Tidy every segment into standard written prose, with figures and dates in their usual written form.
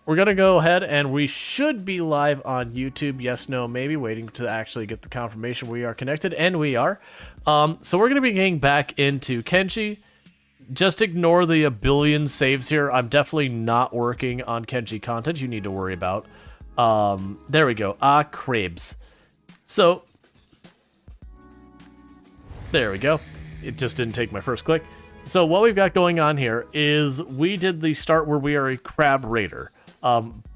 we're going to go ahead and we should be live on YouTube. Yes, no, maybe. Waiting to actually get the confirmation we are connected, and we are. So we're going to be getting back into Kenshi. Just ignore the a billion saves here. I'm definitely not working on Kenshi content you need to worry about. There we go. Cribs. So, there we go. It just didn't take my first click. So what we've got going on here is we did the start where we are a crab raider.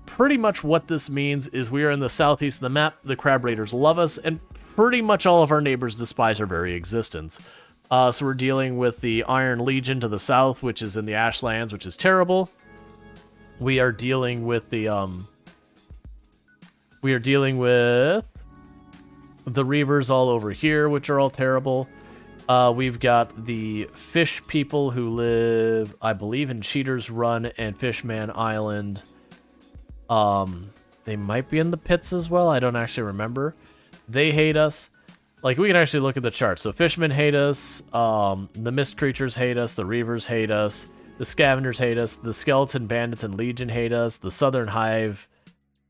Pretty much what this means is we are in the southeast of the map. The crab raiders love us, and pretty much all of our neighbors despise our very existence. So we're dealing with the Iron Legion to the south, which is in the Ashlands, which is terrible. We are dealing with the the Reavers all over here, which are all terrible. We've got the fish people who live, I believe, in Cheater's Run and Fishman Island. They might be in the pits as well. I don't actually remember. They hate us. Like, we can actually look at the chart. So Fishmen hate us. The Mist Creatures hate us. The Reavers hate us. The Scavengers hate us. The Skeleton Bandits and Legion hate us. The Southern Hive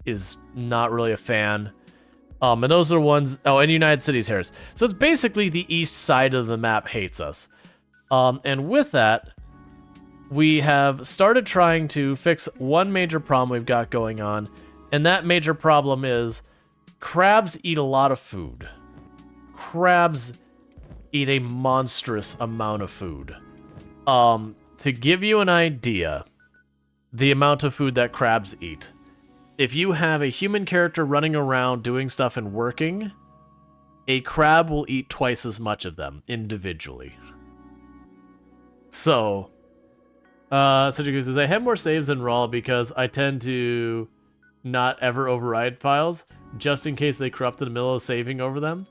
is not really a fan. And those are the ones... Oh, and United Cities hates us. So it's basically the east side of the map hates us. And with that, we have started trying to fix one major problem we've got going on. And that major problem is crabs eat a lot of food. Crabs eat a monstrous amount of food. To give you an idea, the amount of food that crabs eat. If you have a human character running around doing stuff and working, a crab will eat twice as much of them individually. So, Sujiku says, I have more saves than Rual because I tend to not ever override files, just in case they corrupt in the middle of saving over them.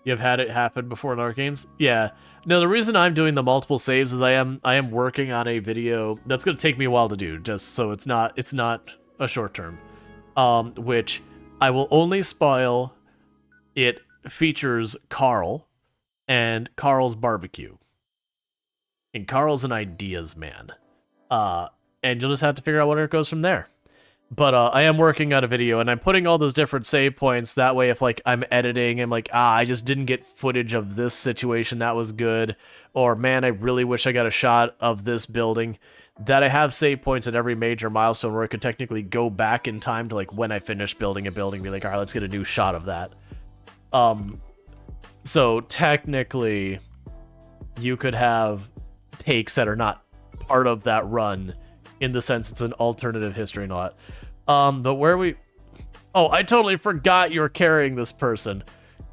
You've had it happen before in our games? Yeah. No, the reason I'm doing the multiple saves is I am working on a video that's going to take me a while to do, just so it's not a short term. Which I will only spoil. It features Carl and Carl's barbecue. And Carl's an ideas man. And you'll just have to figure out where it goes from there. But I am working on a video, and I'm putting all those different save points. That way, if like I'm editing and like, I just didn't get footage of this situation that was good, or man, I really wish I got a shot of this building, that I have save points at every major milestone where I could technically go back in time to like when I finish building a building, be like, all right, let's get a new shot of that. So technically, you could have takes that are not part of that run, in the sense it's an alternative history and all that. But where we... Oh, I totally forgot you were carrying this person.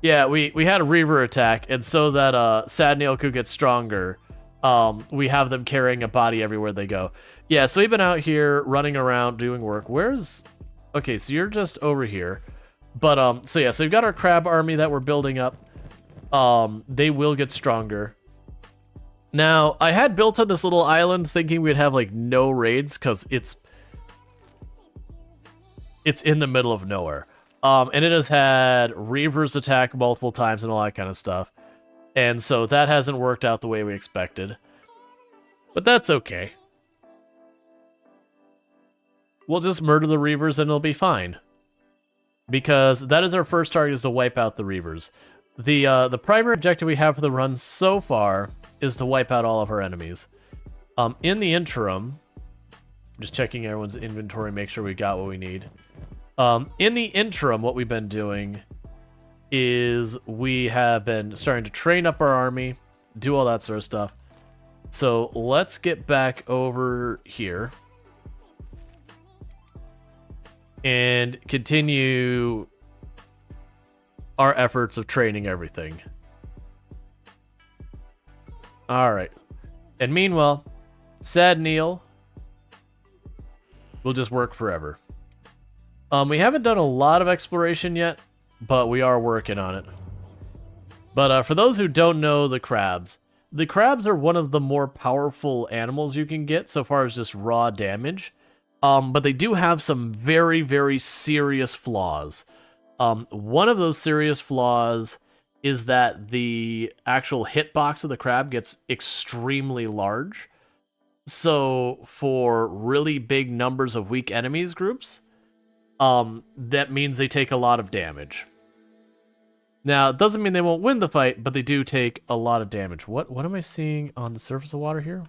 Yeah, we had a Reaver attack, and so that Sad Nail could get stronger, we have them carrying a body everywhere they go. Yeah, so we've been out here running around doing work. Where's... Okay, so you're just over here. But, so yeah, so we've got our crab army that we're building up. They will get stronger. Now, I had built on this little island thinking we'd have, like, no raids, because it's in the middle of nowhere. And it has had Reavers attack multiple times and all that kind of stuff. And so that hasn't worked out the way we expected. But that's okay. We'll just murder the Reavers and it'll be fine. Because that is our first target, is to wipe out the Reavers. The primary objective we have for the run so far is to wipe out all of our enemies. In the interim, just checking everyone's inventory, make sure we got what we need. In the interim, what we've been doing is we have been starting to train up our army, do all that sort of stuff. So let's get back over here and continue our efforts of training everything. Alright. And meanwhile, Sad Neil will just work forever. We haven't done a lot of exploration yet, but we are working on it. But for those who don't know the crabs are one of the more powerful animals you can get so far as just raw damage. But they do have some very, very serious flaws. One of those serious flaws is that the actual hitbox of the crab gets extremely large. So for really big numbers of weak enemies groups, that means they take a lot of damage. Now, it doesn't mean they won't win the fight, but they do take a lot of damage. What am I seeing on the surface of water here?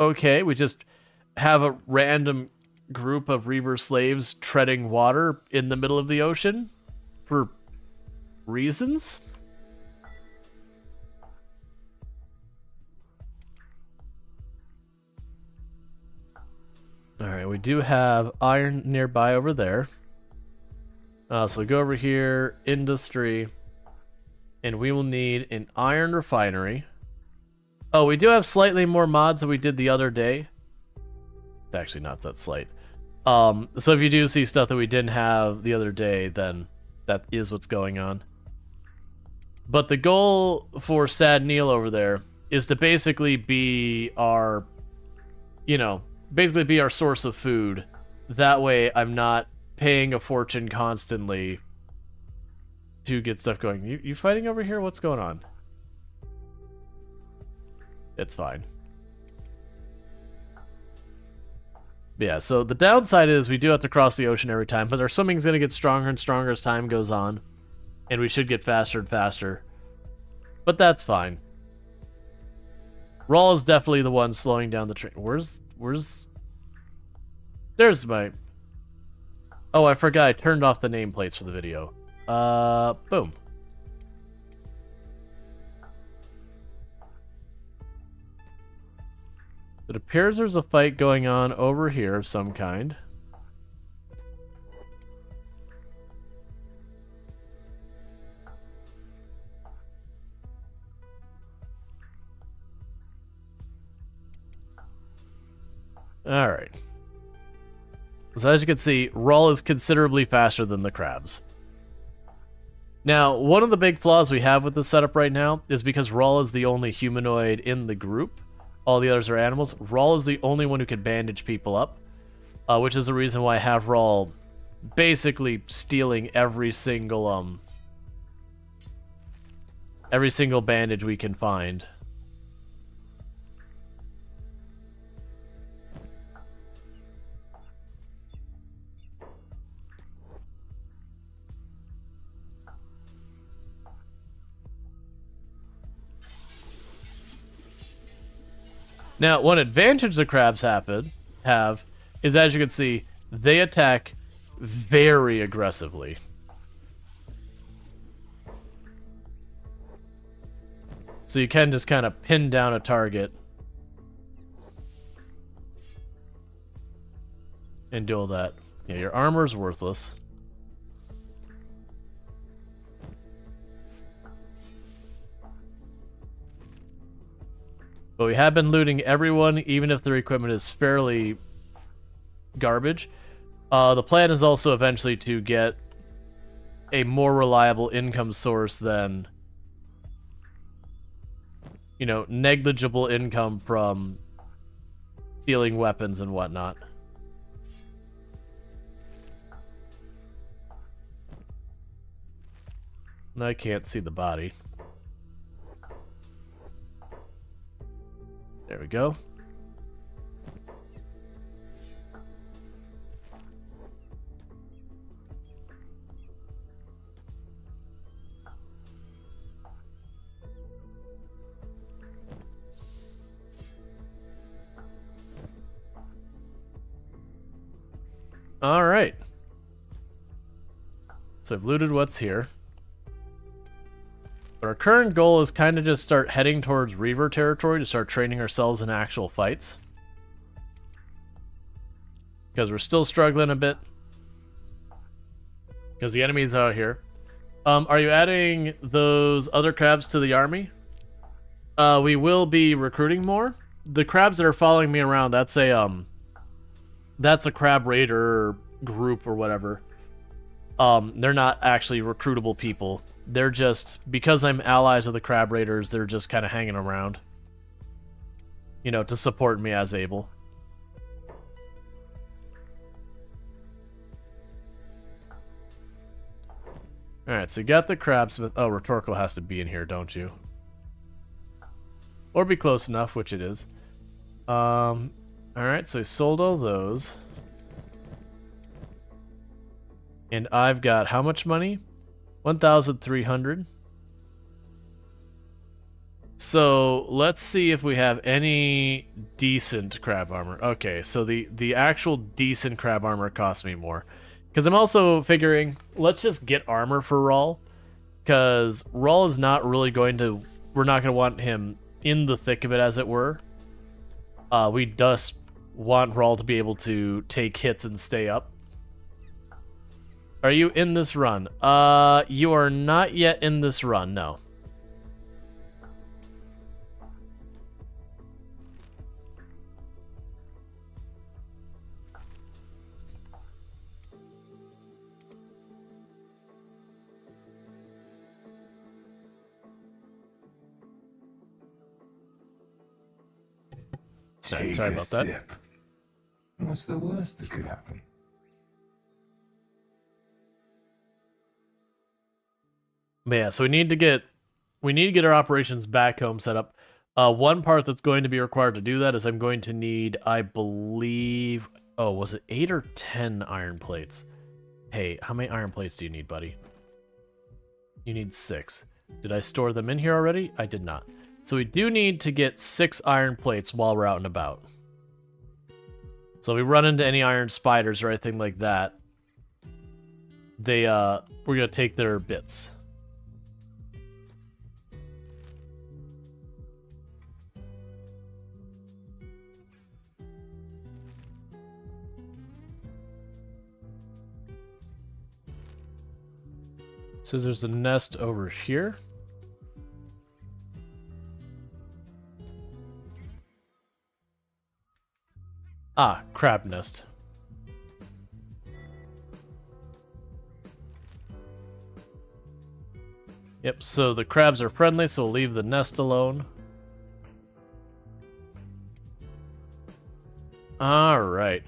Okay, we just have a random group of Reaver slaves treading water in the middle of the ocean for reasons? Alright, we do have iron nearby over there. So go over here, industry, and we will need an iron refinery. Oh, we do have slightly more mods than we did the other day. It's actually not that slight. So if you do see stuff that we didn't have the other day, then that is what's going on. But the goal for Sad Neil over there is to basically be our, basically be our source of food. That way I'm not paying a fortune constantly to get stuff going. You fighting over here? What's going on? It's fine. Yeah, so the downside is we do have to cross the ocean every time, but our swimming's going to get stronger and stronger as time goes on, and we should get faster and faster. But that's fine. Rual is definitely the one slowing down the train. There's my... Oh, I forgot I turned off the nameplates for the video. Boom. It appears there's a fight going on over here of some kind. Alright. So as you can see, Rual is considerably faster than the crabs. Now, one of the big flaws we have with this setup right now is because Rual is the only humanoid in the group. All the others are animals. Rual is the only one who can bandage people up, which is the reason why I have Rual basically stealing every single bandage we can find. Now, one advantage the crabs have is, as you can see, they attack very aggressively. So you can just kind of pin down a target and do all that. Yeah, your armor's worthless. But we have been looting everyone, even if their equipment is fairly garbage. The plan is also eventually to get a more reliable income source than, negligible income from stealing weapons and whatnot. I can't see the body. There we go. All right. So I've looted what's here. But our current goal is kind of just start heading towards Reaver territory to start training ourselves in actual fights. Because we're still struggling a bit. Because the enemy's out here. Are you adding those other crabs to the army? We will be recruiting more. The crabs that are following me around, that's a crab raider group or whatever. They're not actually recruitable people. They're just, because I'm allies with the crab raiders, they're just kind of hanging around. To support me as able. Alright, so you got the crabsmith. Oh, rhetorical has to be in here, don't you? Or be close enough, which it is. Alright, so I sold all those. And I've got how much money? 1,300. So let's see if we have any decent crab armor. Okay, so the actual decent crab armor costs me more. Because I'm also figuring, let's just get armor for Rual. Because Rual is not really going to... We're not going to want him in the thick of it, as it were. We just want Rual to be able to take hits and stay up. Are you in this run? You are not yet in this run, no. Sorry about that. Sip. What's the worst that could happen? But yeah, so we need to get our operations back home set up. One part that's going to be required to do that is I'm going to need, I believe, oh, was it 8 or 10 iron plates? Hey, how many iron plates do you need, buddy? You need 6. Did I store them in here already? I did not. So we do need to get 6 iron plates while we're out and about. So if we run into any iron spiders or anything like that, we're gonna take their bits. So there's a nest over here. Ah, crab nest. Yep, so the crabs are friendly, so we'll leave the nest alone. Alright.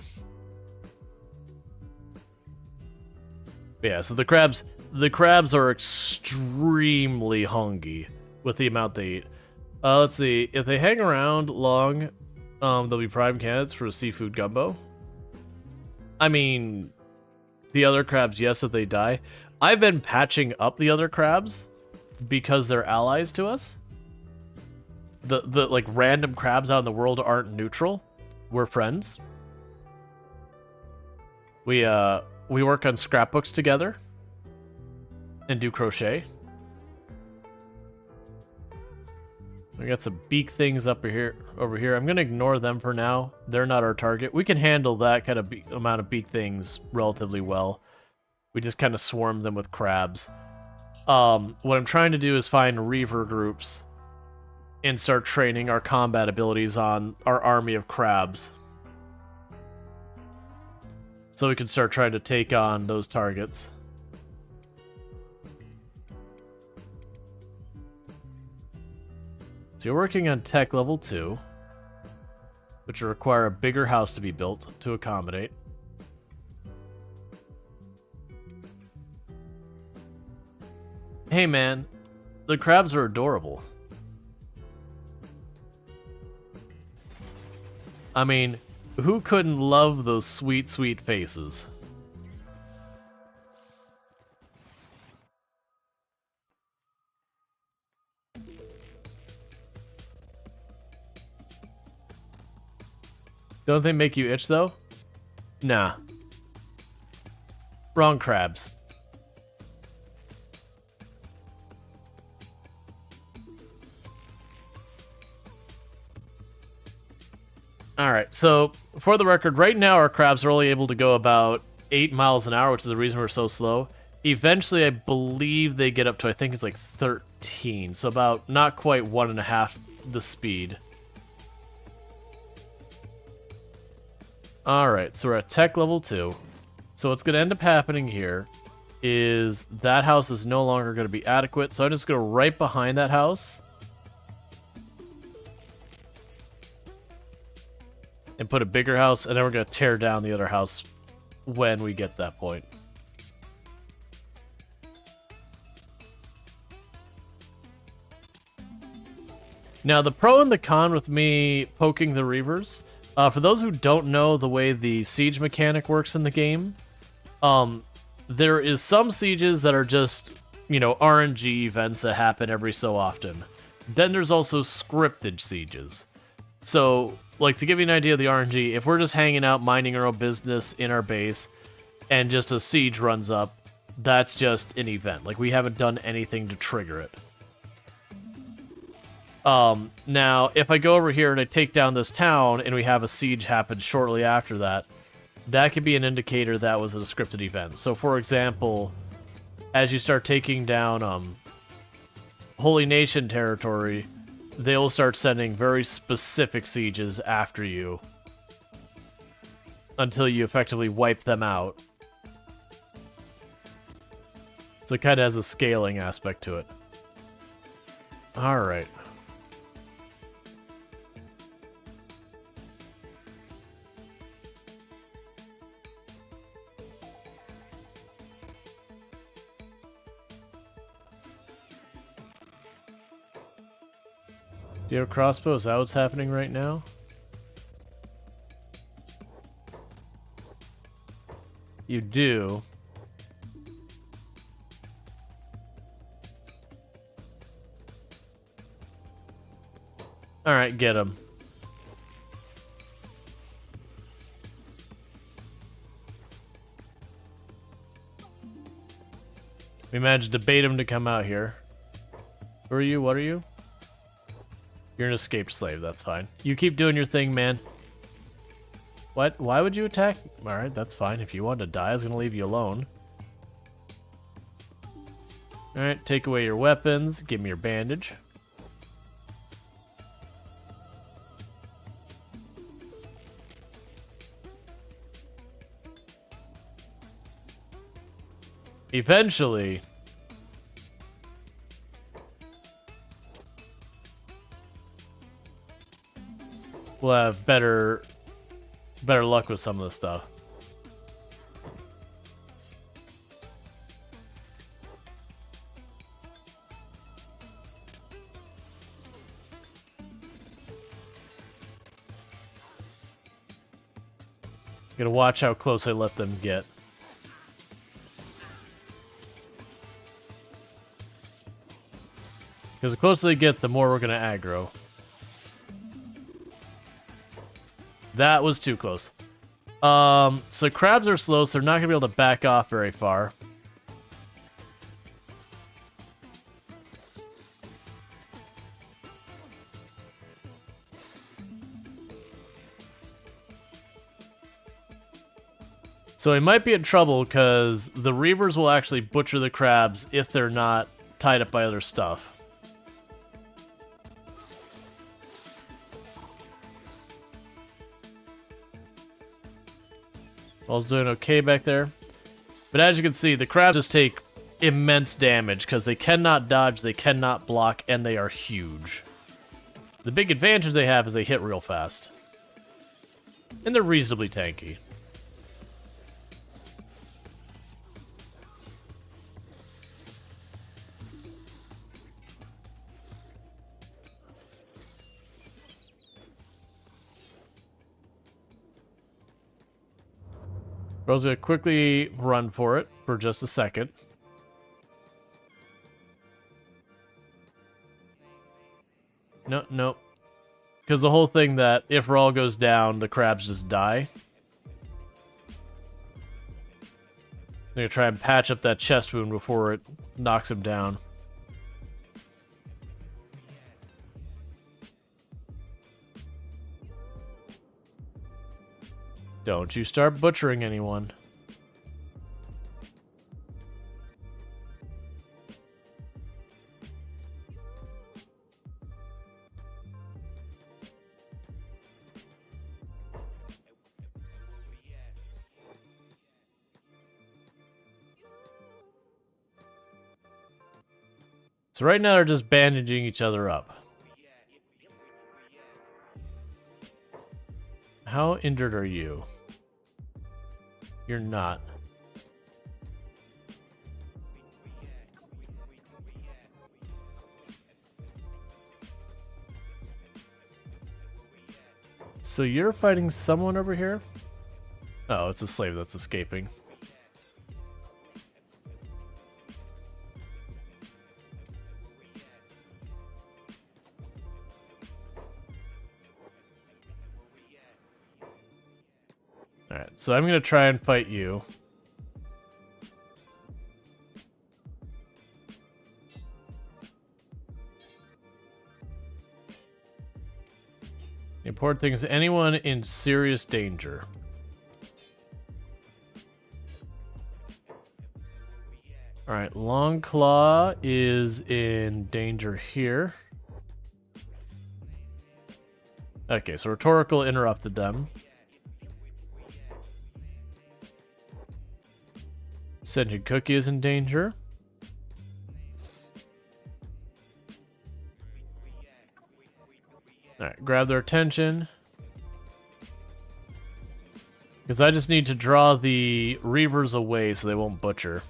Yeah, so the crabs are extremely hungry with the amount they eat. Let's see, if they hang around long, they'll be prime candidates for a seafood gumbo. I mean, the other crabs, yes, if they die. I've been patching up the other crabs because they're allies to us. The like random crabs out in the world aren't neutral. We're friends. We work on scrapbooks together and do crochet. We got some beak things over here. I'm gonna ignore them for now. They're not our target. We can handle that kind of amount of beak things relatively well. We just kind of swarm them with crabs. What I'm trying to do is find reaver groups and start training our combat abilities on our army of crabs. So we can start trying to take on those targets. So you're working on tech level 2, which will require a bigger house to be built to accommodate. Hey man, the crabs are adorable. I mean, who couldn't love those sweet, sweet faces? Don't they make you itch, though? Nah. Wrong crabs. Alright, so, for the record, right now our crabs are only able to go about 8 miles an hour, which is the reason we're so slow. Eventually, I believe they get up to, I think it's like 13, so about not quite 1.5 the speed. Alright, so we're at tech level 2. So what's going to end up happening here is that house is no longer going to be adequate, so I'm just going to go right behind that house and put a bigger house, and then we're going to tear down the other house when we get that point. Now, the pro and the con with me poking the Reavers, for those who don't know the way the siege mechanic works in the game, there is some sieges that are just, you know, RNG events that happen every so often. Then there's also scripted sieges. So, like, to give you an idea of the RNG, if we're just hanging out, minding our own business in our base, and just a siege runs up, that's just an event. Like, we haven't done anything to trigger it. Now, if I go over here and I take down this town, and we have a siege happen shortly after that, that could be an indicator that was a scripted event. So, for example, as you start taking down, Holy Nation territory, they will start sending very specific sieges after you until you effectively wipe them out. So it kind of has a scaling aspect to it. Alright. Do you have a crossbow? Is that what's happening right now? You do. Alright, get him. We managed to bait him to come out here. Who are you? What are you? You're an escaped slave, that's fine. You keep doing your thing, man. What? Why would you attack? Alright, that's fine. If you wanted to die, I was gonna leave you alone. Alright, take away your weapons. Give me your bandage. Eventually... we'll have better luck with some of this stuff. Gotta watch how close I let them get. Because the closer they get, the more we're gonna aggro. That was too close. So crabs are slow, so they're not gonna be able to back off very far. So we might be in trouble because the Reavers will actually butcher the crabs if they're not tied up by other stuff. I was doing okay back there. But as you can see, the crabs just take immense damage because they cannot dodge, they cannot block, and they are huge. The big advantage they have is they hit real fast. And they're reasonably tanky. Bro's gonna quickly run for it for just a second. No. Because the whole thing that if Rual goes down, the crabs just die. I'm gonna try and patch up that chest wound before it knocks him down. Don't you start butchering anyone. So right now they're just bandaging each other up. How injured are you? You're not. So you're fighting someone over here? Oh, it's a slave that's escaping. Alright, so I'm gonna try and fight you. The important thing is anyone in serious danger. Alright, Longclaw is in danger here. Okay, so Rhetorical interrupted them. Sentient Cookie is in danger. Alright, grab their attention. Because I just need to draw the Reavers away so they won't butcher.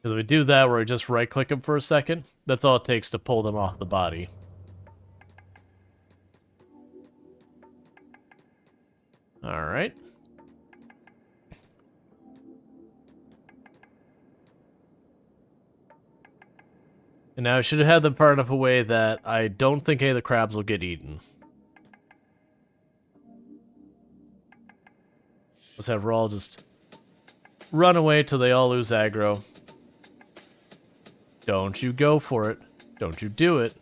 Because we do that where we just right-click them for a second, that's all it takes to pull them off the body. Alright. And now I should have had them far enough away that I don't think any of the crabs will get eaten. Let's have Rual just run away till they all lose aggro. Don't you go for it. Don't you do it.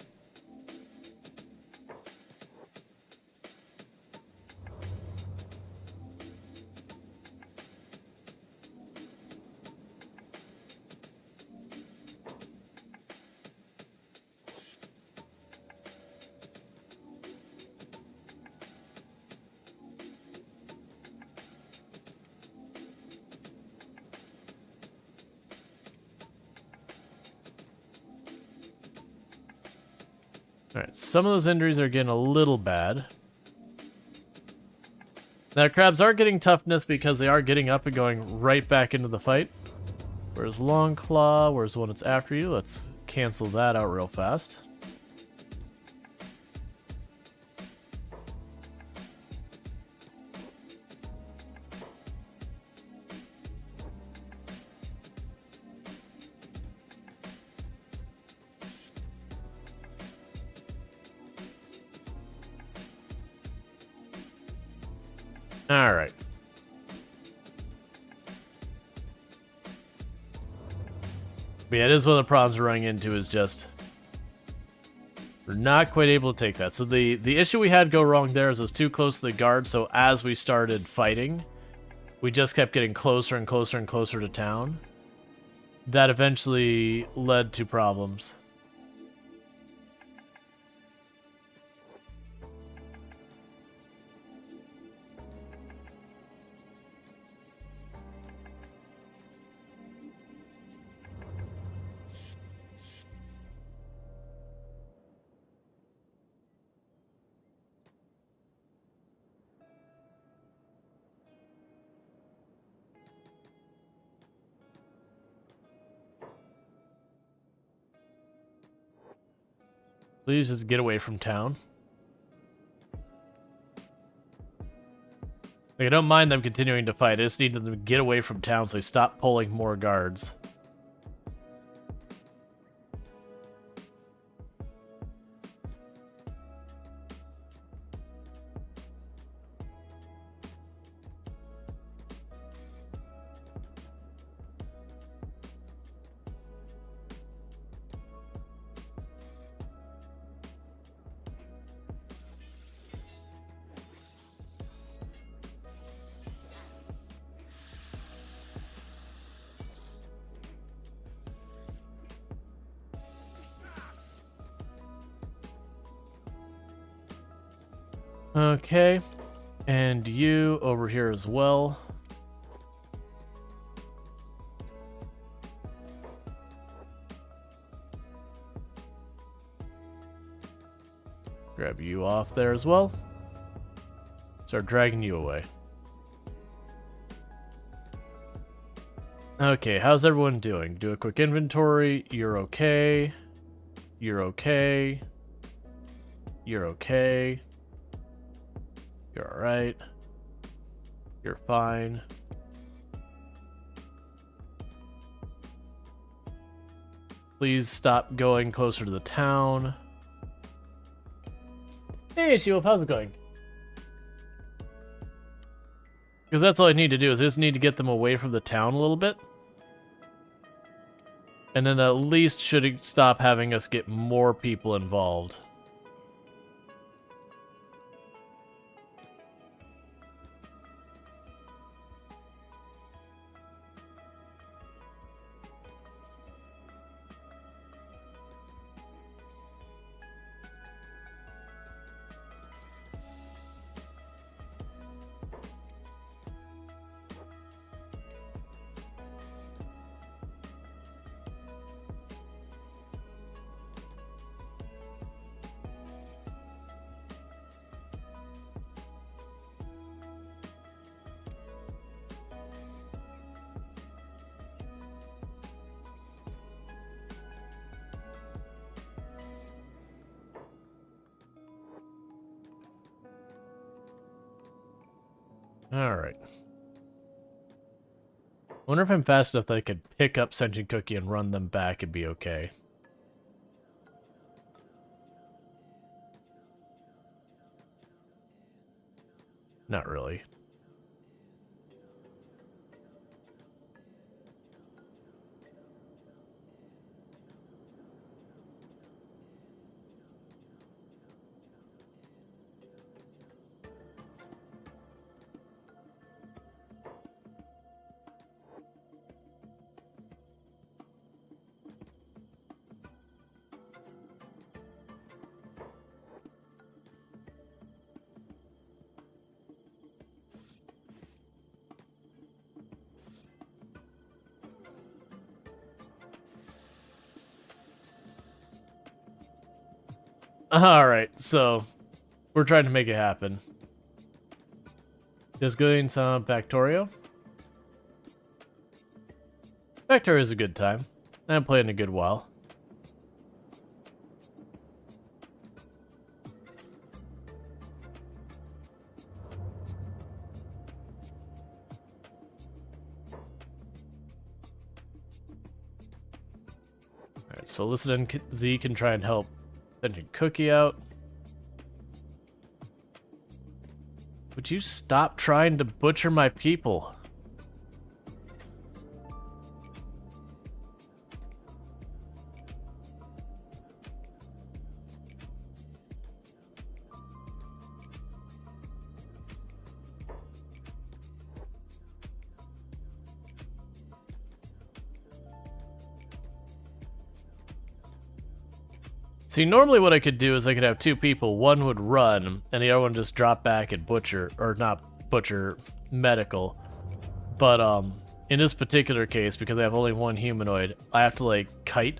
Alright, some of those injuries are getting a little bad. Now, crabs are getting toughness because they are getting up and going right back into the fight. Where's Longclaw? Where's the one that's after you? Let's cancel that out real fast. Alright. But yeah, it is one of the problems we're running into is just we're not quite able to take that. So the issue we had go wrong there is it was too close to the guard, so as we started fighting, we just kept getting closer and closer and closer to town. That eventually led to problems. Please just get away from town. Like, I don't mind them continuing to fight. I just need them to get away from town so they stop pulling more guards. Okay, and you over here as well. Grab you off there as well. Start dragging you away. Okay, how's everyone doing? Do a quick inventory. You're okay. You're okay. You're okay. You're alright. You're fine. Please stop going closer to the town. Hey, She-Wolf, how's it going? Because that's all I need to do, is I just need to get them away from the town a little bit. And then at least should stop having us get more people involved. Alright. I wonder if I'm fast enough that I could pick up Sentient Cookie and run them back and be okay. Not really. Alright, so we're trying to make it happen. Just going some Factorio. Factorio is a good time. I haven't played in a good while. Alright, so Alyssa and Z can try and help Sentient Cookie out. Would you stop trying to butcher my people? See, normally what I could do is I could have two people. One would run, and the other one just drop back and butcher, or not butcher, medical. But, in this particular case, because I have only one humanoid, I have to, like, kite.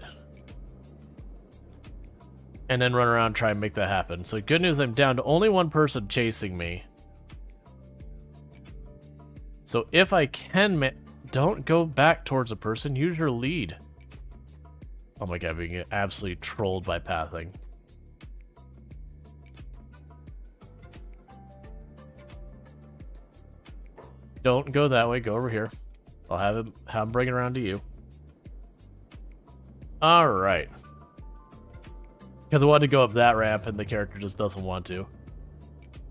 And then run around and try and make that happen. So good news, I'm down to only one person chasing me. So if I can, don't go back towards a person, use your lead. Oh my god, I'm being absolutely trolled by pathing. Don't go that way, go over here. I'll have him bring it around to you. Alright. Because I wanted to go up that ramp and the character just doesn't want to.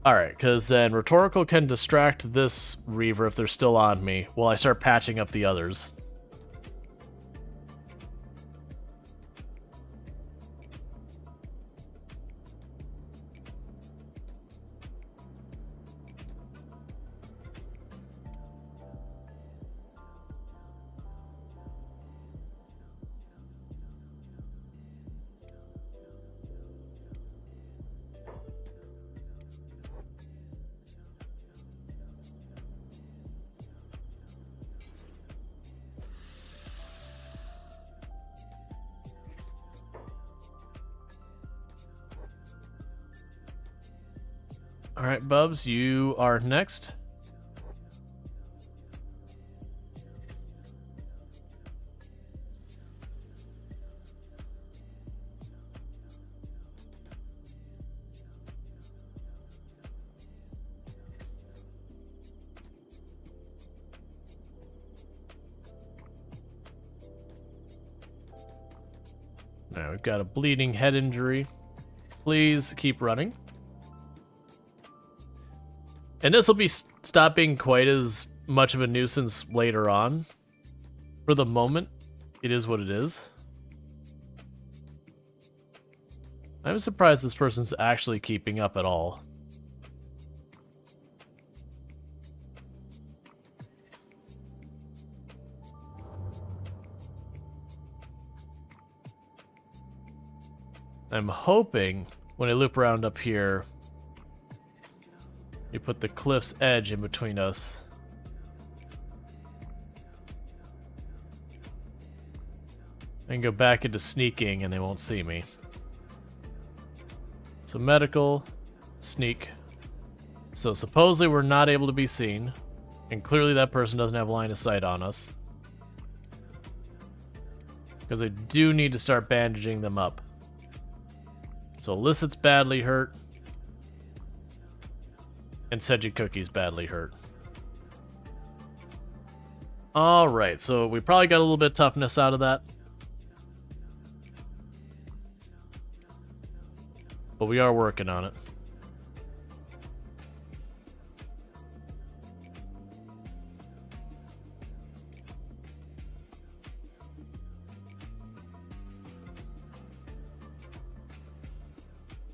Alright, because then Rhetorical can distract this Reaver if they're still on me while I start patching up the others. Alright, Bubs, you are next. Now we've got a bleeding head injury. Please keep running. And this will be stop being quite as much of a nuisance later on. For the moment, it is what it is. I'm surprised this person's actually keeping up at all. I'm hoping when I loop around up here, you put the cliff's edge in between us. I can go back into sneaking and they won't see me. So medical, sneak. So supposedly we're not able to be seen, and clearly that person doesn't have line of sight on us. Because I do need to start bandaging them up. So Illicit's badly hurt. And Seji Cookie's badly hurt. Alright, so we probably got a little bit of toughness out of that. But we are working on it.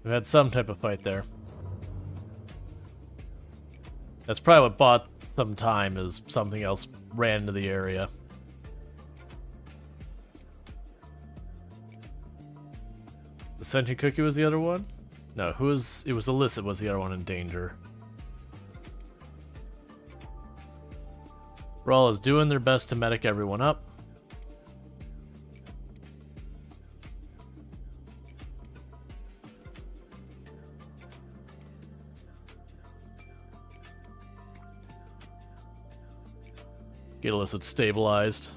We had some type of fight there. That's probably what bought some time, is something else ran into the area. The Sentient Cookie was the other one? No, it was Illicit was the other one in danger. Rual is doing their best to medic everyone up. Get Illicit stabilized.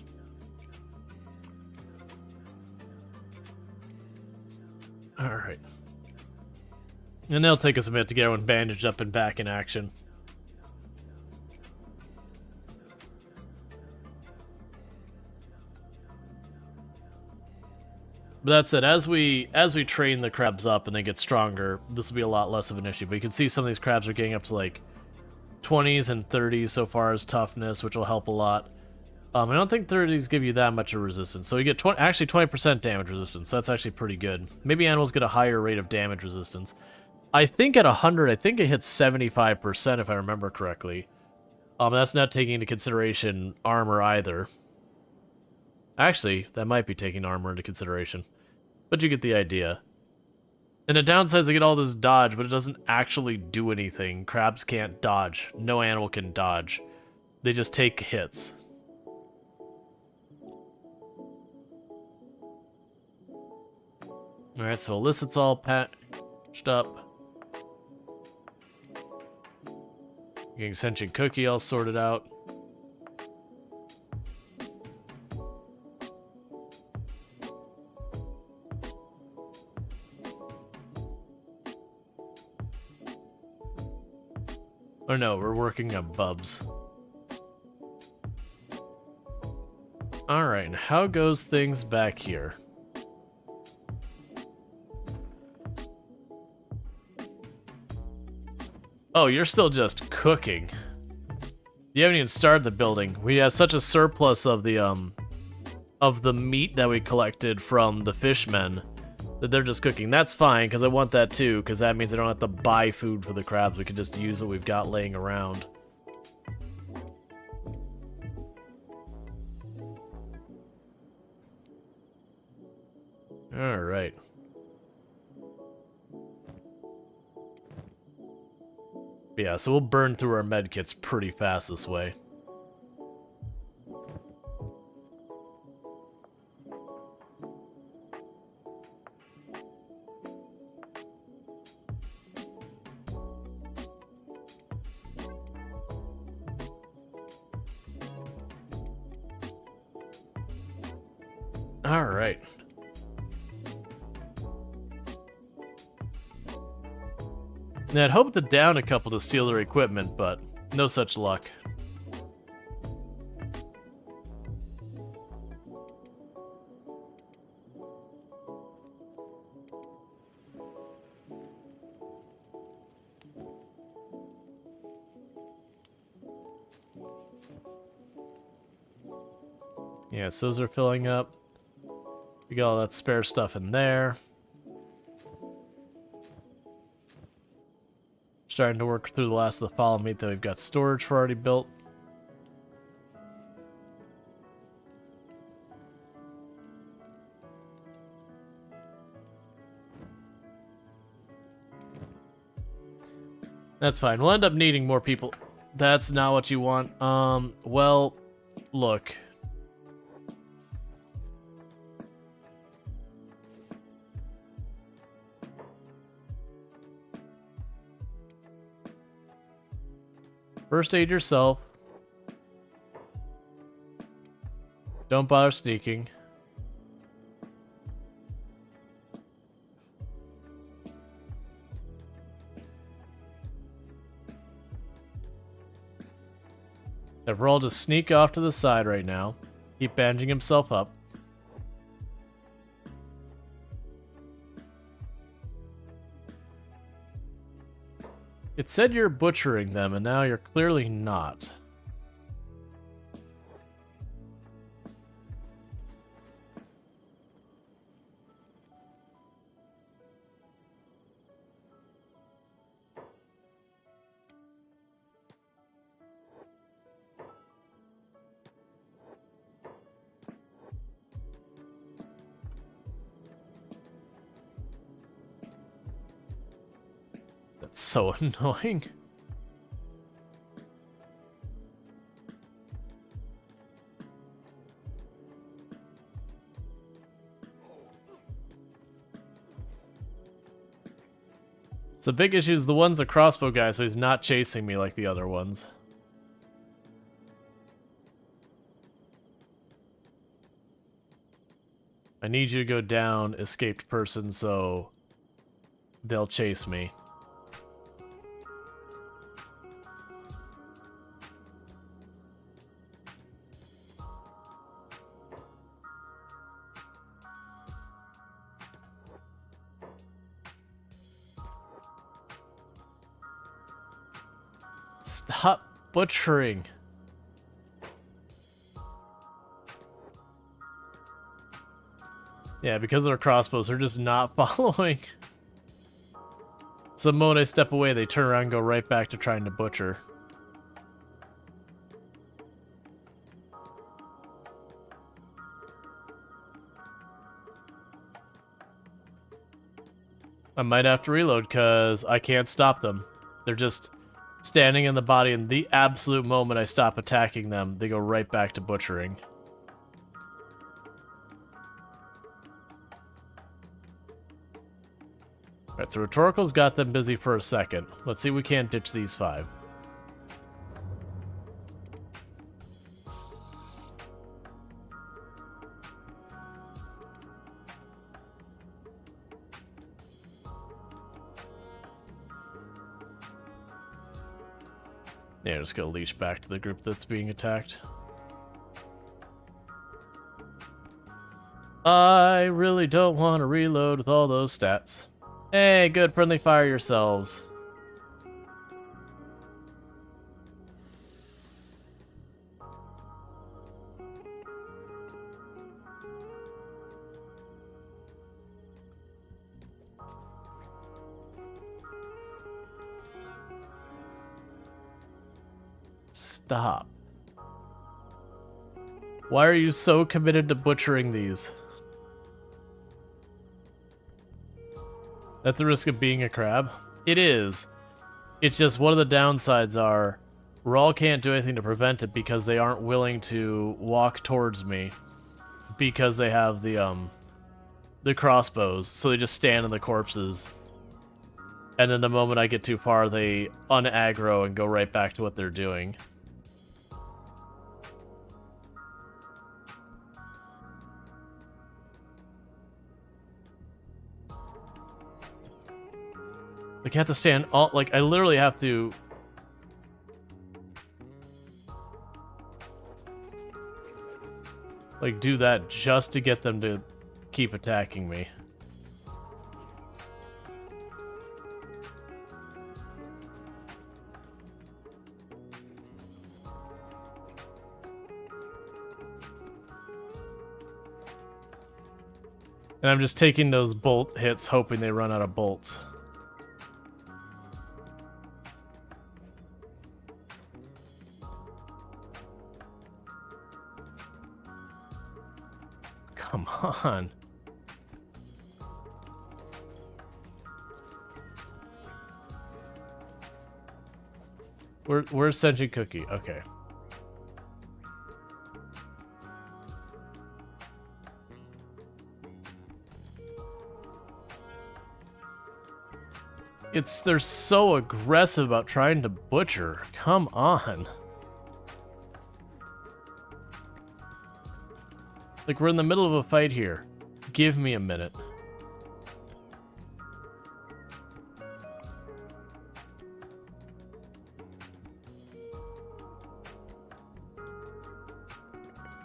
Alright. And it'll take us a bit to get everyone bandaged up and back in action. But that said, as we train the crabs up and they get stronger, this will be a lot less of an issue. But you can see some of these crabs are getting up to like 20s and 30s so far as toughness, which will help a lot. I don't think 30s give you that much of resistance. So you get actually 20% damage resistance, so that's actually pretty good. Maybe animals get a higher rate of damage resistance. I think at 100, I think it hits 75% if I remember correctly. That's not taking into consideration armor either. Actually, that might be taking armor into consideration. But you get the idea. And the downside is they get all this dodge, but it doesn't actually do anything. Crabs can't dodge. No animal can dodge. They just take hits. Alright, so Illicit's all patched up. Getting Sentient Cookie all sorted out. Oh no, we're working on Bubs. Alright, and how goes things back here? Oh, you're still just cooking. You haven't even started the building. We have such a surplus of the meat that we collected from the fishmen that they're just cooking. That's fine, because I want that too, because that means I don't have to buy food for the crabs. We can just use what we've got laying around. Alright. Yeah, so we'll burn through our medkits pretty fast this way. Alright. Now, I'd hoped to down a couple to steal their equipment, but no such luck. Yes, those are filling up. We got all that spare stuff in there. Starting to work through the last of the follow meat that we've got storage for already built. That's fine. We'll end up needing more people. That's not what you want. Well, look. First aid yourself. Don't bother sneaking. Rual just sneak off to the side right now. Keep bandaging himself up. It said you're butchering them, and now you're clearly not. That's so annoying. So big issue is the one's a crossbow guy, so he's not chasing me like the other ones. I need you to go down, escaped person, so they'll chase me. Stop butchering. Yeah, because of their crossbows, they're just not following. So the moment I step away, they turn around and go right back to trying to butcher. I might have to reload because I can't stop them. They're just standing in the body, and the absolute moment I stop attacking them, they go right back to butchering. Alright, so Rhetorical's got them busy for a second. Let's see if we can't ditch these 5. Yeah, just go leash back to the group that's being attacked. I really don't want to reload with all those stats. Hey, good, friendly fire yourselves. Stop. Why are you so committed to butchering these? That's the risk of being a crab. It is. It's just one of the downsides are Rual can't do anything to prevent it because they aren't willing to walk towards me because they have the crossbows, so they just stand in the corpses. And then the moment I get too far, they un-aggro and go right back to what they're doing. Like, I have to stand all... Like, I literally have to... Like, do that just to get them to keep attacking me. And I'm just taking those bolt hits, hoping they run out of bolts. Come on. Where's Sentient Cookie? Okay. They're so aggressive about trying to butcher. Come on. Like, we're in the middle of a fight here. Give me a minute.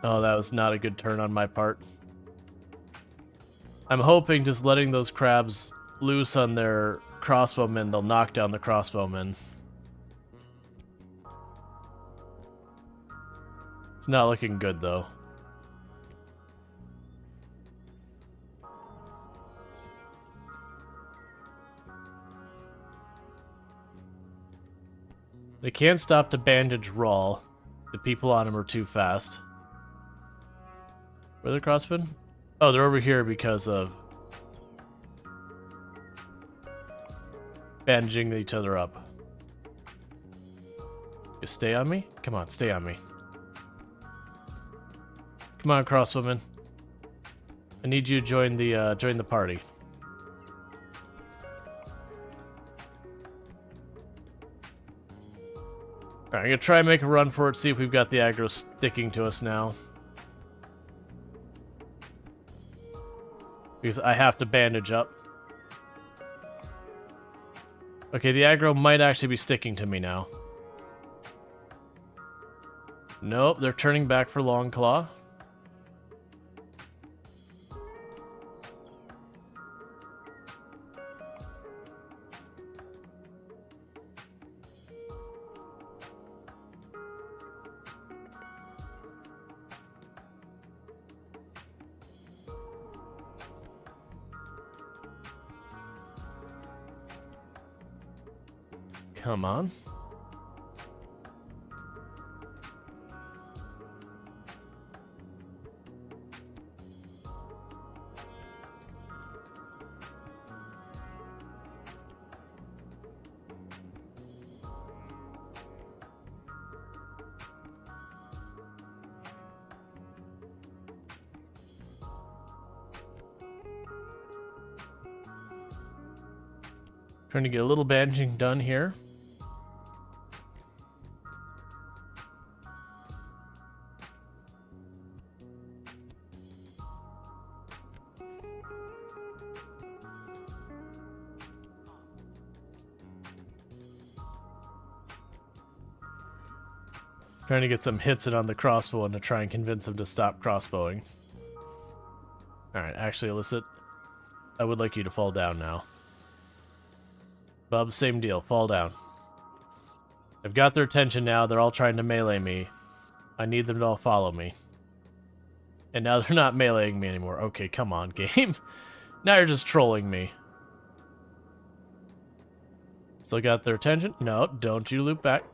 Oh, that was not a good turn on my part. I'm hoping just letting those crabs loose on their crossbowmen, they'll knock down the crossbowmen. It's not looking good, though. They can't stop to bandage Rual. The people on him are too fast. Where are the crossbowmen? Oh, they're over here because of bandaging each other up. You stay on me? Come on, stay on me. Come on, crossbowmen. I need you to join the party. Alright, I'm gonna try and make a run for it, see if we've got the aggro sticking to us now. Because I have to bandage up. Okay, the aggro might actually be sticking to me now. Nope, they're turning back for Long Claw. Come on. Trying to get a little bandaging done here. Trying to get some hits in on the crossbow and to try and convince him to stop crossbowing. Alright, actually, Illicit, I would like you to fall down now. Bub, same deal, fall down. I've got their attention now, they're all trying to melee me. I need them to all follow me. And now they're not meleeing me anymore. Okay, come on, game. Now you're just trolling me. Still got their attention? No, don't you loop back.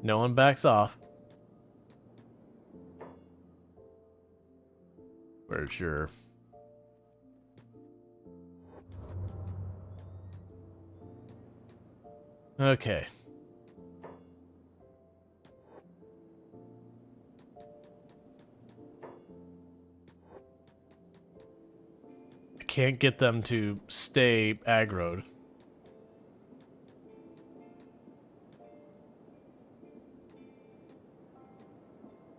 No one backs off. Where's your... Okay. I can't get them to stay aggroed.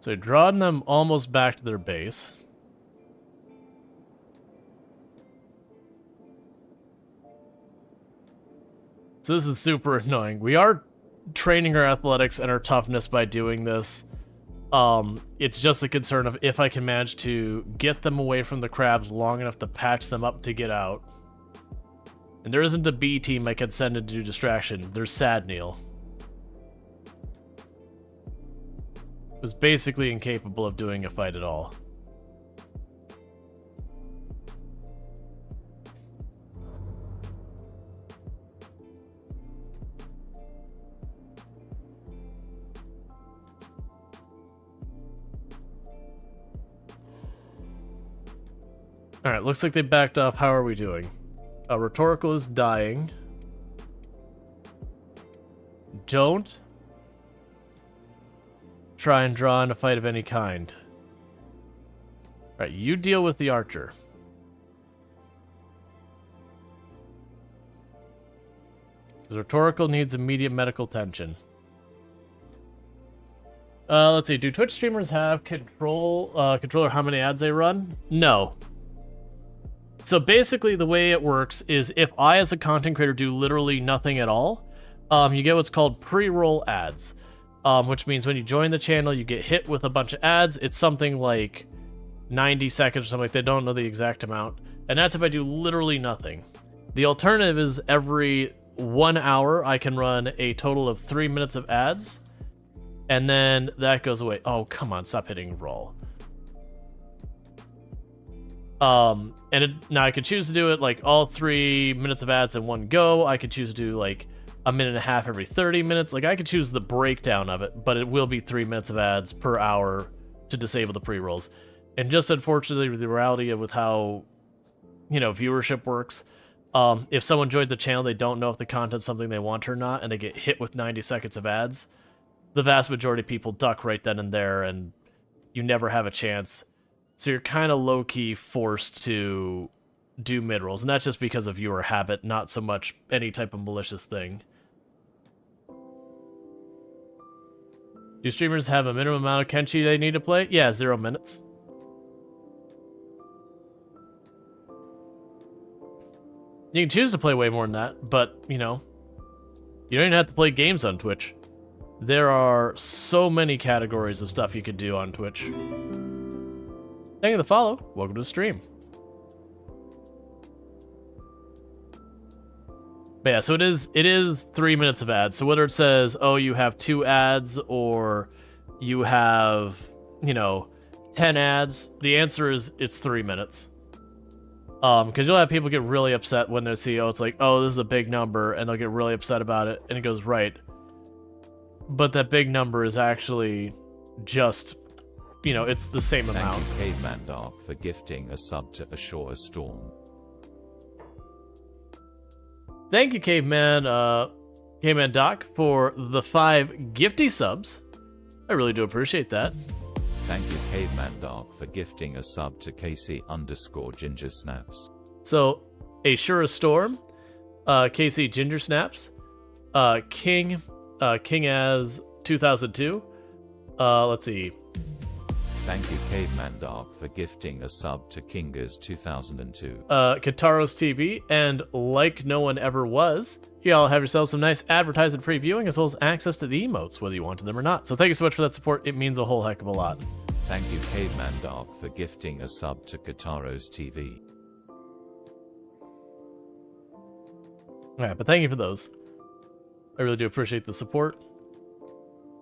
So drawing them almost back to their base. So this is super annoying. We are training our athletics and our toughness by doing this. It's just the concern of if I can manage to get them away from the crabs long enough to patch them up to get out. And there isn't a B team I can send in to do distraction. There's Sad Neil. Was basically incapable of doing a fight at all. Alright, looks like they backed up. How are we doing? Rhetorical is dying. Don't try and draw in a fight of any kind. Alright, you deal with the archer. Because Rhetorical needs immediate medical attention. Let's see. Do Twitch streamers have control over how many ads they run? No. So basically the way it works is if I as a content creator do literally nothing at all, you get what's called pre-roll ads, which means when you join the channel, you get hit with a bunch of ads. It's something like 90 seconds or something like that. They don't know the exact amount. And that's if I do literally nothing. The alternative is every 1 hour, I can run a total of 3 minutes of ads. And then that goes away. Oh, come on, stop hitting roll. Now I could choose to do it like all 3 minutes of ads in one go. I could choose to do like a minute and a half every 30 minutes. Like I could choose the breakdown of it, but it will be 3 minutes of ads per hour to disable the pre-rolls. And just unfortunately, the reality of with how, you know, viewership works, if someone joins the channel, they don't know if the content's something they want or not, and they get hit with 90 seconds of ads, the vast majority of people duck right then and there, and you never have a chance. So you're kind of low-key forced to do mid-rolls, and that's just because of viewer habit, not so much any type of malicious thing. Do streamers have a minimum amount of Kenshi they need to play? Yeah, 0 minutes. You can choose to play way more than that, but, you know, you don't even have to play games on Twitch. There are so many categories of stuff you could do on Twitch. Thank you for the follow. Welcome to the stream. But yeah, so it is 3 minutes of ads. So whether it says, oh, you have 2 ads or you have, you know, 10 ads, the answer is it's 3 minutes. Because you'll have people get really upset when they see, oh, it's like, oh, this is a big number, and they'll get really upset about it, and it goes, right. But that big number is actually just, you know, it's the same amount. Thank you, Caveman Dark, for gifting a sub to Ashore Storm. Thank you, Caveman Doc, for the 5 gifty subs. I really do appreciate that. Thank you, Caveman Dark, for gifting a sub to Casey_Ginger_Snaps. So, a Sure Storm, Casey Ginger Snaps, King as 2002. Let's see. Thank you, Caveman Dark, for gifting a sub to Kingas 2002. Kataros TV, and Like No One Ever Was. You all have yourselves some nice advertisement-free viewing, as well as access to the emotes, whether you wanted them or not. So thank you so much for that support. It means a whole heck of a lot. Thank you, Caveman Dark, for gifting a sub to Kataros TV. Alright, but thank you for those. I really do appreciate the support.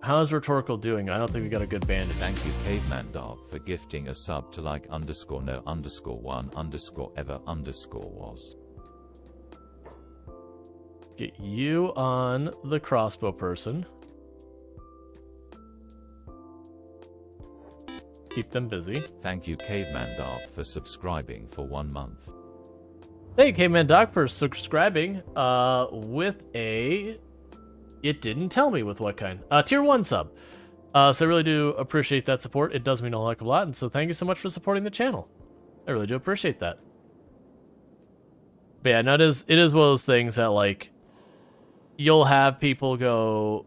How's Rhetorical doing? I don't think we got a good bandit. Thank you, Caveman Dark, for gifting a sub to like_no_1_ever_was. Get you on the crossbow person. Keep them busy. Thank you, Caveman Dark, for subscribing for 1 month. Thank you, Caveman Doc, for subscribing with a... It didn't tell me with what kind. Tier 1 sub. So I really do appreciate that support. It does mean a whole heck of a lot, and so thank you so much for supporting the channel. I really do appreciate that. But yeah, no, it is one of those things that, like, you'll have people go,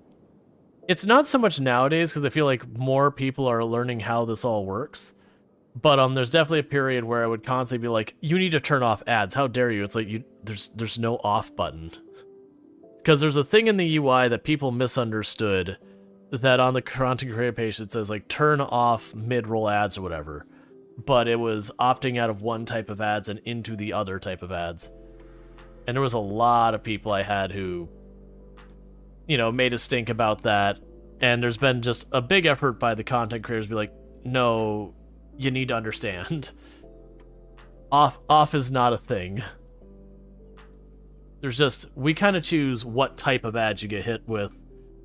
It's not so much nowadays because I feel like more people are learning how this all works. But there's definitely a period where I would constantly be like, "You need to turn off ads. How dare you?" It's like there's no off button. Because there's a thing in the UI that people misunderstood, that on the content creator page it says like turn off mid-roll ads or whatever, but it was opting out of one type of ads and into the other type of ads. And there was a lot of people I had who, made a stink about that. And there's been just a big effort by the content creators to be like, no, you need to understand. Off is not a thing. There's just, we kind of choose what type of ads you get hit with,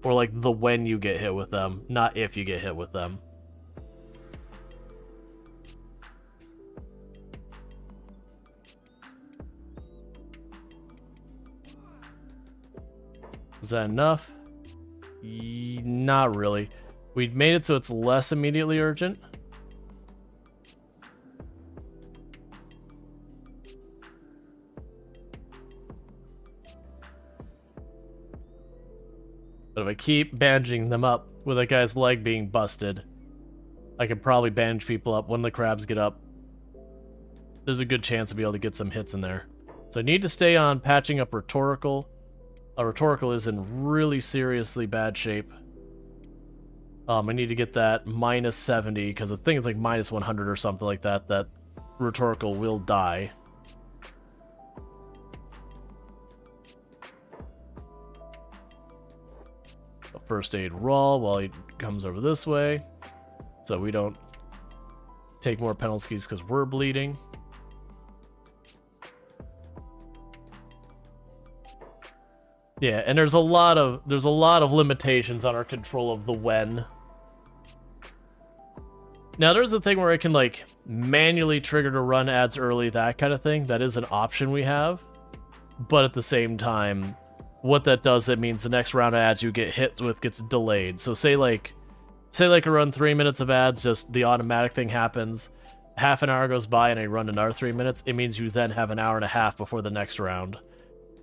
or like the when you get hit with them, not if you get hit with them. Was that enough? Not really. We made it so it's less immediately urgent. But if I keep bandaging them up with a guy's leg being busted, I could probably bandage people up when the crabs get up. There's a good chance I'll be able to get some hits in there. So I need to stay on patching up Rhetorical. Rhetorical is in really seriously bad shape. I need to get that minus 70, because I think it's like minus 100 or something like that, that Rhetorical will die. First aid Rual while he comes over this way, so we don't take more penalties because we're bleeding. Yeah, and there's a lot of limitations on our control of the when. Now there's the thing where I can like manually trigger to run ads early, that kind of thing. That is an option we have, but at the same time, what that does, it means the next round of ads you get hit with gets delayed. So say like I run 3 minutes of ads, just the automatic thing happens. Half an hour goes by and I run another 3 minutes. It means you then have an hour and a half before the next round.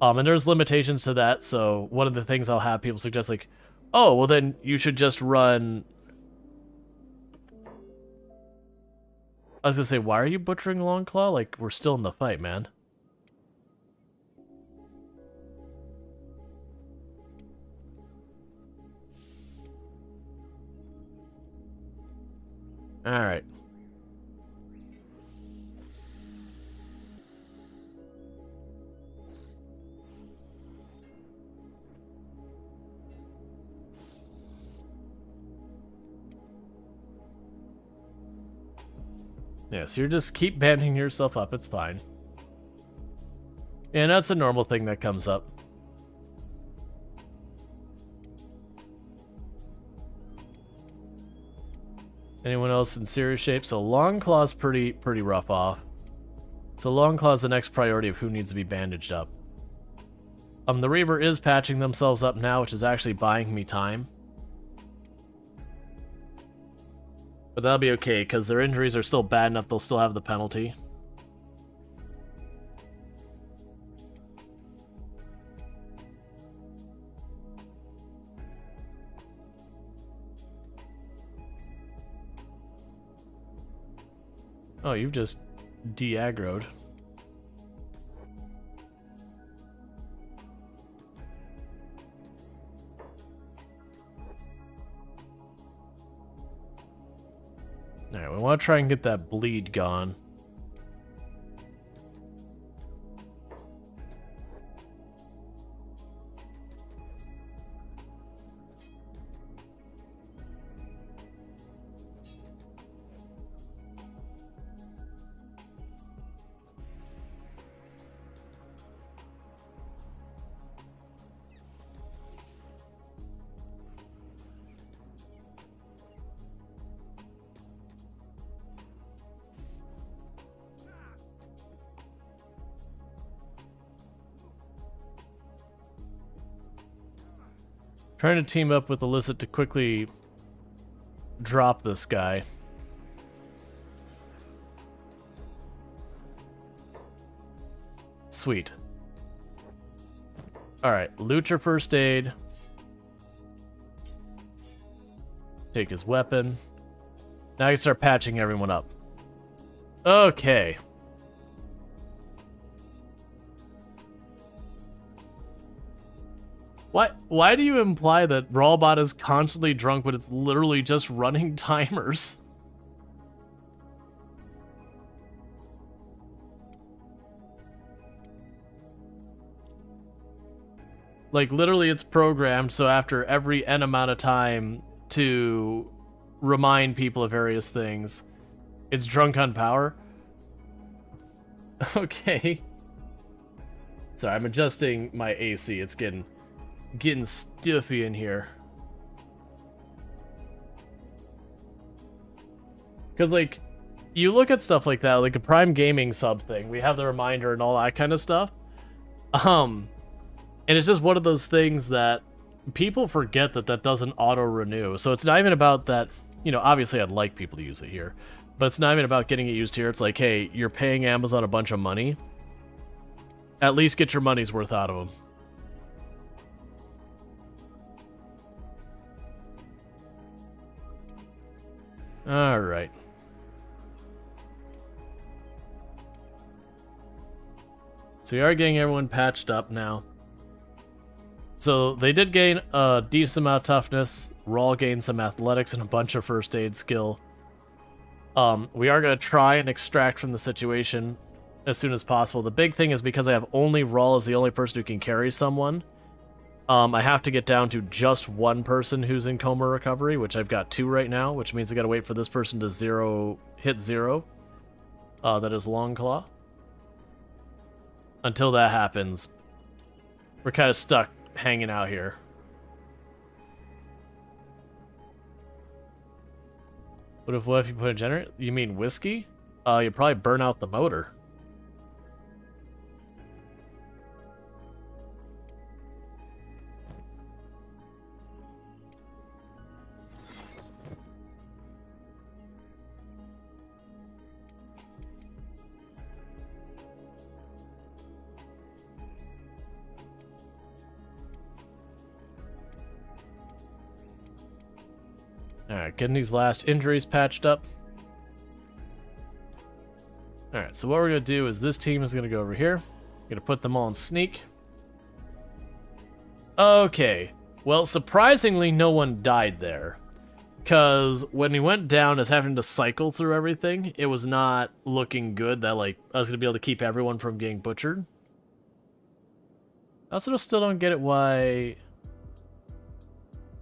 And there's limitations to that. So one of the things I'll have people suggest, like, oh, well then you should just run. I was gonna say, why are you butchering Longclaw? Like, we're still in the fight, man. Alright. Yeah, so you're just keep banding yourself up, it's fine. And that's a normal thing that comes up. Anyone else in serious shape? So Longclaw's pretty rough off. So Longclaw's the next priority of who needs to be bandaged up. The Reaver is patching themselves up now, which is actually buying me time. But that'll be okay, because their injuries are still bad enough they'll still have the penalty. Oh, you've just de-aggroed. Alright, we want to try and get that bleed gone. Trying to team up with Illicit to quickly drop this guy. Sweet. Alright, loot your first aid. Take his weapon. Now I can start patching everyone up. Okay. Why do you imply that Rawlbot is constantly drunk when it's literally just running timers? Like, literally it's programmed so after every N amount of time to remind people of various things, it's drunk on power? Okay. Sorry, I'm adjusting my AC. It's getting stuffy in here. Because, like, you look at stuff like that, like the Prime Gaming sub thing, we have the reminder and all that kind of stuff. And it's just one of those things that people forget that doesn't auto-renew. So it's not even about that, you know, obviously I'd like people to use it here, but it's not even about getting it used here. It's like, hey, you're paying Amazon a bunch of money. At least get your money's worth out of them. Alright. So we are getting everyone patched up now. So they did gain a decent amount of toughness. Rual gained some athletics and a bunch of first aid skill. We are going to try and extract from the situation as soon as possible. The big thing is because I have only Rual as the only person who can carry someone, I have to get down to just one person who's in coma recovery, which I've got 2 right now, which means I got to wait for this person to hit 0. That is Longclaw. Until that happens, we're kind of stuck hanging out here. What if you put a generator? You mean whiskey? You'd probably burn out the motor. Alright, getting these last injuries patched up. Alright, so what we're going to do is this team is going to go over here. Going to put them all in sneak. Okay, well, surprisingly, no one died there. Because when he went down as having to cycle through everything, it was not looking good that, like, I was going to be able to keep everyone from getting butchered. I also still don't get it why...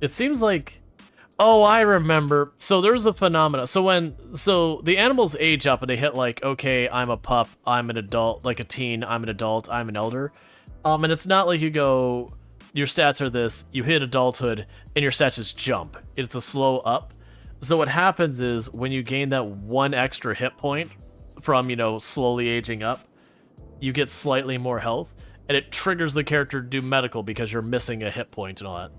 It seems like... Oh, I remember. So there's a phenomena. So the animals age up and they hit like, okay, I'm a pup, I'm an adult, like a teen, I'm an adult, I'm an elder. And it's not like you go, your stats are this, you hit adulthood, and your stats just jump. It's a slow up. So what happens is when you gain that 1 extra hit point from, you know, slowly aging up, you get slightly more health, and it triggers the character to do medical because you're missing a hit point and all that.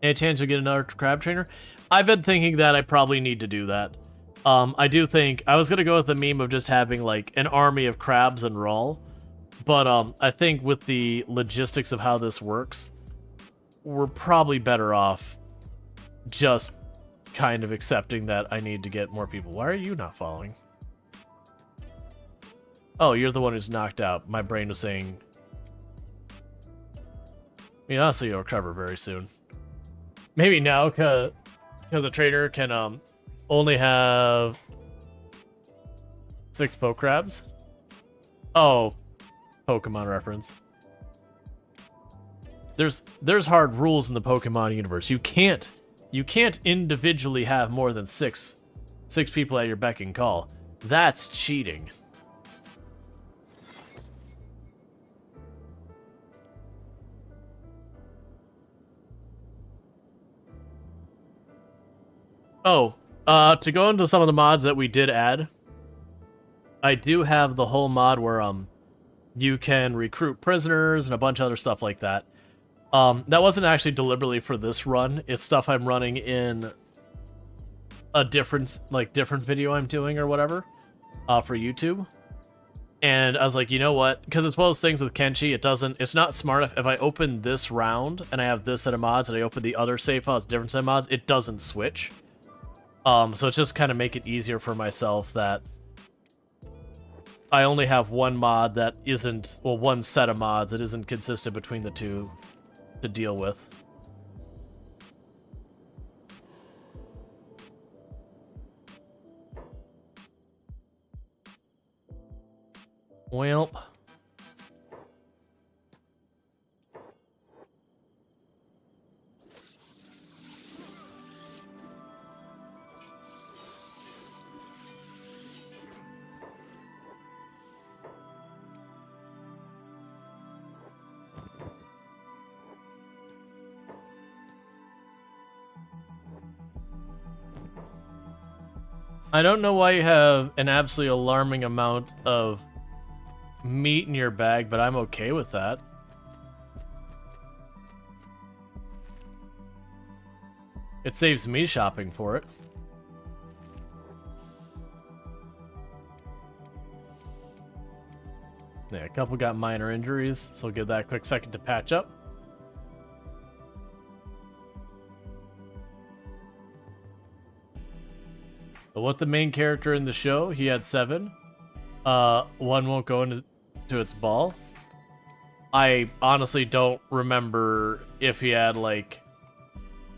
Any chance to get another crab trainer? I've been thinking that I probably need to do that. I do think I was gonna go with the meme of just having like an army of crabs and Rual, but I think with the logistics of how this works, we're probably better off just kind of accepting that I need to get more people. Why are you not following? Oh, you're the one who's knocked out. My brain was saying. I mean, honestly, you'll recover very soon. Maybe now, because the trainer can only have 6 poke crabs. Oh, Pokemon reference. There's hard rules in the Pokemon universe. You can't individually have more than six people at your beck and call. That's cheating. Oh, to go into some of the mods that we did add, I do have the whole mod where you can recruit prisoners and a bunch of other stuff like that. That wasn't actually deliberately for this run. It's stuff I'm running in a different video I'm doing or whatever for YouTube. And I was like, you know what? Because it's one of those things with Kenshi, it's not smart if I open this round and I have this set of mods and I open the other save file, it's a different set of mods, it doesn't switch. So it's just kind of make it easier for myself that I only have one mod that isn't, well, one set of mods that isn't consistent between the two to deal with. Well, I don't know why you have an absolutely alarming amount of meat in your bag, but I'm okay with that. It saves me shopping for it. Yeah, a couple got minor injuries, so I'll give that a quick second to patch up. But what the main character in the show, he had 7. One won't go into its ball. I honestly don't remember if he had like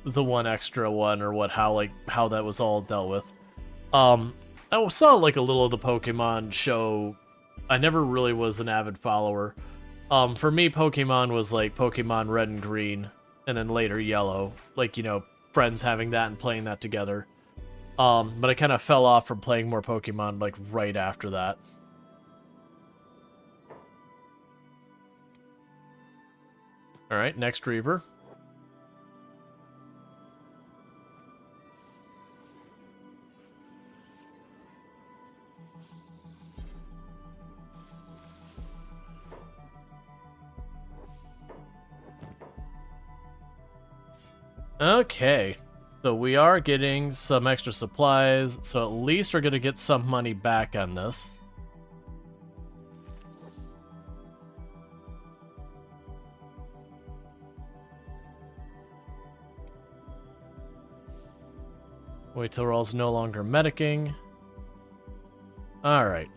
the one extra one or what, how that was all dealt with. I saw like a little of the Pokemon show. I never really was an avid follower. For me, Pokemon was like Pokemon Red and Green, and then later Yellow. Like, you know, friends having that and playing that together. But I kind of fell off from playing more Pokemon like right after that. Alright, next Reaver. Okay, so we are getting some extra supplies, so at least we're going to get some money back on this. Wait till Rual's no longer medicing. Alright.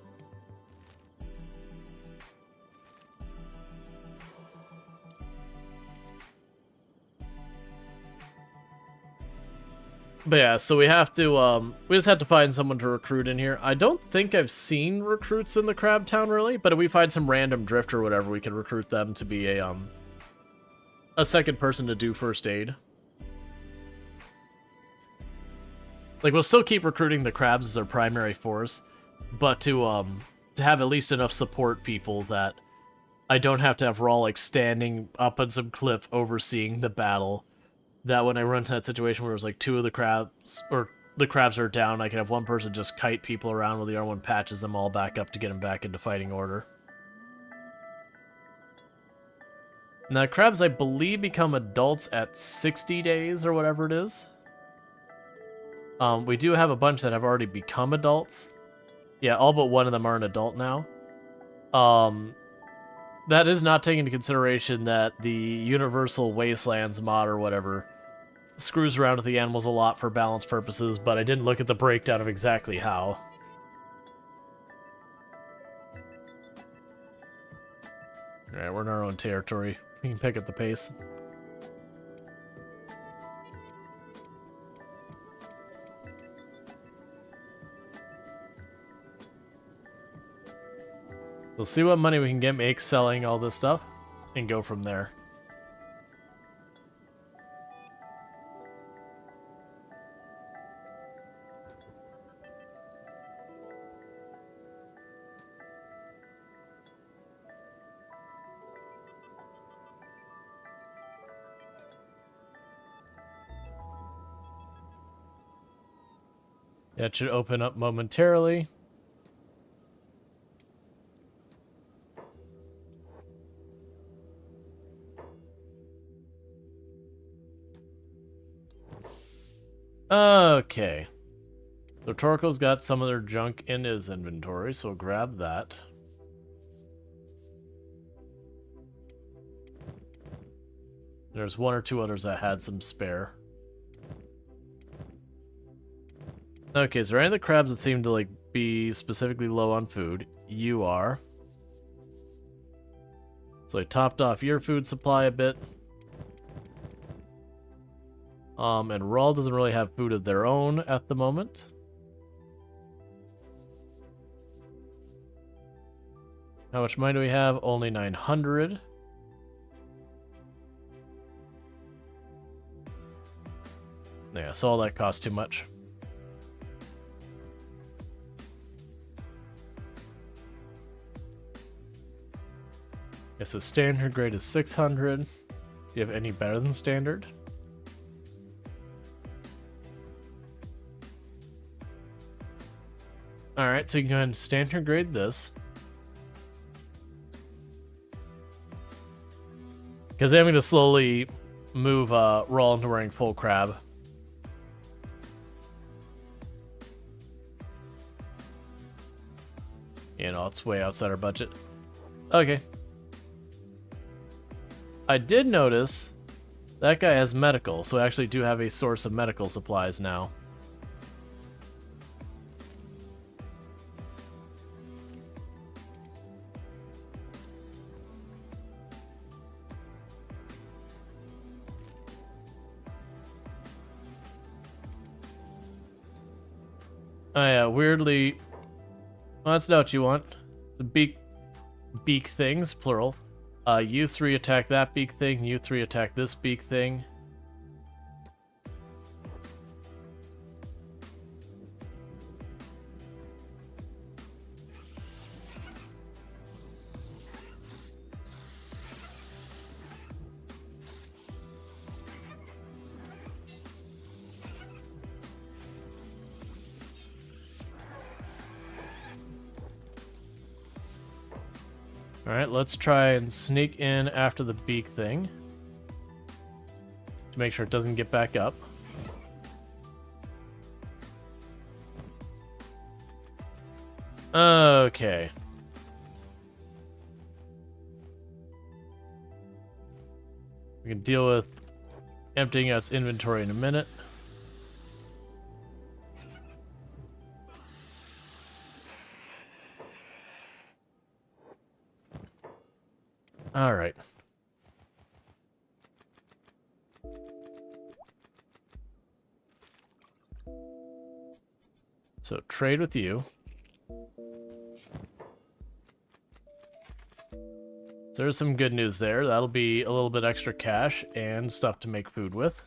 But yeah, so we have to, we just have to find someone to recruit in here. I don't think I've seen recruits in the Crab Town, really, but if we find some random drift or whatever, we can recruit them to be a second person to do first aid. Like, we'll still keep recruiting the crabs as our primary force, but to have at least enough support people that I don't have to have Rual, like, standing up on some cliff overseeing the battle. That when I run into that situation where there's like 2 of the crabs, or the crabs are down, I can have one person just kite people around while the other one patches them all back up to get them back into fighting order. Now, crabs, I believe, become adults at 60 days or whatever it is. We do have a bunch that have already become adults. Yeah, all but one of them are an adult now. That is not taking into consideration that the Universal Wastelands mod or whatever screws around with the animals a lot for balance purposes, but I didn't look at the breakdown of exactly how. Alright, we're in our own territory. We can pick up the pace. We'll see what money we can make selling all this stuff, and go from there. That should open up momentarily. Okay. So Torko's got some of their junk in his inventory, so we'll grab that. There's one or two others that had some spare. Okay, is there any of the crabs that seem to like be specifically low on food? You are. So I topped off your food supply a bit. And Rual doesn't really have food of their own at the moment. How much money do we have? Only 900. Yeah, so all that costs too much. Yeah, so standard grade is 600. Do you have any better than standard? Alright, so you can go ahead and standard grade this. Because I'm going to slowly move Rual into wearing full crab. You know, it's way outside our budget. Okay. I did notice that guy has medical, so I actually do have a source of medical supplies now. Oh yeah, weirdly... Well, that's not what you want. The beak things, plural. You three attack that beak thing, you three attack this beak thing. Alright, let's try and sneak in after the beak thing. To make sure it doesn't get back up. Okay. We can deal with emptying out its inventory in a minute. All right. So trade with you. So there's some good news there. That'll be a little bit extra cash and stuff to make food with.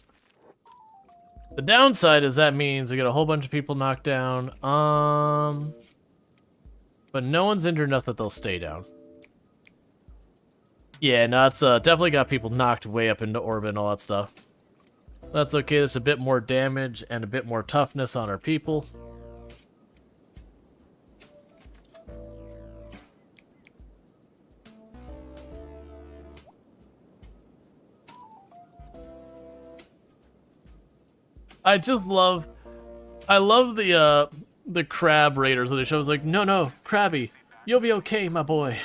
The downside is that means we get a whole bunch of people knocked down. But no one's injured enough that they'll stay down. Yeah, no, it's definitely got people knocked way up into orbit and all that stuff. That's okay, there's a bit more damage and a bit more toughness on our people. I love the crab raiders when they show. It's like, no, Crabby, you'll be okay, my boy.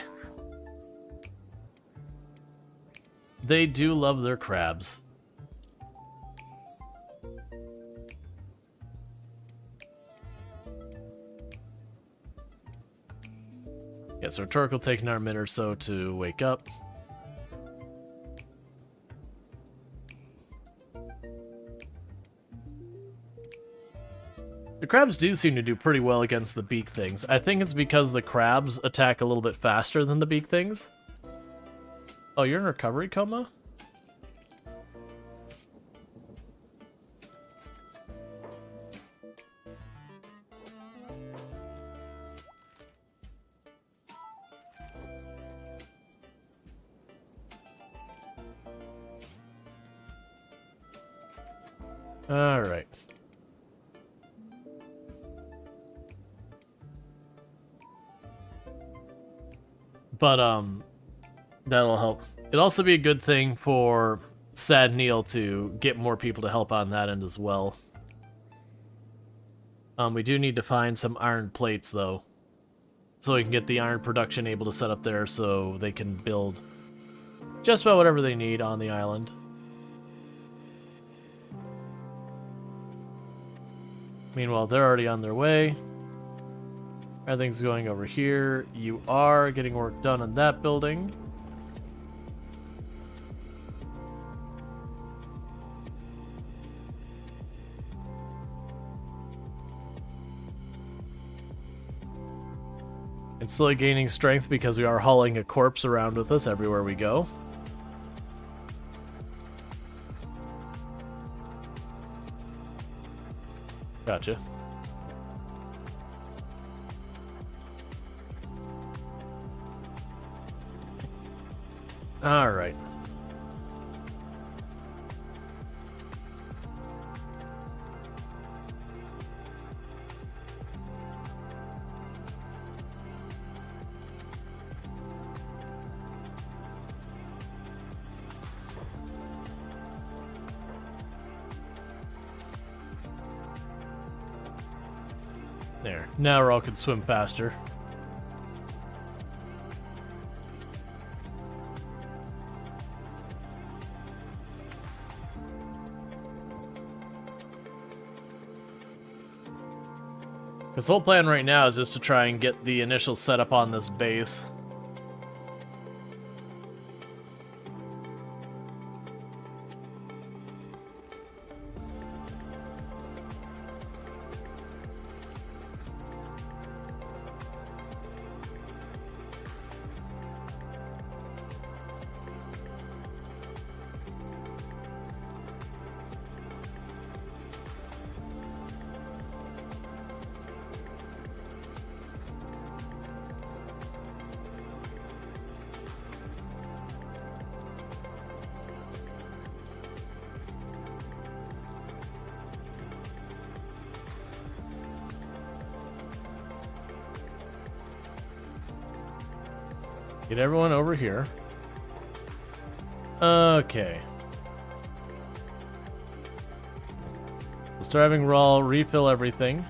They do love their crabs. Yeah, so Turk will take another minute or so to wake up. The crabs do seem to do pretty well against the beak things. I think it's because the crabs attack a little bit faster than the beak things. Oh, you're in recovery coma? All right. But, that'll help. It'd also be a good thing for Sad Neil to get more people to help on that end as well. We do need to find some iron plates, though. So we can get the iron production able to set up there so they can build just about whatever they need on the island. Meanwhile, they're already on their way. Everything's going over here. You are getting work done on that building. It's slowly gaining strength because we are hauling a corpse around with us everywhere we go. Gotcha. All right. There. Now Rual can swim faster. His whole plan right now is just to try and get the initial setup on this base. Get everyone over here. Okay. We'll start having Rual refill everything.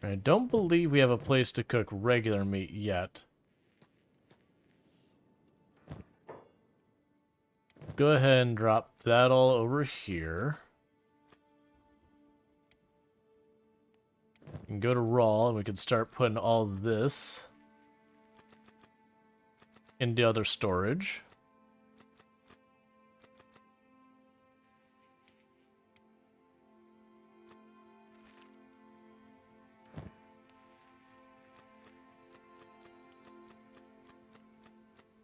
I don't believe we have a place to cook regular meat yet. Let's go ahead and drop that all over here. And go to Rual, and we can start putting all this into other storage.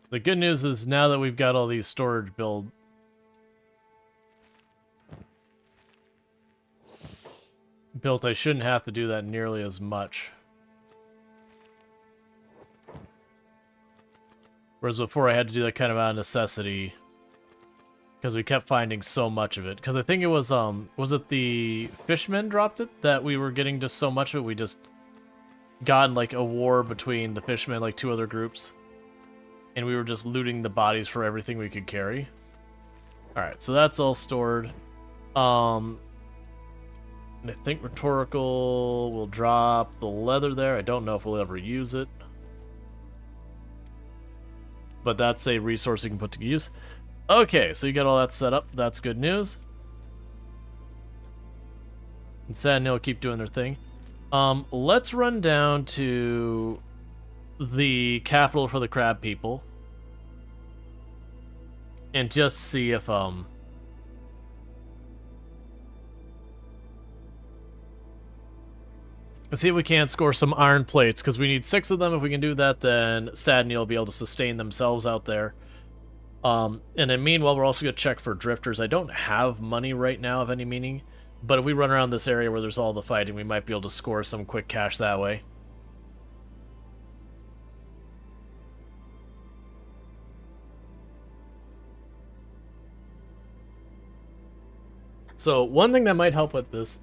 The good news is now that we've got all these storage built, I shouldn't have to do that nearly as much. Whereas before I had to do that kind of out of necessity because we kept finding so much of it. Because I think it was it the fishermen dropped it that we were getting just so much of it, we just got in like a war between the fishermen, like two other groups. And we were just looting the bodies for everything we could carry. Alright, so that's all stored. And I think Rhetorical will drop the leather there. I don't know if we'll ever use it. But that's a resource you can put to use. Okay, so you got all that set up. That's good news. And Sad and Hill keep doing their thing. Let's run down to the capital for the crab people and just see if let's see if we can't score some iron plates, because we need 6 of them. If we can do that, then Sad and Neil will be able to sustain themselves out there. And then meanwhile, we're also going to check for drifters. I don't have money right now of any meaning, but if we run around this area where there's all the fighting, we might be able to score some quick cash that way. So one thing that might help with this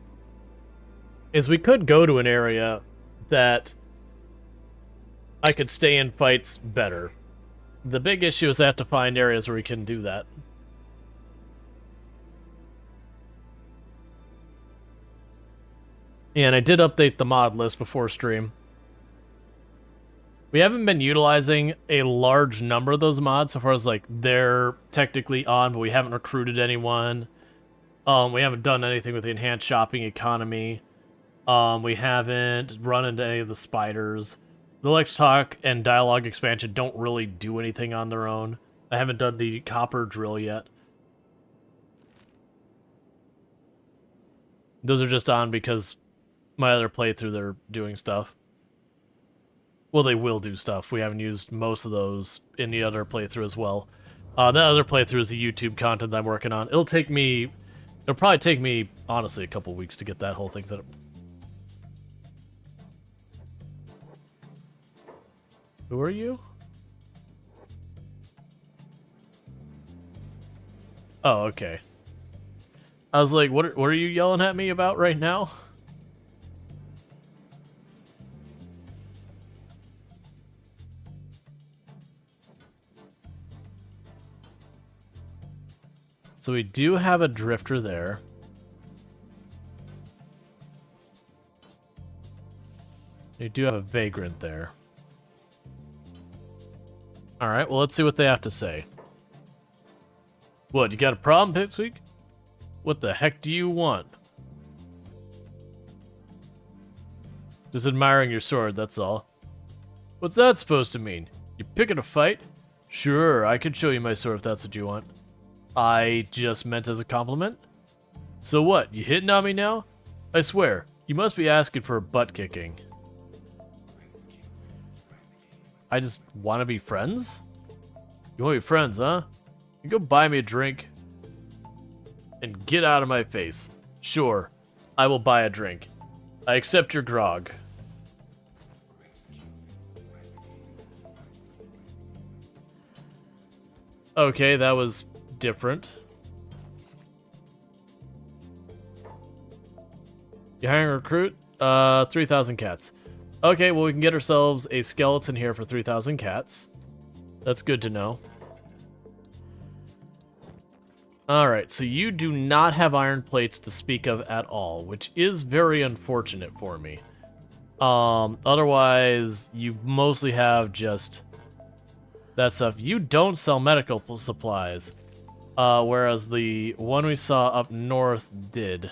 is we could go to an area that I could stay in fights better. The big issue is I have to find areas where we can do that. Yeah, and I did update the mod list before stream. We haven't been utilizing a large number of those mods so far as, like, they're technically on, but we haven't recruited anyone. We haven't done anything with the enhanced shopping economy. We haven't run into any of the spiders. The Lex Talk and Dialogue expansion don't really do anything on their own. I haven't done the copper drill yet. Those are just on because my other playthrough, they're doing stuff. Well, they will do stuff. We haven't used most of those in the other playthrough as well. That other playthrough is the YouTube content that I'm working on. It'll probably take me, honestly, a couple weeks to get that whole thing set up. Who are you? Oh, okay. I was like, what are you yelling at me about right now? So we do have a drifter there. We do have a vagrant there. Alright, well, let's see what they have to say. What, you got a problem, Pipsqueak? What the heck do you want? Just admiring your sword, that's all. What's that supposed to mean? You picking a fight? Sure, I could show you my sword if that's what you want. I just meant as a compliment. So what, you hitting on me now? I swear, you must be asking for a butt kicking. I just want to be friends? You want to be friends, huh? You go buy me a drink and get out of my face. Sure, I will buy a drink. I accept your grog. Okay, that was different. You hiring a recruit? 3,000 cats. Okay, well, we can get ourselves a skeleton here for 3,000 cats. That's good to know. Alright, so you do not have iron plates to speak of at all, which is very unfortunate for me. Otherwise, you mostly have just that stuff. You don't sell medical supplies, whereas the one we saw up north did.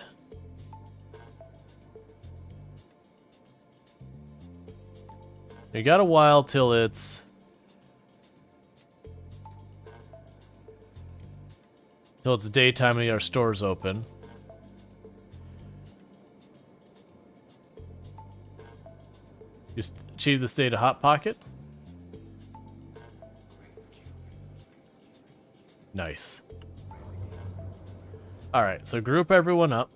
You got a while till it's... till it's daytime and our store's open. Just achieve the state of Hot Pocket. Nice. Alright, so group everyone up.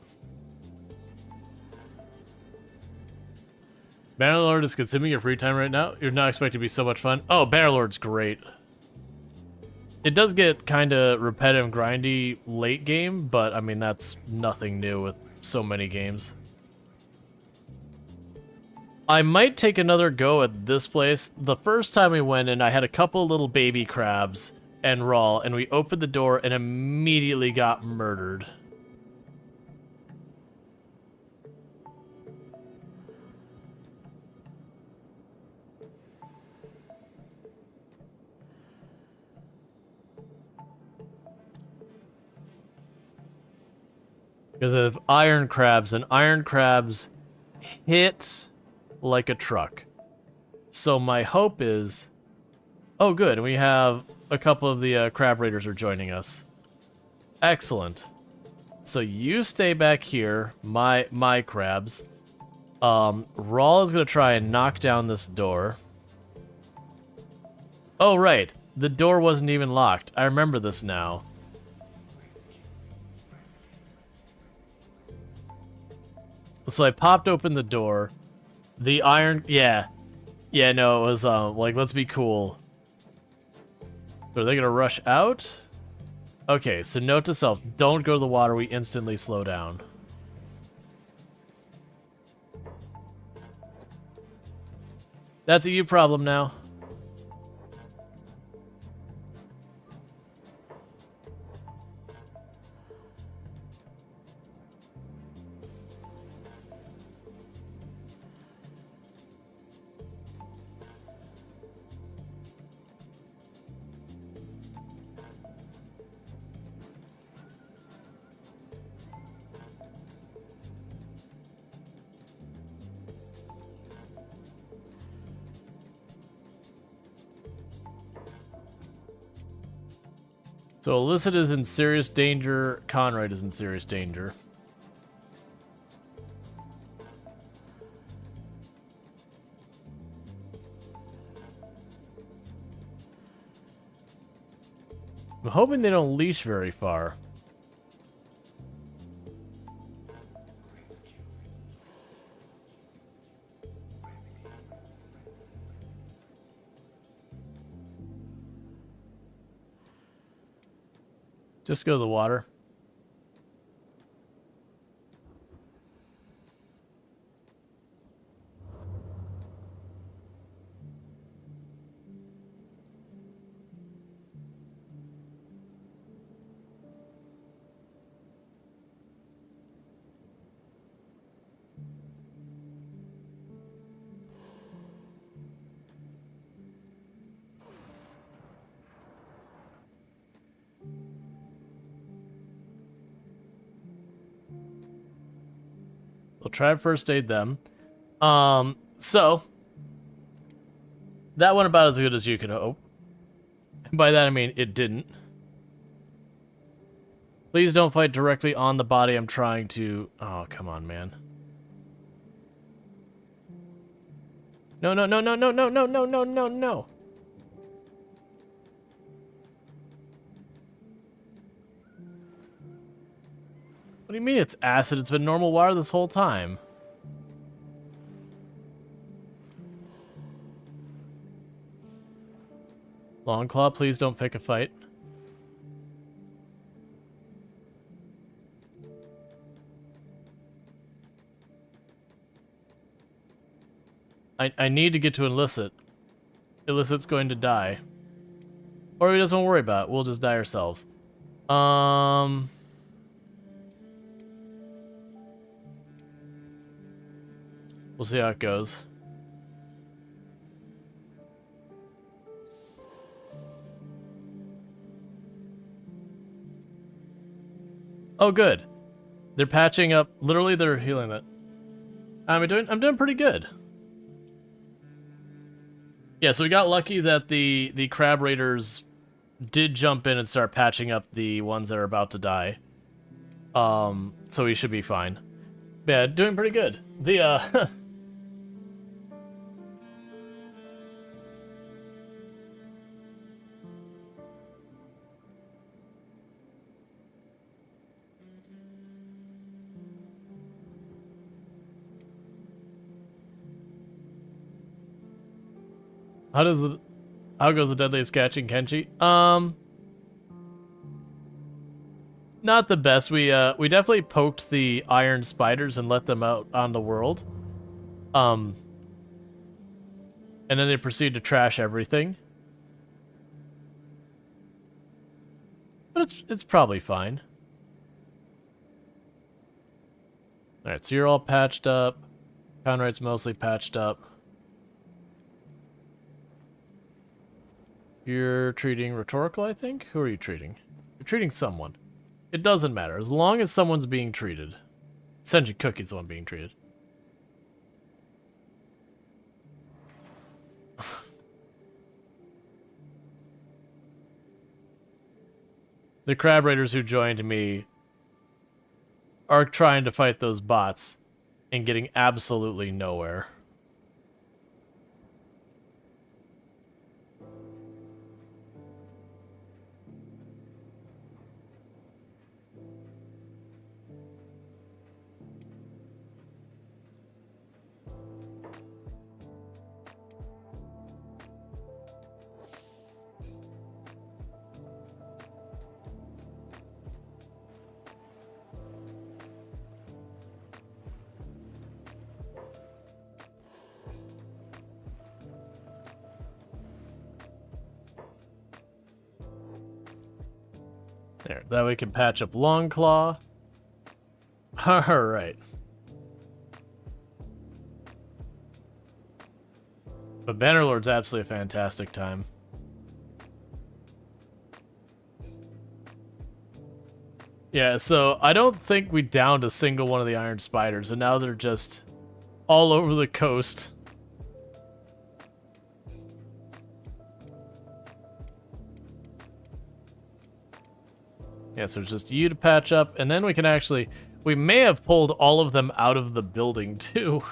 Bannerlord is consuming your free time right now. You're not expecting to be so much fun. Oh, Bannerlord's great. It does get kind of repetitive and grindy late game, but I mean, that's nothing new with so many games. I might take another go at this place. The first time we went in, I had a couple little baby crabs and Rual, and we opened the door and immediately got murdered. Because of iron crabs, and iron crabs hit like a truck. So my hope is... Oh, good. We have a couple of the crab raiders are joining us. Excellent. So you stay back here, my crabs. Rual is going to try and knock down this door. Oh, right. The door wasn't even locked. I remember this now. So I popped open the door. The iron... Yeah. Yeah, no, it was, like, let's be cool. So are they gonna rush out? Okay, so note to self. Don't go to the water. We instantly slow down. That's a you problem now. So Illicit is in serious danger, Conrad is in serious danger. I'm hoping they don't leash very far. Just go to the water. We'll try to first aid them. So that went about as good as you could hope. And by that I mean it didn't. Please don't fight directly on the body. I'm trying to... Oh, come on, man. No, no, no, no, no, no, no, no, no, no, no. What do you mean it's acid? It's been normal water this whole time. Longclaw, please don't pick a fight. I need to get to Illicit. Illicit's going to die. Or he doesn't worry about it. We'll just die ourselves. We'll see how it goes. Oh, good. They're patching up. Literally, they're healing it. I'm doing pretty good. Yeah, so we got lucky that the crab raiders did jump in and start patching up the ones that are about to die. So we should be fine. Yeah, doing pretty good. The how goes the deadliest catching Kenshi? Not the best. We definitely poked the iron spiders and let them out on the world. And then they proceed to trash everything. But it's probably fine. Alright, so you're all patched up. Conrad's mostly patched up. You're treating Rhetorical, I think? Who are you treating? You're treating someone. It doesn't matter, as long as someone's being treated. Essentially, Cookie's the one being treated. The crab raiders who joined me are trying to fight those bots and getting absolutely nowhere. There, that way we can patch up Longclaw. Alright. But Bannerlord's absolutely a fantastic time. Yeah, so I don't think we downed a single one of the Iron Spiders, and now they're just all over the coast. Yeah, so it's just you to patch up, and then we can actually... We may have pulled all of them out of the building, too.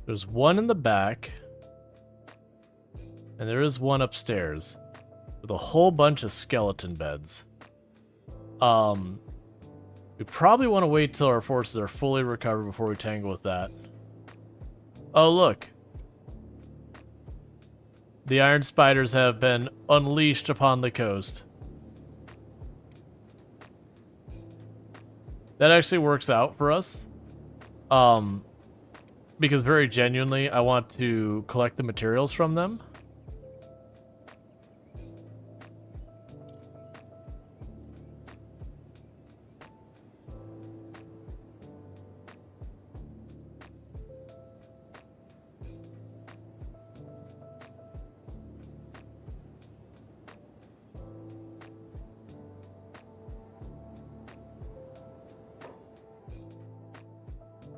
There's one in the back, and there is one upstairs with a whole bunch of skeleton beds. We probably want to wait till our forces are fully recovered before we tangle with that. Oh, look. The Iron Spiders have been unleashed upon the coast. That actually works out for us. Because very genuinely, I want to collect the materials from them.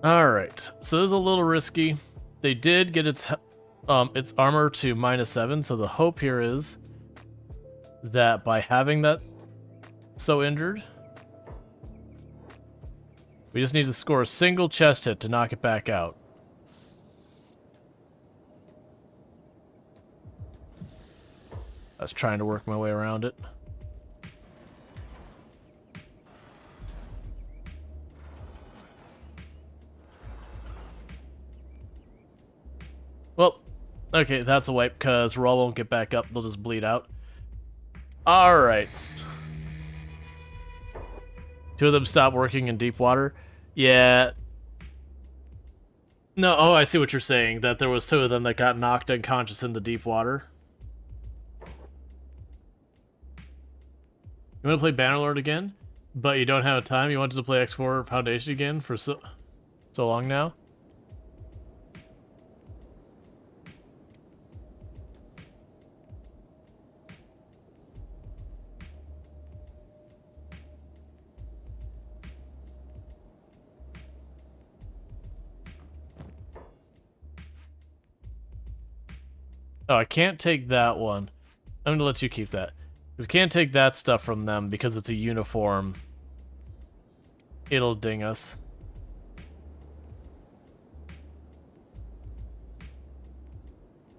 Alright, so this is a little risky. They did get its armor to -7, so the hope here is that by having that so injured, we just need to score a single chest hit to knock it back out. I was trying to work my way around it. Well, okay, that's a wipe, because Rual won't get back up. They'll just bleed out. Alright. Two of them stop working in deep water. Yeah. No, oh, I see what you're saying. That there was two of them that got knocked unconscious in the deep water. You want to play Bannerlord again? But you don't have time? You wanted to play X4 Foundation again for so long now? Oh, I can't take that one. I'm gonna let you keep that. Because I can't take that stuff from them because it's a uniform. It'll ding us.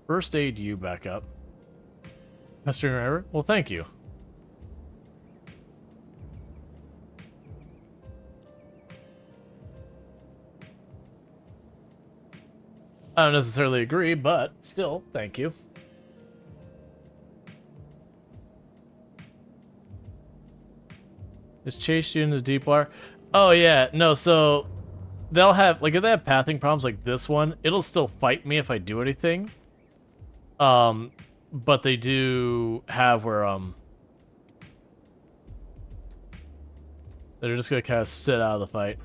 First aid you back up. Mr. Driver? Well, thank you. I don't necessarily agree, but still, thank you. Just chased you into deep water. Oh yeah, no, so they'll have, like, if they have pathing problems like this one, it'll still fight me if I do anything. But they do have where, they're just gonna kind of sit out of the fight.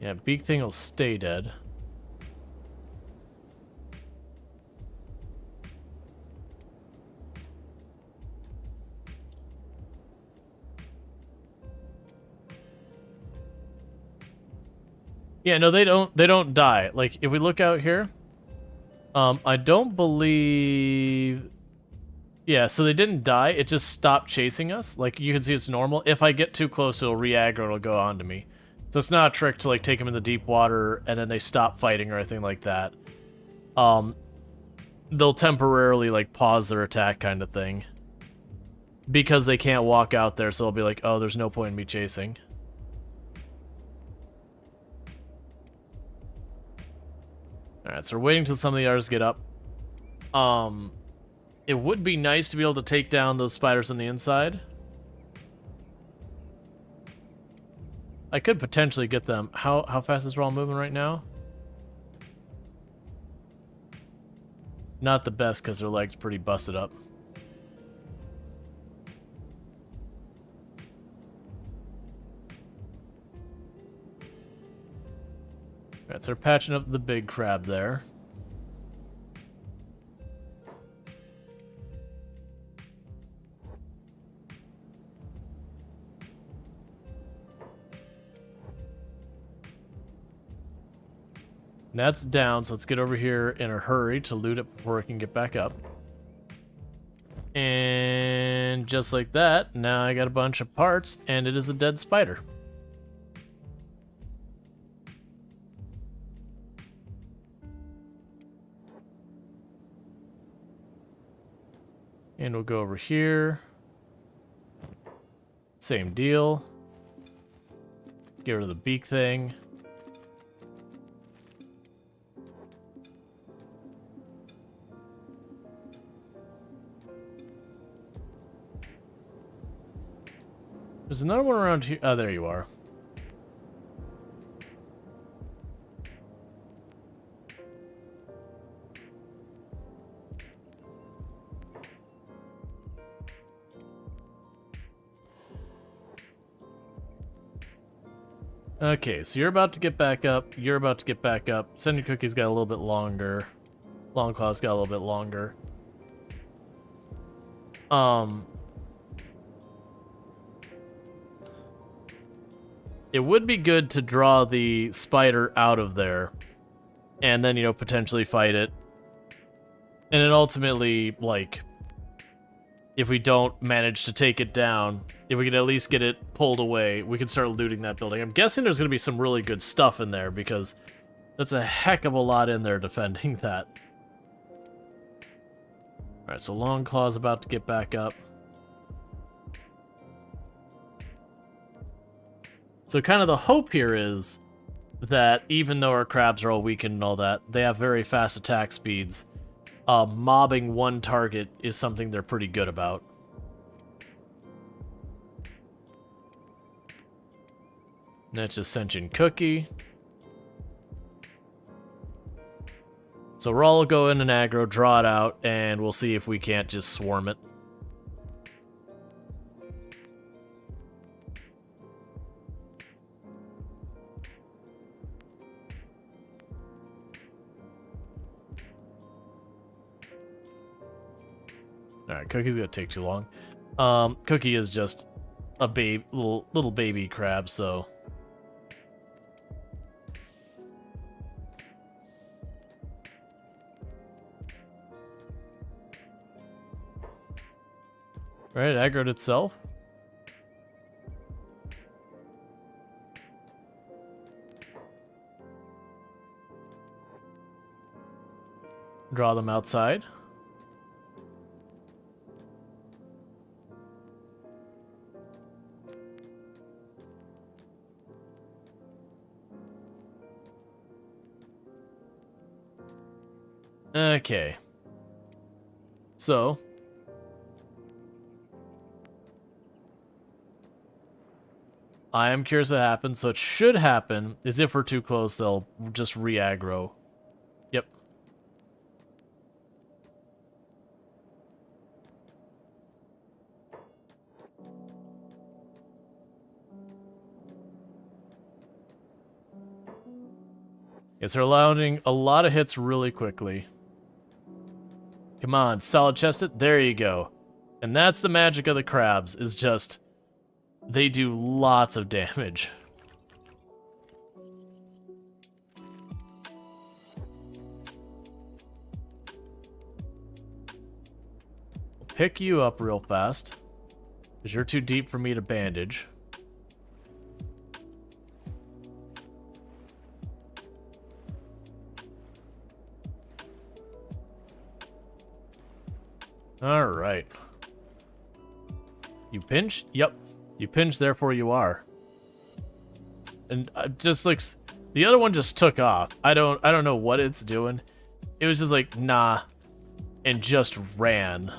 Yeah, Beak Thing will stay dead. Yeah, no, they don't die. Like, if we look out here, I don't believe... Yeah, so they didn't die, it just stopped chasing us. Like, you can see it's normal. If I get too close, it'll re-aggro, it'll go on to me. So it's not a trick to, like, take them in the deep water and then they stop fighting or anything like that. They'll temporarily, like, pause their attack kind of thing. Because they can't walk out there, so they'll be like, oh, there's no point in me chasing. Alright, so we're waiting till some of the others get up. It would be nice to be able to take down those spiders on the inside. I could potentially get them. How fast is Rual moving right now? Not the best because their leg's pretty busted up. Alright, so they're patching up the big crab there. That's down, so let's get over here in a hurry to loot it before it can get back up. And just like that, now I got a bunch of parts, and it is a dead spider. And we'll go over here. Same deal. Get rid of the beak thing. There's another one around here. Oh, there you are. Okay, so you're about to get back up. You're about to get back up. Sending Cookie's got a little bit longer. Longclaw's got a little bit longer. It would be good to draw the spider out of there. And then, you know, potentially fight it. And then ultimately, like, if we don't manage to take it down, if we could at least get it pulled away, we can start looting that building. I'm guessing there's going to be some really good stuff in there, because that's a heck of a lot in there defending that. Alright, so Longclaw's about to get back up. So kind of the hope here is that even though our crabs are all weakened and all that, they have very fast attack speeds. Mobbing one target is something they're pretty good about. That's just Sentient Cookie. So Rual will go in and aggro, draw it out, and we'll see if we can't just swarm it. Alright, Cookie's gonna take too long. Cookie is just a little baby crab, so... Right, it aggroed itself. Draw them outside. Okay. So... I am curious what happens. So it should happen is if we're too close, they'll just re-aggro. Yep. Yes, they're allowing a lot of hits really quickly. Come on, solid chested. There you go. And that's the magic of the crabs, is just... they do lots of damage. I'll pick you up real fast, because you're too deep for me to bandage. Alright. You pinch? Yep. You pinch, therefore you are. And just looks... The other one just took off. I don't know what it's doing. It was just like, nah, and just ran.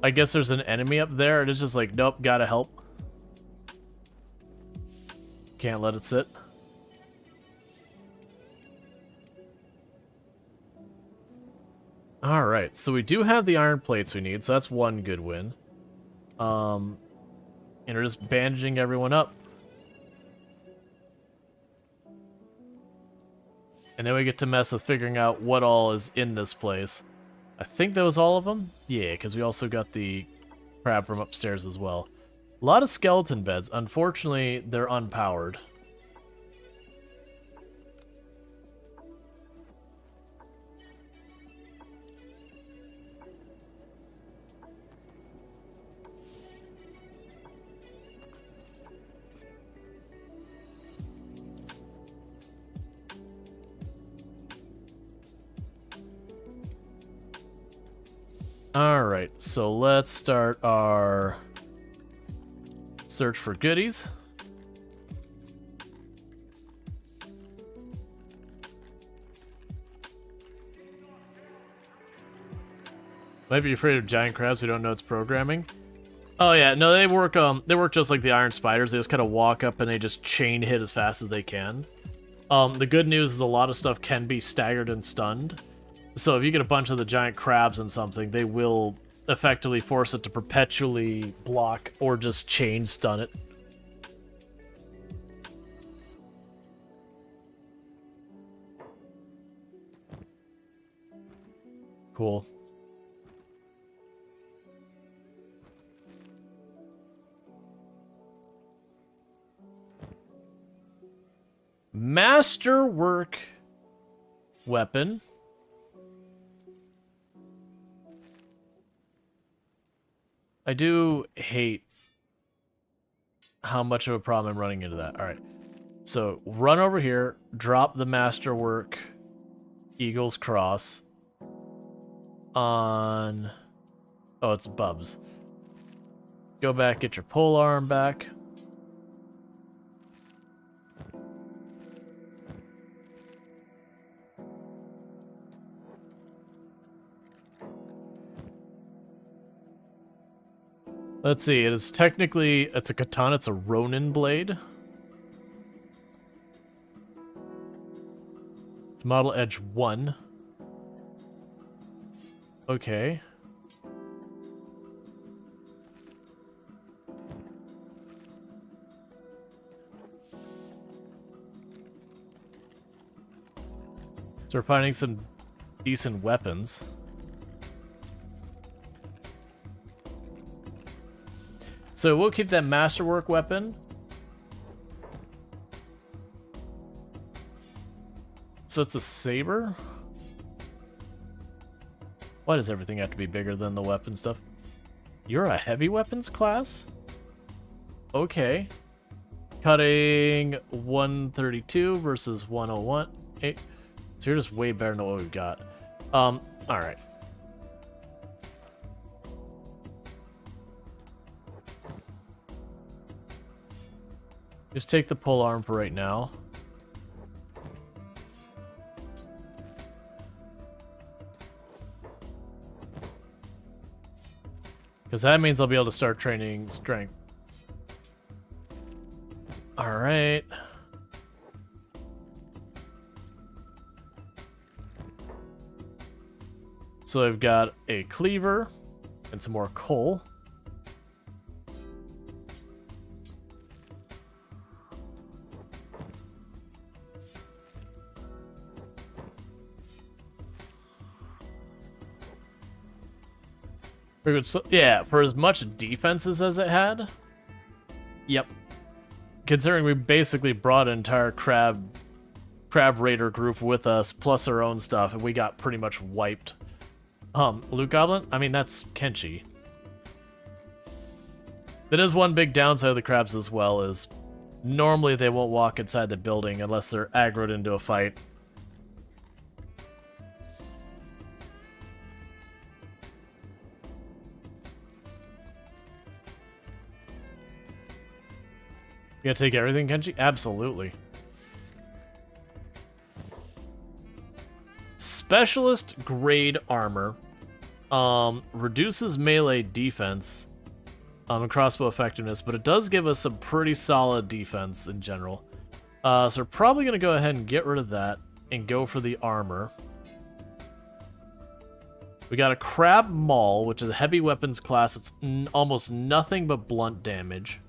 I guess there's an enemy up there, and it's just like, nope, gotta help. Can't let it sit. Alright, so we do have the iron plates we need, so that's one good win. And we're just bandaging everyone up. And then we get to mess with figuring out what all is in this place. I think that was all of them? Yeah, because we also got the crab from upstairs as well. A lot of skeleton beds. Unfortunately, they're unpowered. Alright, so let's start our search for goodies. Might be afraid of giant crabs who don't know it's programming. Oh yeah, no, they work just like the iron spiders. They just kind of walk up and they just chain hit as fast as they can. The good news is a lot of stuff can be staggered and stunned. So if you get a bunch of the giant crabs in something, they will effectively force it to perpetually block or just chain stun it. Cool. Masterwork weapon. I do hate how much of a problem I'm running into that. Alright. So, run over here, drop the Masterwork Eagle's Cross on... Oh, it's Bubs. Go back, get your pole arm back. Let's see, it's a katana, it's a Ronin blade. It's model edge 1. Okay. So we're finding some decent weapons. So we'll keep that masterwork weapon. So it's a saber? Why does everything have to be bigger than the weapon stuff? You're a heavy weapons class? Okay. Cutting 132 versus 101. So you're just way better than what we've got. Alright. Just take the pole arm for right now. Because that means I'll be able to start training strength. Alright. So I've got a cleaver and some more coal. Very good. So, yeah, for as much defenses as it had. Yep. Considering we basically brought an entire crab raider group with us, plus our own stuff, and we got pretty much wiped. Loot Goblin? I mean, that's Kenshi. That is one big downside of the crabs as well, is normally they won't walk inside the building unless they're aggroed into a fight. You gotta take everything, Kenshi? Absolutely. Specialist grade armor. Reduces melee defense. And crossbow effectiveness, but it does give us some pretty solid defense in general. So we're probably gonna go ahead and get rid of that and go for the armor. We got a Crab Maul, which is a heavy weapons class. It's almost nothing but blunt damage.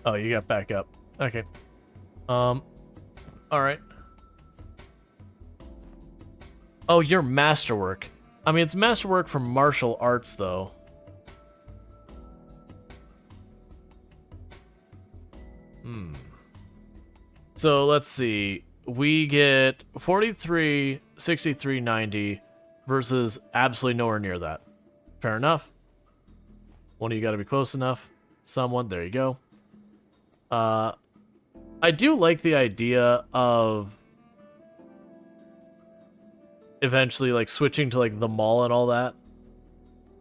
Oh, you got back up. Okay. Alright. Oh, you're masterwork. I mean, it's masterwork for martial arts, though. So, let's see. We get 43, 63, 90 versus absolutely nowhere near that. Fair enough. One of you gotta be close enough. Someone, there you go. I do like the idea of eventually like switching to like the mall and all that,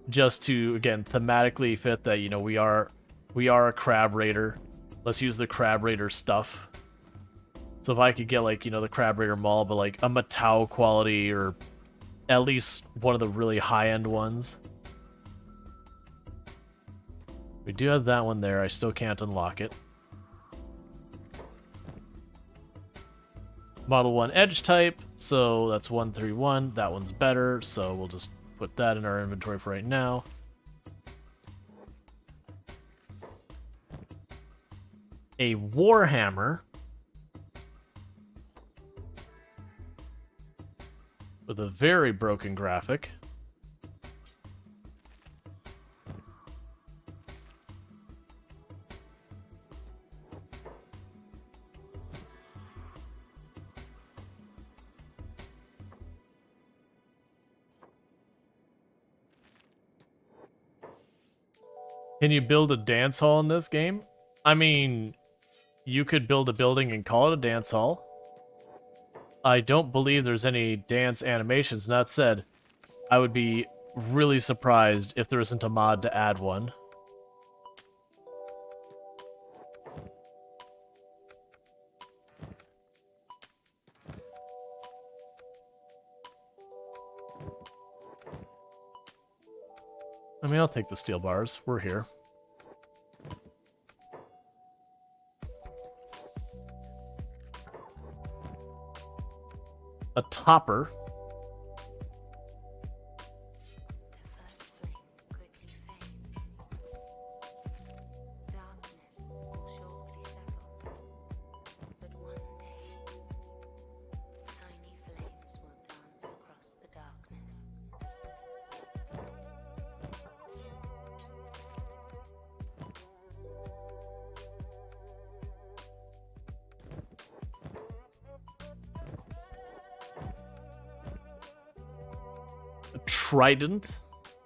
just to again thematically fit that, you know, we are a crab raider. Let's use the crab raider stuff. So if I could get like, you know, the crab raider mall, but like a Matau quality or at least one of the really high-end ones. We do have that one there. I still can't unlock it. Model 1 edge type, so that's 131. That one's better, so we'll just put that in our inventory for right now. A Warhammer with a very broken graphic. Can you build a dance hall in this game? I mean, you could build a building and call it a dance hall. I don't believe there's any dance animations. That said, I would be really surprised if there isn't a mod to add one. I mean, I'll take the steel bars. We're here. A topper. Trident,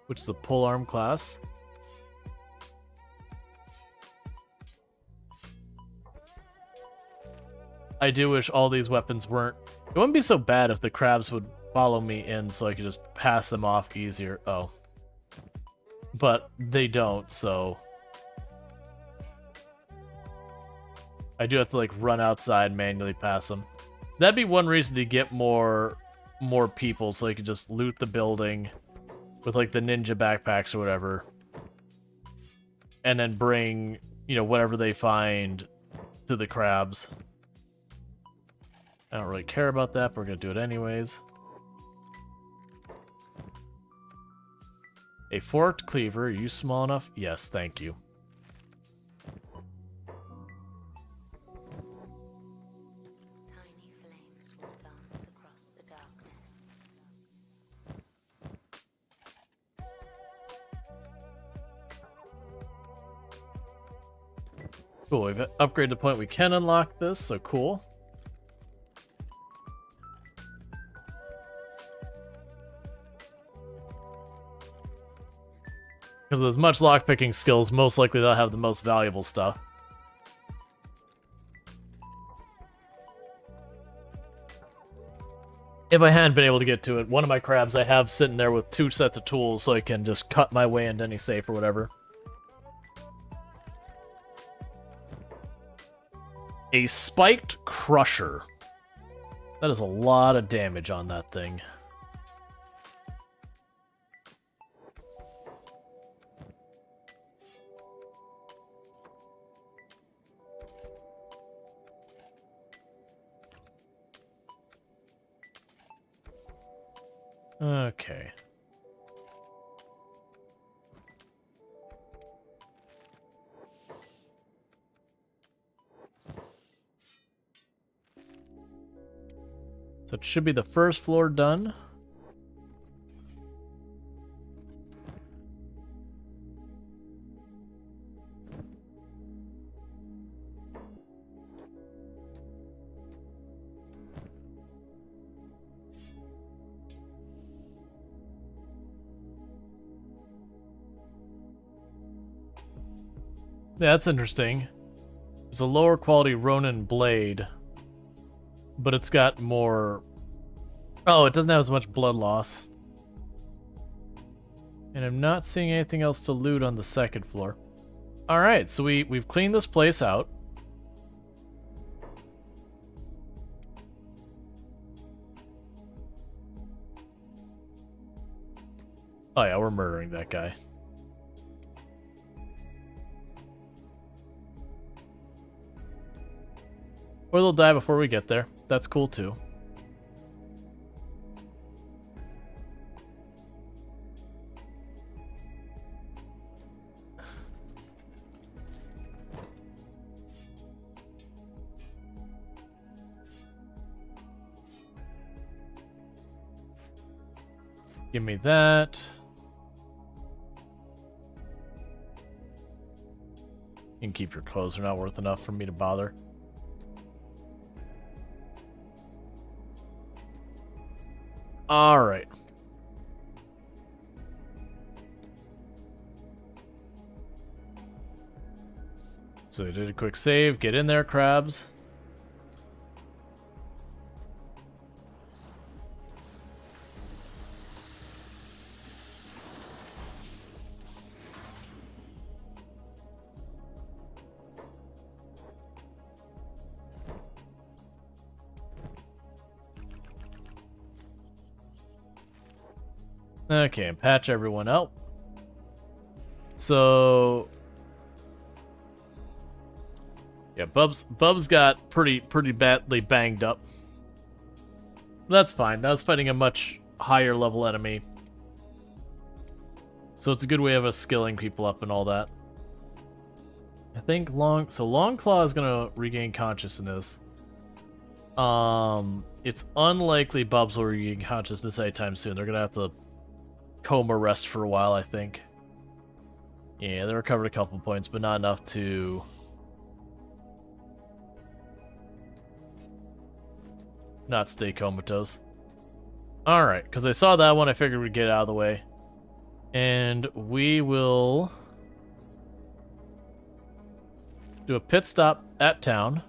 which is a polearm class. I do wish all these weapons weren't... It wouldn't be so bad if the crabs would follow me in so I could just pass them off easier. Oh. But they don't, so... I do have to, like, run outside and manually pass them. That'd be one reason to get more people, so they could just loot the building with like the ninja backpacks or whatever, and then bring, you know, whatever they find to the crabs. I don't really care about that, but we're gonna do it anyways. A forked cleaver. Are you small enough? Yes, thank you. Cool, we've upgraded the point we can unlock this, so cool. Because with as much lockpicking skills, most likely they'll have the most valuable stuff. If I hadn't been able to get to it, one of my crabs I have sitting there with 2 sets of tools so I can just cut my way into any safe or whatever. A spiked crusher. That is a lot of damage on that thing. Okay. So it should be the first floor done. Yeah, that's interesting. It's a lower quality Ronin blade, but it's got more... Oh, it doesn't have as much blood loss. And I'm not seeing anything else to loot on the second floor. Alright, so we've cleaned this place out. Oh yeah, we're murdering that guy. Or they'll die before we get there. That's cool too. Give me that. You can keep your clothes. They're not worth enough for me to bother. Alright. So we did a quick save. Get in there, crabs. Okay, and patch everyone out. So yeah, Bub's got pretty badly banged up. That's fine. That's fighting a much higher level enemy. So it's a good way of us skilling people up and all that. I think Longclaw is gonna regain consciousness. It's unlikely Bubs will regain consciousness anytime soon. They're gonna have to coma rest for a while, I think. Yeah, they recovered a couple points, but not enough to... not stay comatose. Alright, because I saw that one, I figured we'd get out of the way. And we will... do a pit stop at town.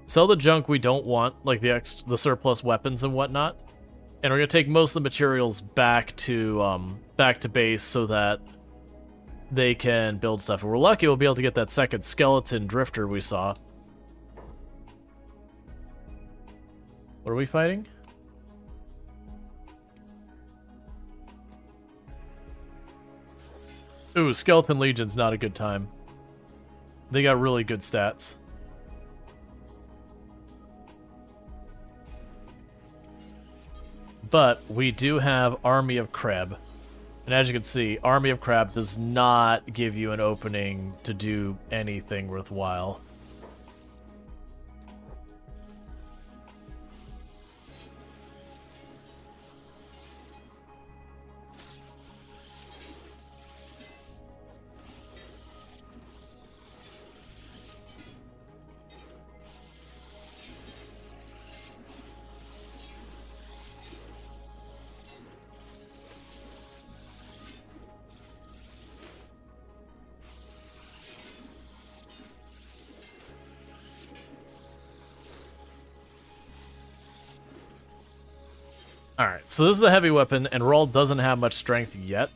Sell the junk we don't want, like the surplus weapons and whatnot, and we're gonna take most of the materials back to base so that they can build stuff. If we're lucky, we'll be able to get that second skeleton drifter we saw. What are we fighting? Ooh, Skeleton Legion's not a good time. They got really good stats. But we do have Army of Creb. And as you can see, Army of Crab does not give you an opening to do anything worthwhile. Alright, so this is a heavy weapon, and Rual doesn't have much strength yet.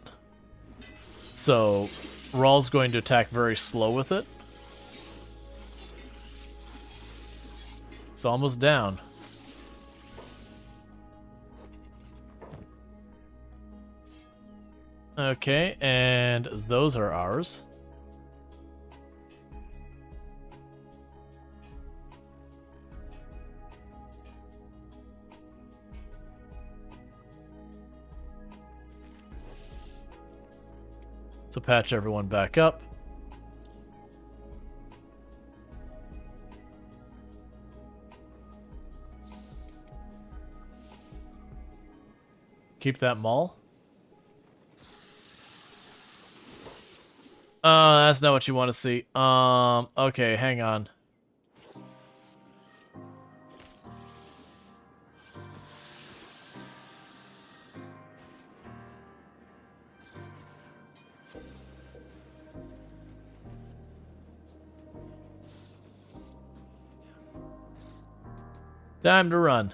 So, Rual's going to attack very slow with it. It's almost down. Okay, and those are ours. So patch everyone back up. Keep that mall. That's not what you want to see. Okay, hang on. Time to run.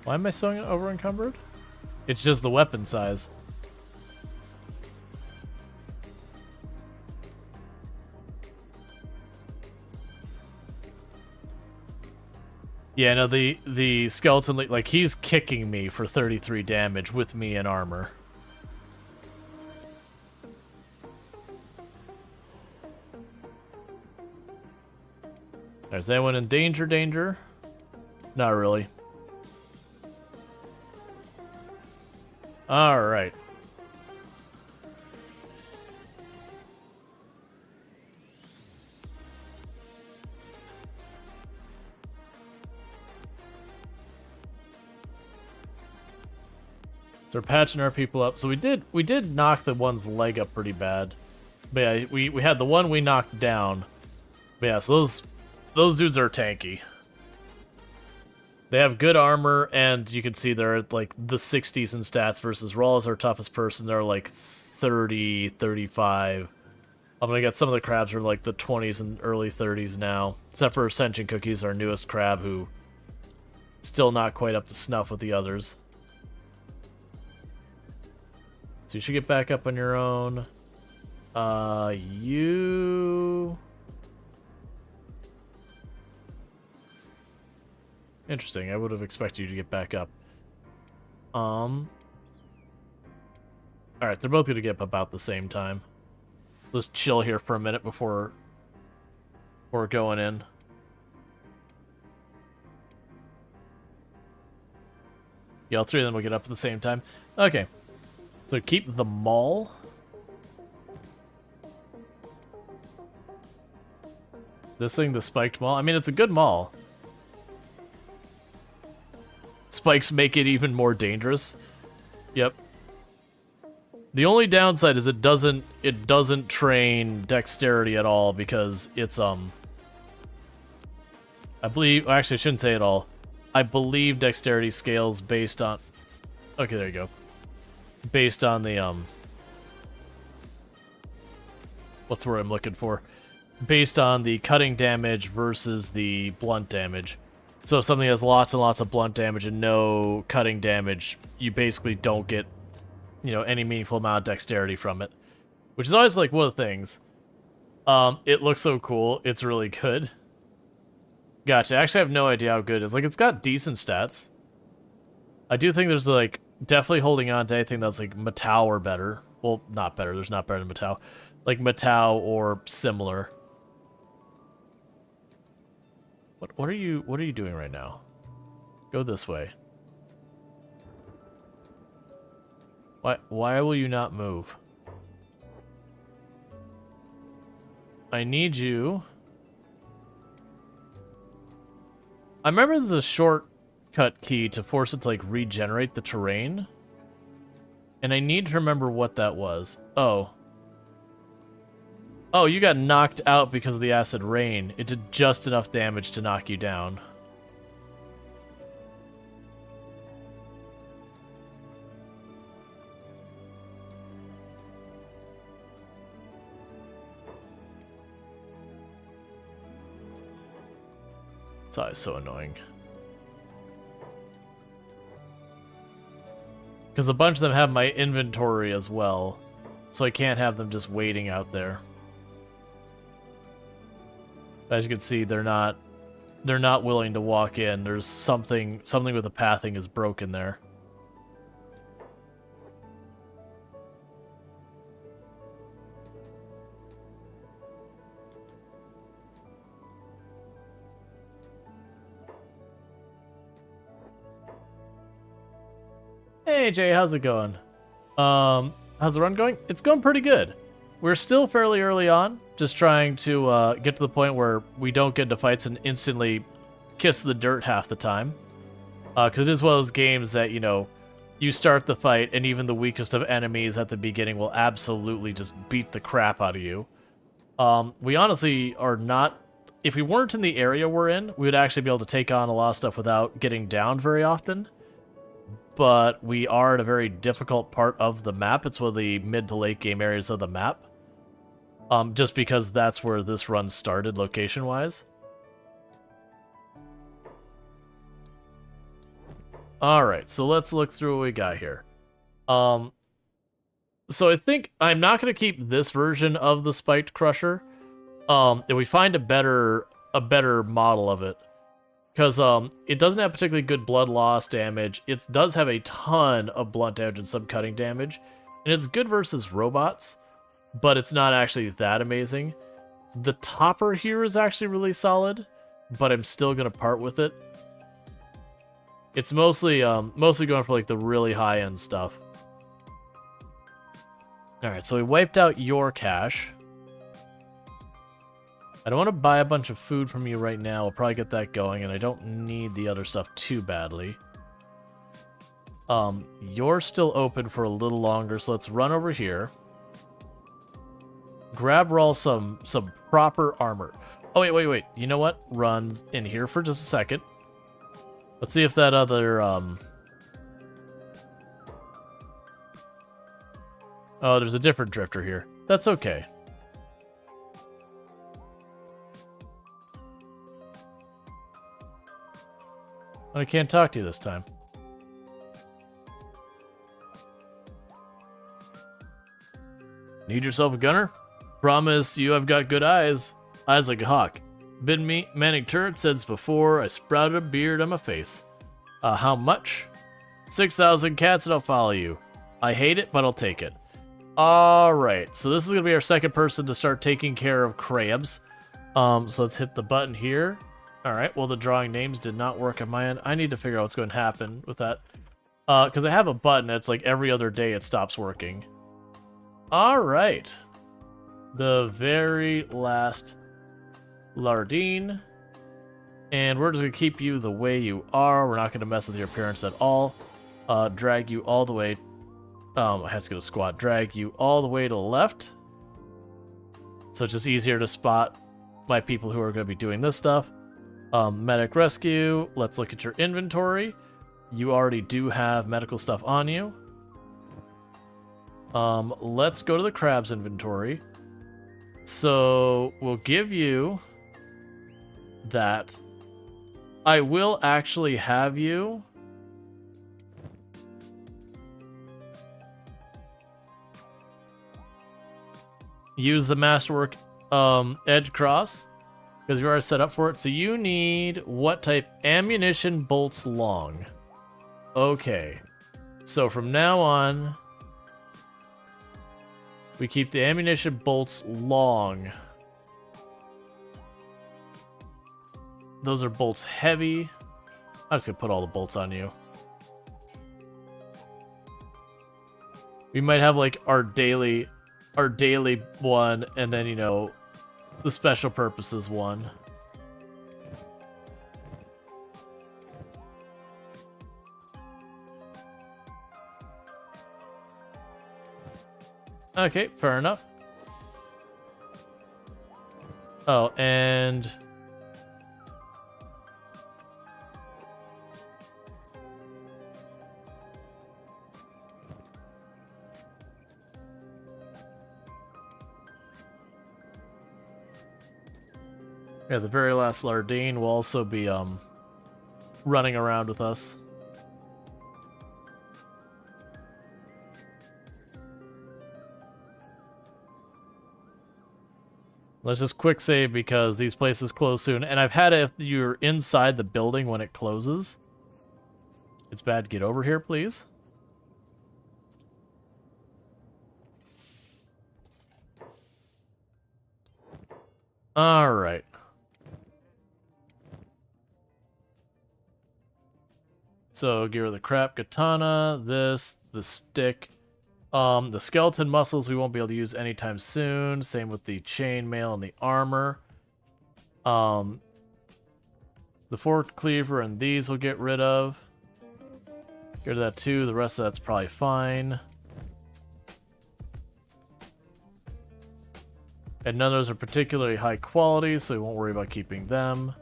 Why am I so over encumbered? It's just the weapon size. Yeah, no, the skeleton, like, he's kicking me for 33 damage with me in armor. Is anyone in danger? Danger? Not really. Alright. So we're patching our people up. So we did knock the one's leg up pretty bad. But yeah, we had the one we knocked down. But yeah, so those dudes are tanky. They have good armor, and you can see they're at, like, the 60s in stats versus Rual is our toughest person. They're, like, 30, 35. I'm gonna get some of the crabs are, like, the 20s and early 30s now. Except for Ascension Cookies, our newest crab, who still not quite up to snuff with the others. So you should get back up on your own. You... Interesting, I would have expected you to get back up. Alright, they're both gonna get up about the same time. Let's chill here for a minute before going in. Yeah, all three of them will get up at the same time. Okay. So keep the mall. This thing, the spiked mall. I mean, it's a good mall. Spikes make it even more dangerous. Yep. The only downside is it doesn't train dexterity at all because it's I believe actually I shouldn't say it all. I believe dexterity scales based on okay, there you go. Based on the what's the word I'm looking for? Based on the cutting damage versus the blunt damage. So if something has lots and lots of blunt damage and no cutting damage, you basically don't get, you know, any meaningful amount of dexterity from it. Which is always, like, one of the things. It looks so cool. It's really good. Gotcha. I actually have no idea how good it is. Like, it's got decent stats. I do think there's, like, definitely holding on to anything that's, like, Matau or better. Well, not better. There's not better than Matau. Like, Matau or similar. What are you doing right now? Go this way. Why will you not move? I need you. I remember there's a shortcut key to force it to, like, regenerate the terrain. And I need to remember what that was. Oh. Oh, you got knocked out because of the acid rain. It did just enough damage to knock you down. It's always so annoying. Because a bunch of them have my inventory as well, so I can't have them just waiting out there. As you can see, they're not willing to walk in. There's something with the pathing is broken there. Hey Jay, how's it going? How's the run going? It's going pretty good. We're still fairly early on, just trying to get to the point where we don't get into fights and instantly kiss the dirt half the time. Because it is one of those games that, you know, you start the fight and even the weakest of enemies at the beginning will absolutely just beat the crap out of you. We honestly are not... If we weren't in the area we're in, we would actually be able to take on a lot of stuff without getting down very often. But we are in a very difficult part of the map. It's one of the mid to late game areas of the map. Just because that's where this run started location-wise. Alright, so let's look through what we got here. So I think I'm not going to keep this version of the Spiked Crusher. If we find a better model of it. Because it doesn't have particularly good blood loss damage. It does have a ton of blunt damage and subcutting damage. And it's good versus robots, but it's not actually that amazing. The topper here is actually really solid, but I'm still going to part with it. It's mostly going for like the really high-end stuff. Alright, so we wiped out your cache. I don't want to buy a bunch of food from you right now. We'll probably get that going, and I don't need the other stuff too badly. You're still open for a little longer, so let's run over here. Grab Rual some proper armor. Oh, wait. You know what? Run in here for just a second. Let's see if that other, Oh, there's a different drifter here. That's okay. I can't talk to you this time. Need yourself a gunner? Promise you I've got good eyes. Eyes like a hawk. Been manning turrets since before I sprouted a beard on my face. How much? 6,000 cats and I'll follow you. I hate it, but I'll take it. Alright, so this is going to be our second person to start taking care of crabs. So let's hit the button here. Alright, well the drawing names did not work on my end. I need to figure out what's going to happen with that. Because I have a button, it's like every other day it stops working. Alright. The very last Lardine. And we're just going to keep you the way you are. We're not going to mess with your appearance at all. Drag you all the way... I have to go to squat. Drag you all the way to the left. So it's just easier to spot my people who are going to be doing this stuff. Medic rescue. Let's look at your inventory. You already do have medical stuff on you. Let's go to the crabs inventory. So we'll give you that. I will actually have you use the masterwork edge cross because you already set up for it. So you need what type? Ammunition bolts long. Okay. So from now on, we keep the ammunition bolts long. Those are bolts heavy. I'm just gonna put all the bolts on you. We might have like our daily one, and then, you know, the special purposes one. Okay, fair enough. Oh, and Yeah, the very last Lardine will also be running around with us. Let's just quick save because these places close soon. And I've had it if you're inside the building when it closes. It's bad. Get over here, please. Alright. So, get rid of the crap katana, this, the stick. The skeleton muscles we won't be able to use anytime soon. Same with the chainmail and the armor. The forked cleaver and these we'll get rid of. Get rid of that too. The rest of that's probably fine. And none of those are particularly high quality, so we won't worry about keeping them.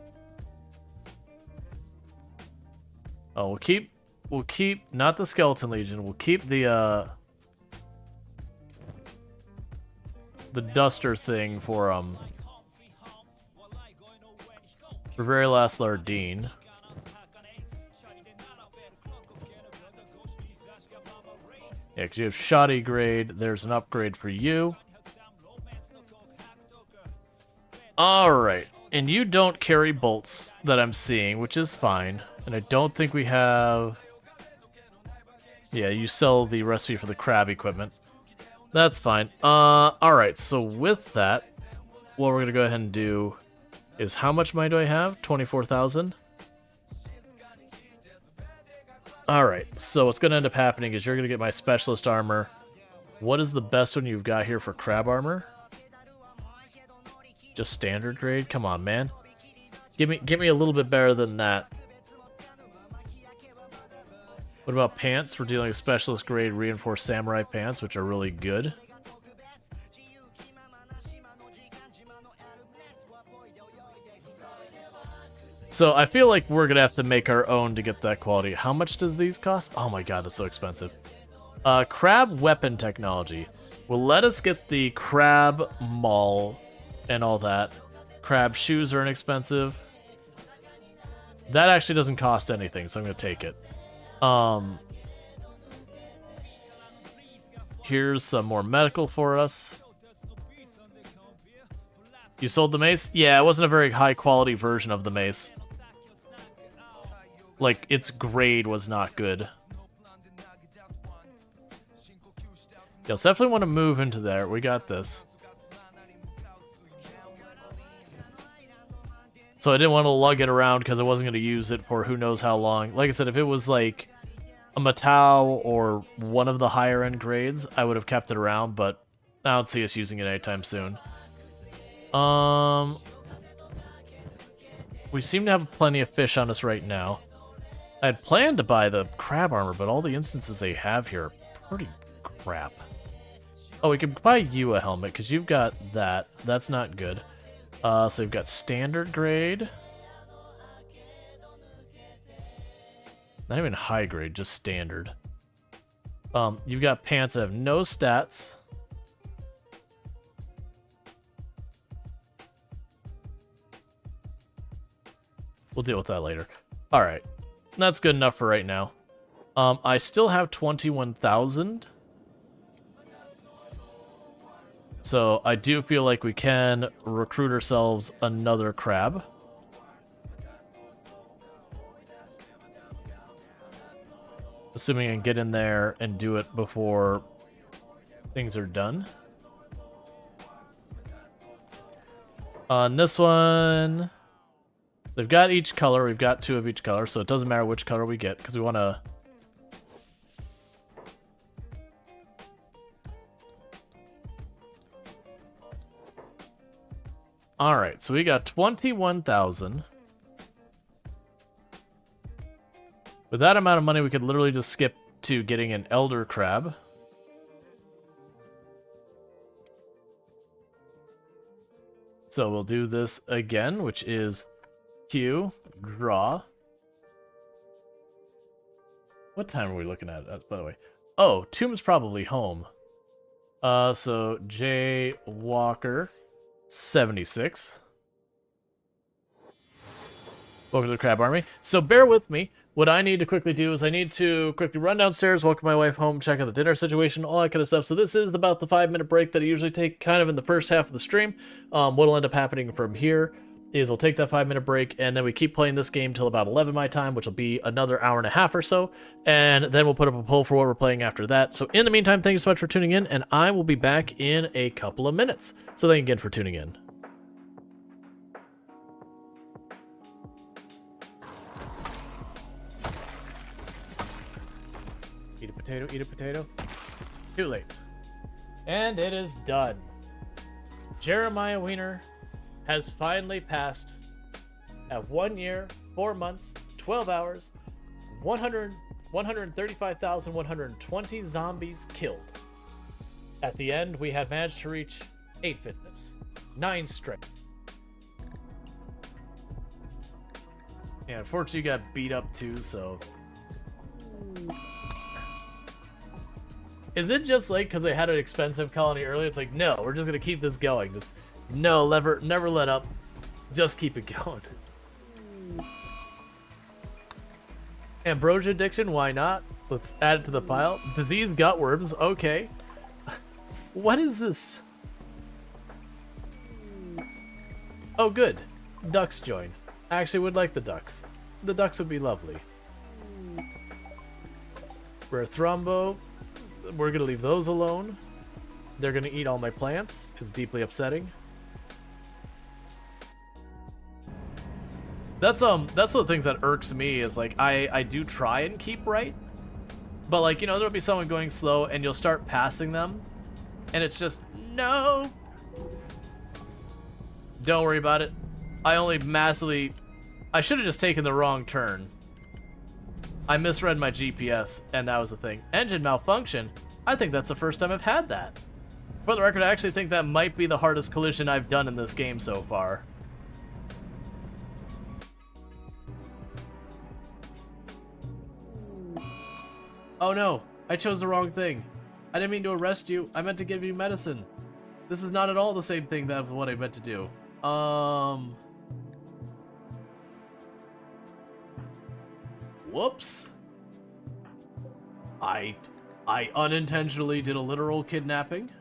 Oh, we'll keep not the Skeleton Legion. We'll keep the duster thing for very last Lardine. Yeah, because you have shoddy grade. There's an upgrade for you. Alright, and you don't carry bolts that I'm seeing, which is fine. And I don't think we have... Yeah, you sell the recipe for the crab equipment. That's fine. Alright, so with that, what we're going to go ahead and do is how much money do I have? 24,000? Alright, so what's going to end up happening is you're going to get my specialist armor. What is the best one you've got here for crab armor? Just standard grade? Come on, man. Give me a little bit better than that. What about pants? We're dealing with specialist grade reinforced samurai pants, which are really good. So I feel like we're gonna have to make our own to get that quality. How much does these cost? Oh my god, that's so expensive. Crab weapon technology will let us get the crab maul and all that. Crab shoes are inexpensive. That actually doesn't cost anything, so I'm gonna take it. Here's some more medical for us. You sold the mace? Yeah, it wasn't a very high quality version of the mace. Like, its grade was not good. You'll definitely want to move into there. We got this. So I didn't want to lug it around because I wasn't going to use it for who knows how long. Like I said, if it was like a Matau or one of the higher end grades, I would have kept it around, but I don't see us using it anytime soon. We seem to have plenty of fish on us right now. I had planned to buy the crab armor, but all the instances they have here are pretty crap. Oh, we could buy you a helmet, because you've got that. That's not good. So we've got standard grade. Not even high grade, just standard. You've got pants that have no stats. We'll deal with that later. Alright. That's good enough for right now. I still have 21,000. So I do feel like we can recruit ourselves another crab. Assuming I can get in there and do it before things are done. On this one, they've got each color. We've got 2 of each color, so it doesn't matter which color we get because we want to... Alright, so we got 21,000. With that amount of money, we could literally just skip to getting an elder crab. So we'll do this again, which is Q, draw. What time are we looking at, by the way? Oh, Tomb's probably home. So J Walker, 76. Welcome to the Crab Army. So bear with me. What I need to quickly do is I need to quickly run downstairs, welcome my wife home, check out the dinner situation, all that kind of stuff. So this is about the 5-minute break that I usually take kind of in the first half of the stream. What'll end up happening from here is we'll take that 5-minute break, and then we keep playing this game till about 11 my time, which will be another hour and a half or so, and then we'll put up a poll for what we're playing after that. So in the meantime, thank you so much for tuning in, and I will be back in a couple of minutes. So thank you again for tuning in. Eat a potato, eat a potato. Too late. And it is done. Jeremiah Wiener has finally passed at 1 year, 4 months, 12 hours, 135,120 zombies killed. At the end, we had managed to reach 8 fitness, 9 strength. Yeah, unfortunately, you got beat up too, so. Is it just like because I had an expensive colony earlier? It's like, no, we're just gonna keep this going. Just no, never let up. Just keep it going. Ambrosia addiction, why not? Let's add it to the pile. Disease gutworms, okay. What is this? Oh, good. Ducks join. I actually would like the ducks. The ducks would be lovely. Rare thrombo. We're gonna leave those alone. They're gonna eat all my plants. It's deeply upsetting. That's one of the things that irks me is like I do try and keep right, but like, you know, there'll be someone going slow and you'll start passing them, and it's just no. Don't worry about it. I should have just taken the wrong turn. I misread my GPS, and that was the thing. Engine malfunction? I think that's the first time I've had that. For the record, I actually think that might be the hardest collision I've done in this game so far. Oh no, I chose the wrong thing. I didn't mean to arrest you, I meant to give you medicine. This is not at all the same thing that what I meant to do. Whoops. I unintentionally did a literal kidnapping.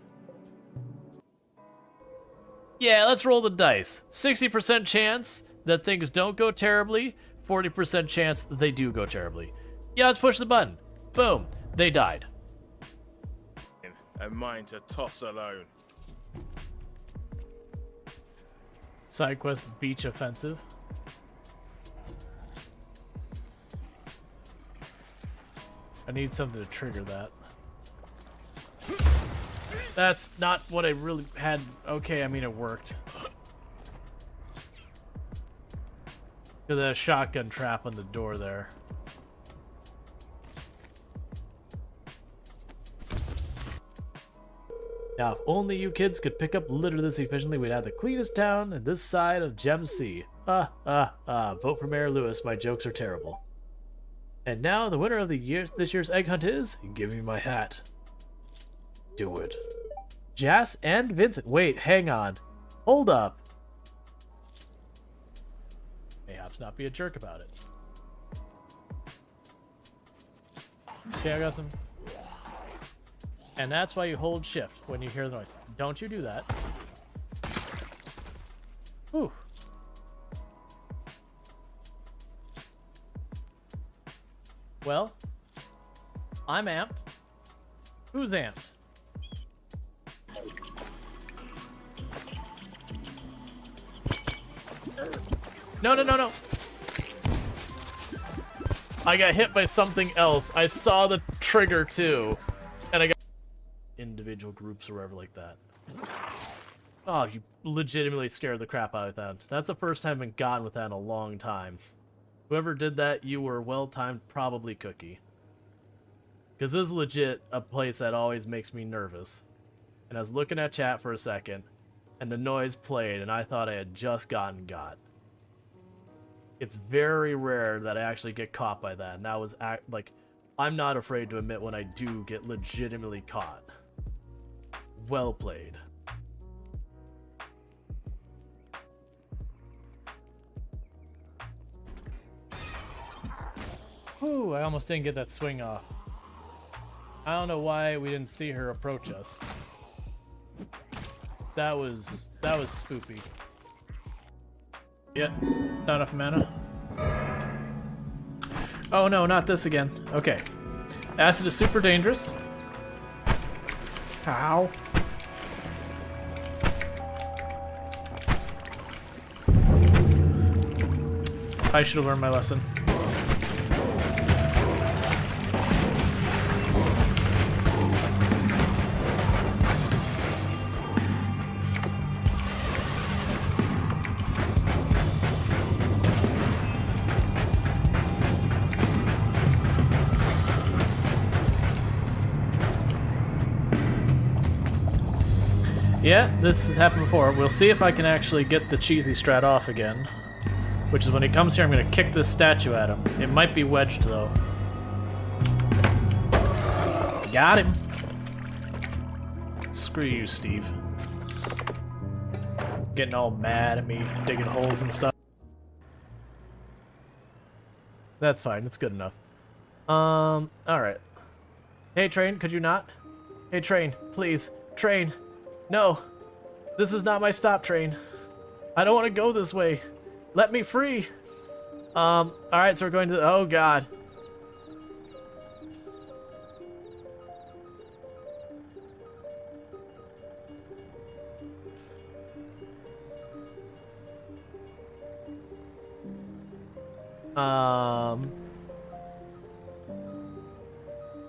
Yeah, let's roll the dice. 60% chance that things don't go terribly, 40% chance they do go terribly. Yeah, let's push the button. Boom, they died. And mine to toss alone. Side quest beach offensive. I need something to trigger that. That's not what I really had. Okay, I mean it worked. There's a shotgun trap on the door there. Now, if only you kids could pick up litter this efficiently, we'd have the cleanest town in this side of Gem Sea. Vote for Mayor Lewis. My jokes are terrible. And now, the winner of this year's egg hunt is... Give me my hat. Do it. Jas and Vincent. Wait, hang on. Hold up. Mayhaps not be a jerk about it. Okay, I got some... And that's why you hold shift when you hear the noise. Don't you do that. Ooh. Well, I'm amped. Who's amped? No. I got hit by something else. I saw the trigger too. And I got individual groups or whatever like that. Oh, you legitimately scared the crap out of that. That's the first time I've been gotten with that in a long time. Whoever did that, you were well-timed, probably Cookie. Because this is legit a place that always makes me nervous. And I was looking at chat for a second, and the noise played, and I thought I had just gotten got. It's very rare that I actually get caught by that, and that was, like, I'm not afraid to admit when I do get legitimately caught. Well played. Whew, I almost didn't get that swing off. I don't know why we didn't see her approach us. That was spoopy. Yeah, not enough mana. Oh no, not this again. Okay. Acid is super dangerous. Ow. I should have learned my lesson. Yeah, this has happened before. We'll see if I can actually get the cheesy strat off again. Which is when he comes here, I'm going to kick this statue at him. It might be wedged, though. Got him. Screw you, Steve. Getting all mad at me, digging holes and stuff. That's fine, it's good enough. Alright. Hey, train, could you not? Hey, train, please. Train. No. This is not my stop, train. I don't want to go this way. Let me free! Alright, so we're going to... Oh, God.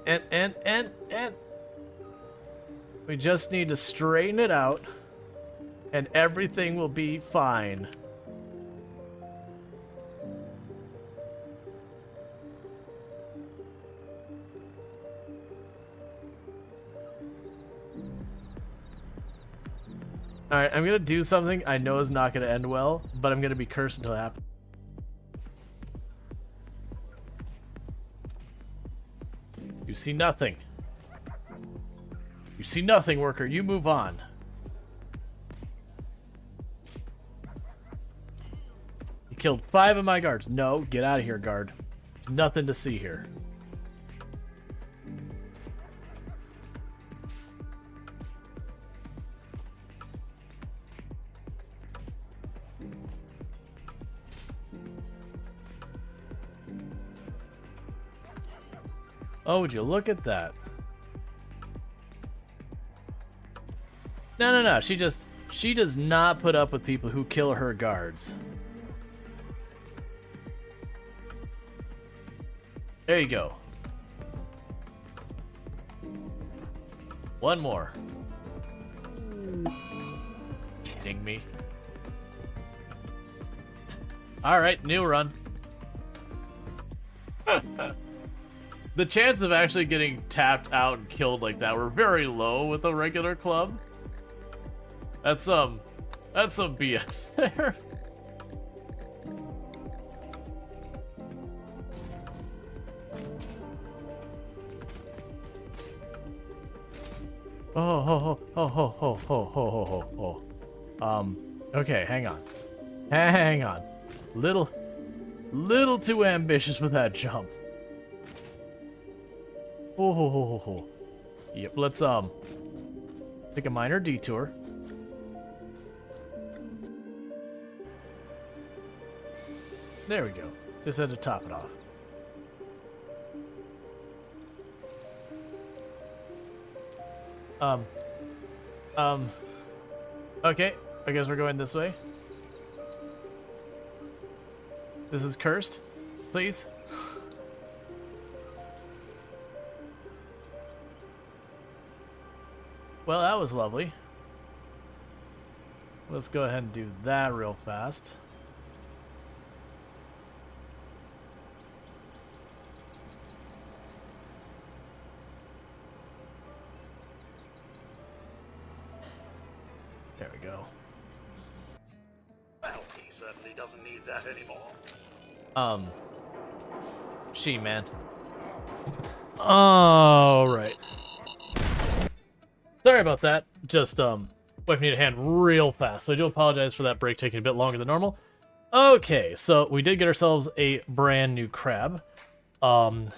And... We just need to straighten it out, and everything will be fine. Alright, I'm gonna do something I know is not gonna end well, but I'm gonna be cursed until it happens. You see nothing. You see nothing, worker. You move on. You killed 5 of my guards. No, get out of here, guard. There's nothing to see here. Oh, would you look at that? No. She does not put up with people who kill her guards. There you go. One more. Kidding me? Alright, new run. The chance of actually getting tapped out and killed like that were very low with a regular club. That's some BS there. Okay, hang on. Hang on. Little too ambitious with that jump. Yep, let's take a minor detour. There we go. Just had to top it off. Okay, I guess we're going this way. This is cursed. Please. Well, that was lovely. Let's go ahead and do that real fast. There we go. Well, he certainly doesn't need that anymore. Man. Alright. Sorry about that. Just, wife needed a hand real fast, so I do apologize for that break taking a bit longer than normal. Okay, so we did get ourselves a brand new crab. who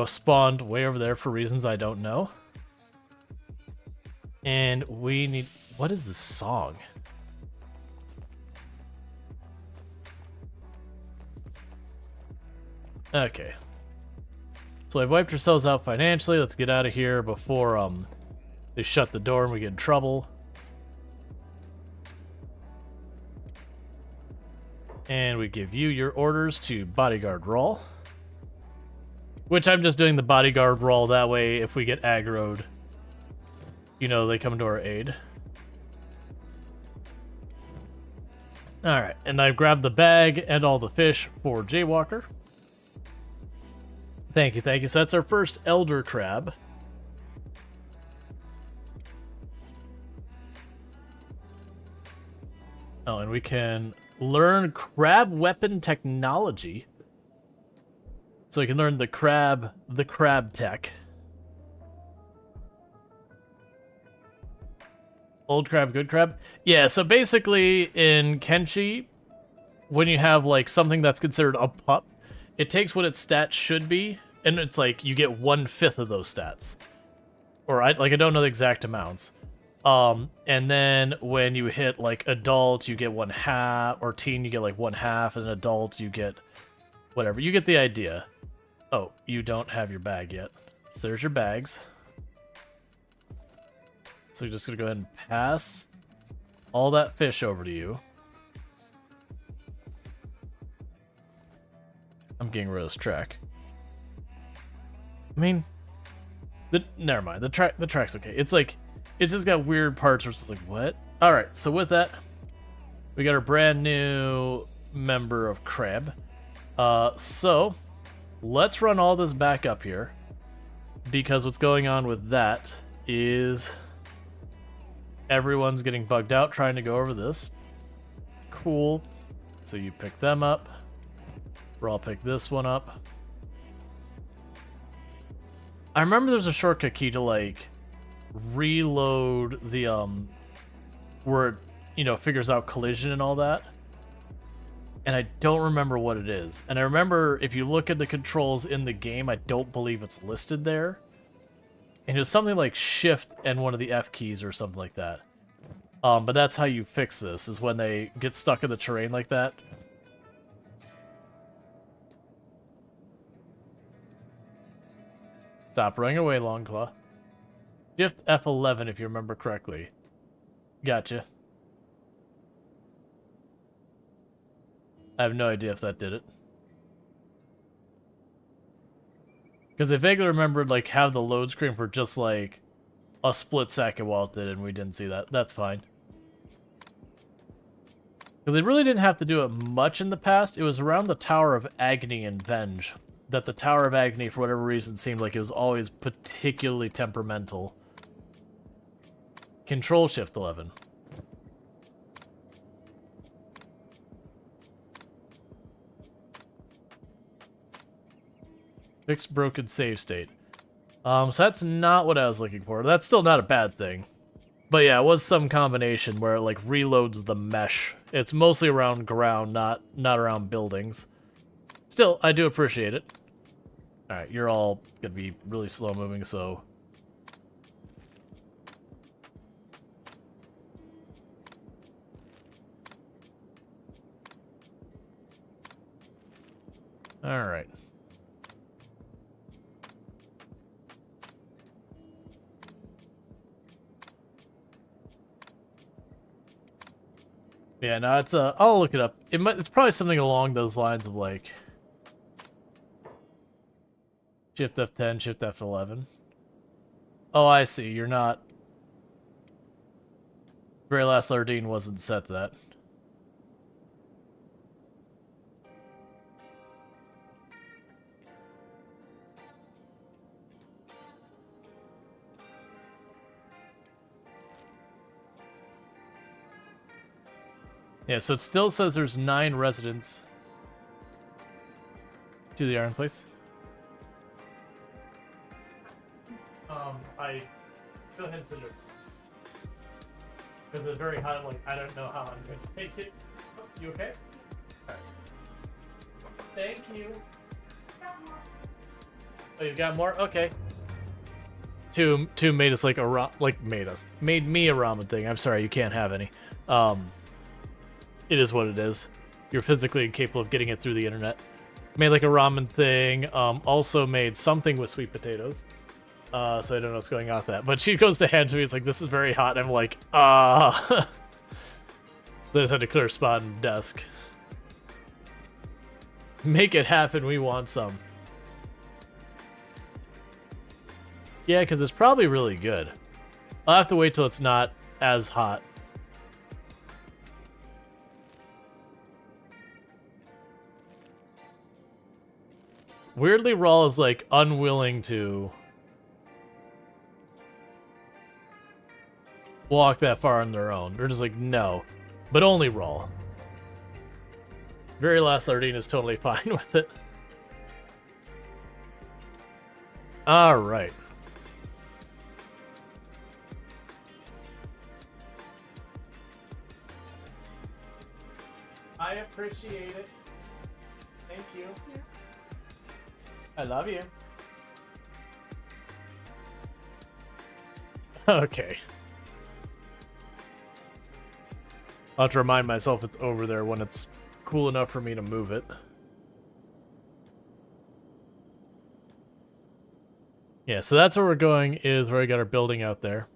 spawned way over there for reasons I don't know. And we need... What is this song? Okay. So we've wiped ourselves out financially. Let's get out of here before they shut the door and we get in trouble. And we give you your orders to Bodyguard Rual. Which I'm just doing the Bodyguard Rual, that way if we get aggroed, you know, they come to our aid. Alright, and I've grabbed the bag and all the fish for Jaywalker. Thank you, thank you. So that's our first Elder Crab. Oh, and we can learn crab weapon technology. So we can learn the crab tech. Old crab, good crab? Yeah, so basically in Kenshi, when you have like something that's considered a pup, it takes what its stats should be, and it's like you get 1/5 of those stats. Or I don't know the exact amounts. And then when you hit like adult, you get 1/2, or teen, you get like 1/2, and adult, you get whatever. You get the idea. Oh, you don't have your bag yet. So there's your bags. So you're just gonna go ahead and pass all that fish over to you. I'm getting rid of this track. I mean, never mind. The track's okay. It's like, it's just got weird parts where it's just like, what? All right. So with that, we got our brand new member of Creb. So let's run all this back up here, because what's going on with that is everyone's getting bugged out trying to go over this. Cool. So you pick them up. I'll pick this one up. I remember there's a shortcut key to like reload the where it, you know, figures out collision and all that. And I don't remember what it is. And I remember if you look at the controls in the game, I don't believe it's listed there. And it's something like shift and one of the F keys or something like that. But that's how you fix this, is when they get stuck in the terrain like that. Stop running away, Longclaw. Shift F11 if you remember correctly. Gotcha. I have no idea if that did it. Because I vaguely remembered like have the load screen for just like a split second while it did, and we didn't see that. That's fine. Because they really didn't have to do it much in the past. It was around the Tower of Agony and Venge that the Tower of Agony, for whatever reason, seemed like it was always particularly temperamental. Control Shift 11. Fix broken save state. So that's not what I was looking for. That's still not a bad thing. But yeah, it was some combination where it like reloads the mesh. It's mostly around ground, not around buildings. Still, I do appreciate it. Alright, you're all gonna be really slow moving, so... Alright. Yeah, no, it's I'll look it up. It's probably something along those lines of like Shift F10, Shift F11. Oh, I see. You're not. Very last Lardine wasn't set to that. Yeah, so it still says there's 9 residents to the Iron Place. I go ahead and send it. Because it's very hot, like, I don't know how I'm going to take it. Oh, you okay? Alright. Thank you. Oh, you got more? Okay. Two made us like a made me a ramen thing. I'm sorry, you can't have any. It is what it is. You're physically incapable of getting it through the internet. Made like a ramen thing. Also made something with sweet potatoes. So I don't know what's going on with that. But she goes to hand to me. It's like, this is very hot. And I'm like, I just had to clear a spot on the desk. Make it happen. We want some. Yeah, because it's probably really good. I'll have to wait till it's not as hot. Weirdly, Rual is like unwilling to walk that far on their own. They're just like, no. But only Rual. Very last Sardine is totally fine with it. Alright. I appreciate it. Thank you. I love you. Okay. I'll have to remind myself it's over there when it's cool enough for me to move it. Yeah, so that's where we're going, is where we got our building out there.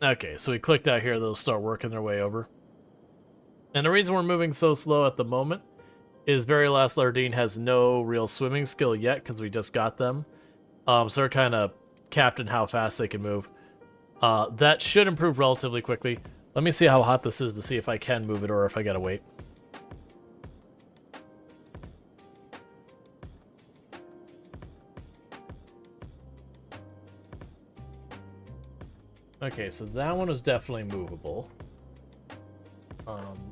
Okay, so we clicked out here, they'll start working their way over. And the reason we're moving so slow at the moment is Very Last Lardine has no real swimming skill yet, because we just got them. So they're kind of capped in how fast they can move. That should improve relatively quickly. Let me see how hot this is to see if I can move it or if I gotta wait. Okay, so that one is definitely movable.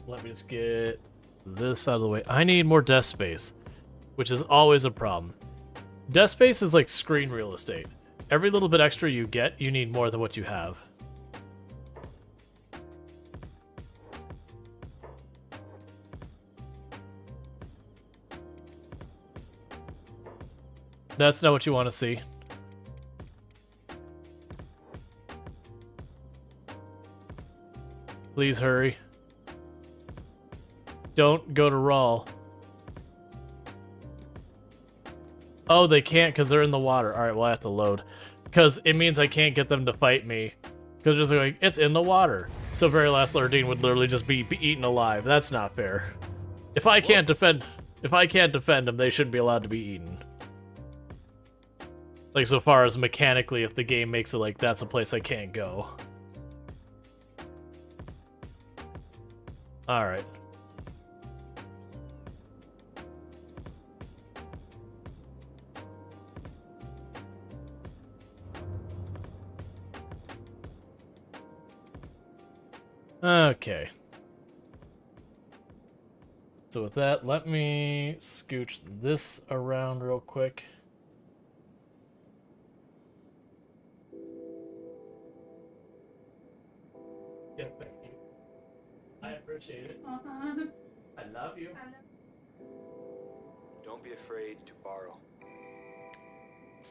Let me just get this out of the way. I need more desk space, which is always a problem. Desk space is like screen real estate. Every little bit extra you get, you need more than what you have. That's not what you want to see. Please hurry. Don't go to Rual. Oh, they can't because they're in the water. Alright, well I have to load. Because it means I can't get them to fight me. Because just like, it's in the water. So Very Last Lardine would literally just be eaten alive. That's not fair. If I can't defend them, they shouldn't be allowed to be eaten. Like, so far as mechanically, if the game makes it like that's a place I can't go. Alright. Okay. So with that, let me scooch this around real quick. Yeah, thank you. I appreciate it. I love you. Don't be afraid to borrow.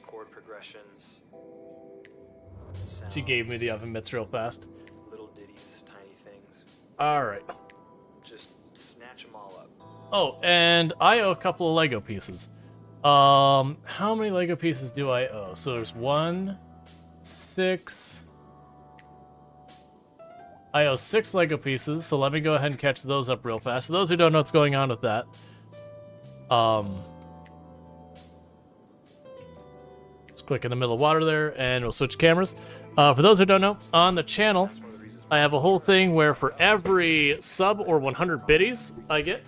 Chord progressions. She gave me the oven mitts real fast. Little ditties, tiny things. Alright. Just snatch them all up. Oh, and I owe a couple of Lego pieces. How many Lego pieces do I owe? So there's 1, 6... I owe 6 Lego pieces, so let me go ahead and catch those up real fast. For those who don't know what's going on with that, just click in the middle of water there, and we'll switch cameras. For those who don't know, on the channel, I have a whole thing where for every sub or 100 biddies I get,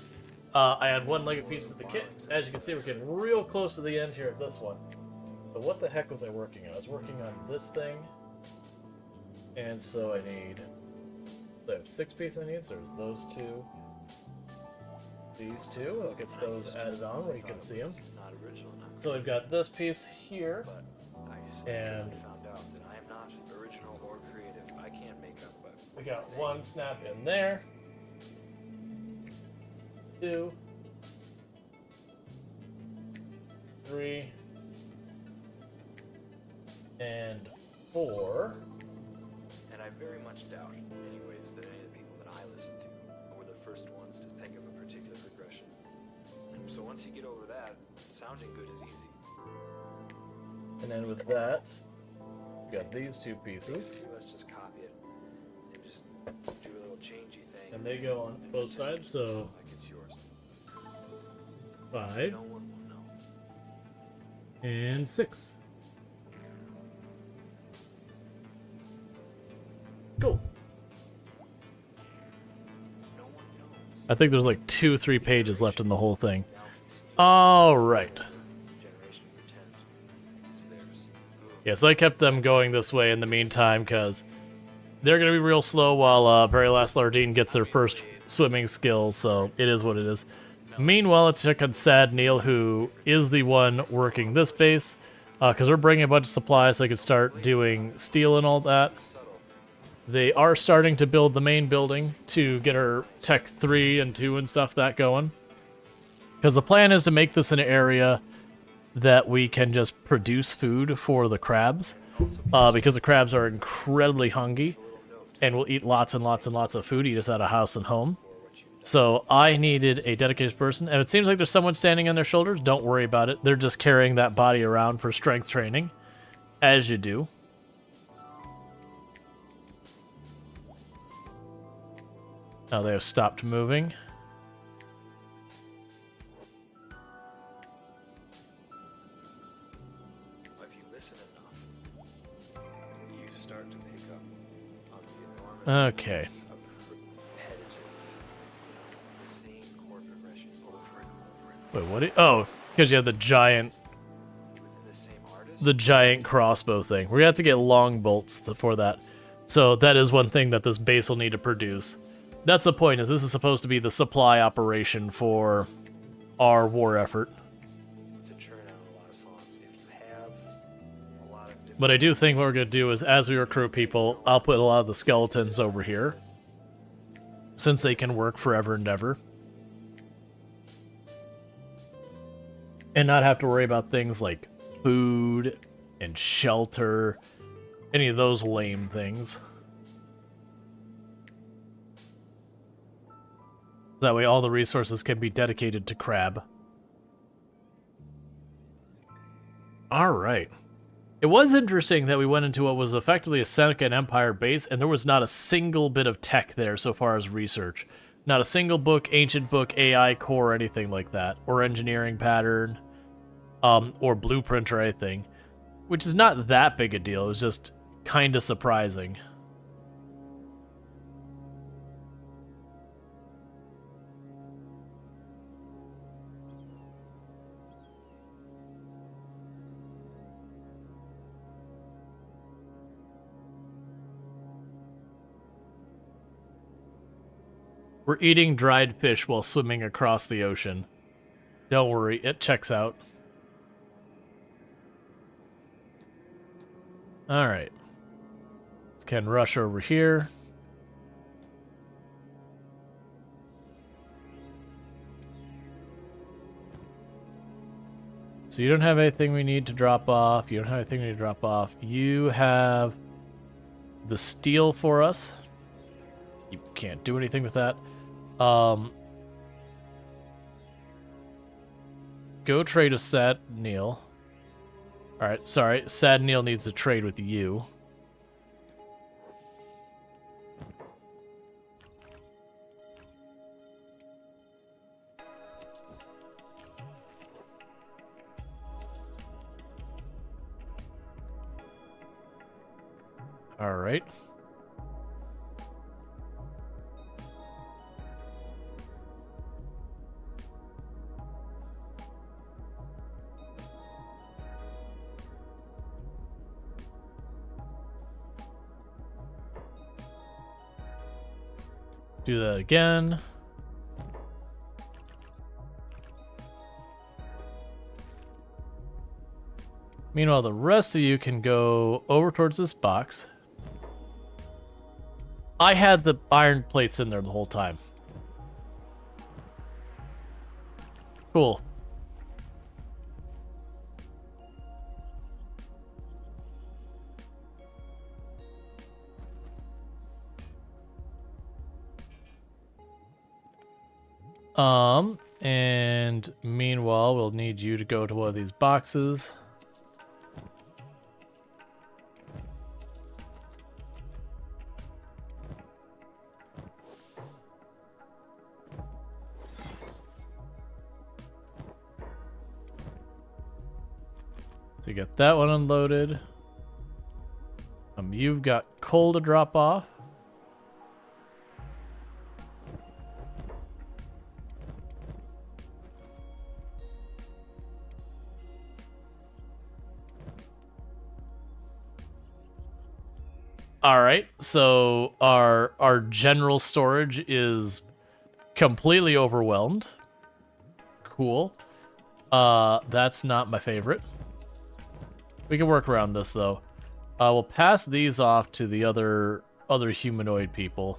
I add 1 Lego piece to the kit. As you can see, we're getting real close to the end here of this one. But what the heck was I working on? I was working on this thing, and so I need... I have 6 pieces I need, so there's those 2. These 2, I'll get those added on where you can see them. Not original enough. So we've got this piece here, But I and found out that I am not original or creative. I can't make up, but we got 1 snap in there, 2, 3, and 4. And I very much doubt, anyways, that any of the people that I listen to were the first ones to think of a particular progression. So once you get over that, sounding good is easy. And then with that, we got these two pieces. Basically, let's just copy it and just do a little changey thing. And they go on both sides, so Like it's yours. 5 No one will know. and 6. Cool. No one knows. I think there's like 2-3 pages left in the whole thing. All right. Generation pretend it's theirs. Yeah, so I kept them going this way in the meantime because they're going to be real slow while Very Last Lardine gets their first swimming skills, so it is what it is. Meanwhile, let's check on Sad Neil, who is the one working this base, because we're bringing a bunch of supplies so I could start doing steel and all that. They are starting to build the main building to get our Tech 3 and 2 and stuff that going. Because the plan is to make this an area that we can just produce food for the crabs. Because the crabs are incredibly hungry and will eat lots and lots and lots of food, eat us out of house and home. So I needed a dedicated person. And it seems like there's someone standing on their shoulders. Don't worry about it. They're just carrying that body around for strength training, as you do. Now they have stopped moving. If you listen enough, you start to pick up on the enormous Okay. of repetitive, the same chord progression over and over and Wait, what? Oh, because you have the giant within the same artist. the giant crossbow thing. We're gonna have to get long bolts for that. So that is one thing that this base will need to produce. That's the point, is this is supposed to be the supply operation for our war effort. to churn out a lot of songs. If you have a lot of different But I do think what we're gonna do is, as we recruit people, I'll put a lot of the skeletons over here, since they can work forever and ever. And not have to worry about things like food and shelter, any of those lame things. That way all the resources can be dedicated to crab. Alright. It was interesting that we went into what was effectively a Seneca Empire base, and there was not a single bit of tech there so far as research. Not a single book, ancient book, AI core, or anything like that. Or engineering pattern. Or blueprint or anything. Which is not that big a deal, it was just kinda surprising. We're eating dried fish while swimming across the ocean. Don't worry, it checks out. Alright. Let's can rush over here. So you don't have anything we need to drop off. You don't have anything we need to drop off. You have the steel for us. You can't do anything with that. Go trade with Sad Neil. Alright, sorry. Sad Neil needs to trade with you. Alright. Do that again. Meanwhile, the rest of you can go over towards this box. I had the iron plates in there the whole time. Cool. And meanwhile, we'll need you to go to one of these boxes. So you get that one unloaded. You've got coal to drop off. All right, so our general storage is completely overwhelmed. Cool. That's not my favorite. We can work around this though. We'll pass these off to the other humanoid people.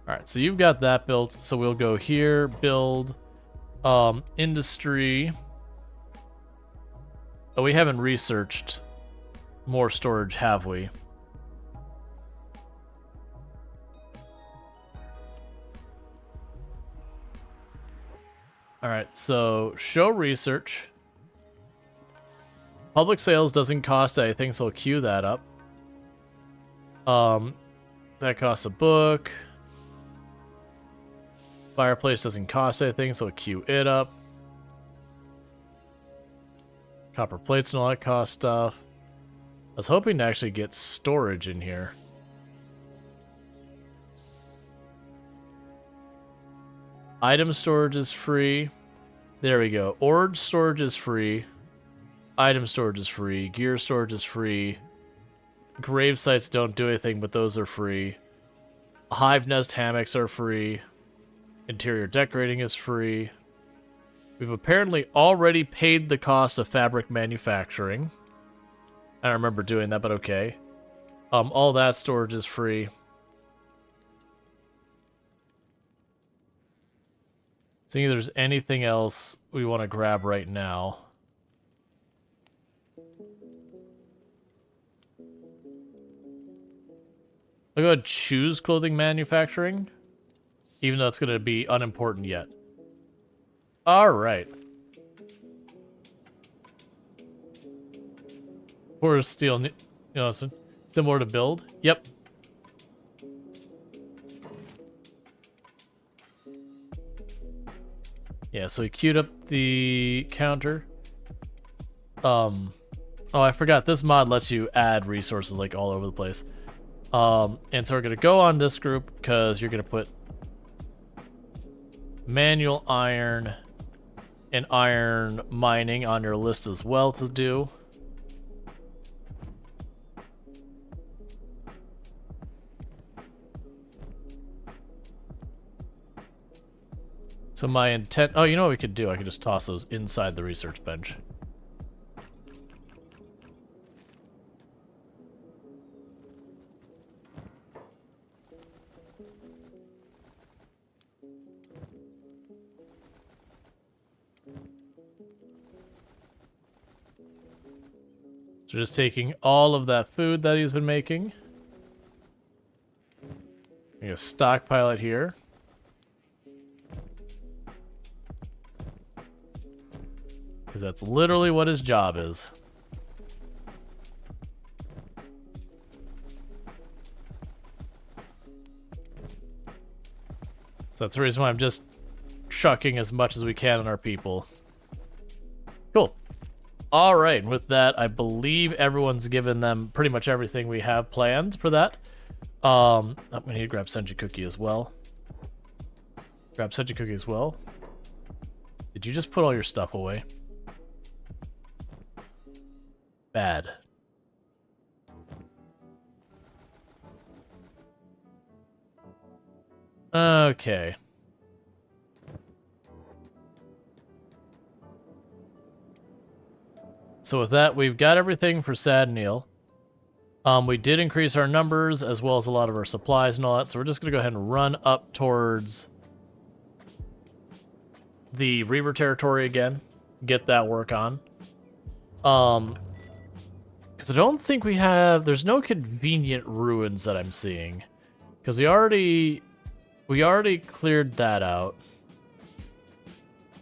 All right, so you've got that built. So we'll go here, build, industry. Oh, we haven't researched more storage, have we? All right, so show research. Public sales doesn't cost anything, so I'll queue that up. That costs a book. Fireplace doesn't cost anything, so I'll queue it up. Copper plates and all that cost stuff. I was hoping to actually get storage in here. Item storage is free. There we go. Ore storage is free. Item storage is free. Gear storage is free. Grave sites don't do anything, but those are free. Hive nest hammocks are free. Interior decorating is free. We've apparently already paid the cost of fabric manufacturing. I don't remember doing that, but okay. All that storage is free. Seeing if there's anything else we want to grab right now. I'll go ahead and choose clothing manufacturing, even though it's going to be unimportant yet. Alright. Or steel, you know, similar to build. Yep. Yeah, so we queued up the counter. Oh, I forgot. This mod lets you add resources like all over the place. And so we're going to go on this group because you're going to put manual iron and iron mining on your list as well to do. So my intent... Oh, you know what we could do? I could just toss those inside the research bench. So just taking all of that food that he's been making. I'm gonna stockpile it here. Because that's literally what his job is. So that's the reason why I'm just chucking as much as we can on our people. Cool. All right, with that, I believe everyone's given them pretty much everything we have planned for that. Oh, we need to grab Senji Cookie as well. Grab Senji Cookie as well. Did you just put all your stuff away? Bad. Okay. So with that, we've got everything for Sad Neil. We did increase our numbers as well as a lot of our supplies and all that, so we're just going to go ahead and run up towards the Reaver territory again, get that work on. Because I don't think we have... There's no convenient ruins that I'm seeing. Because we already cleared that out.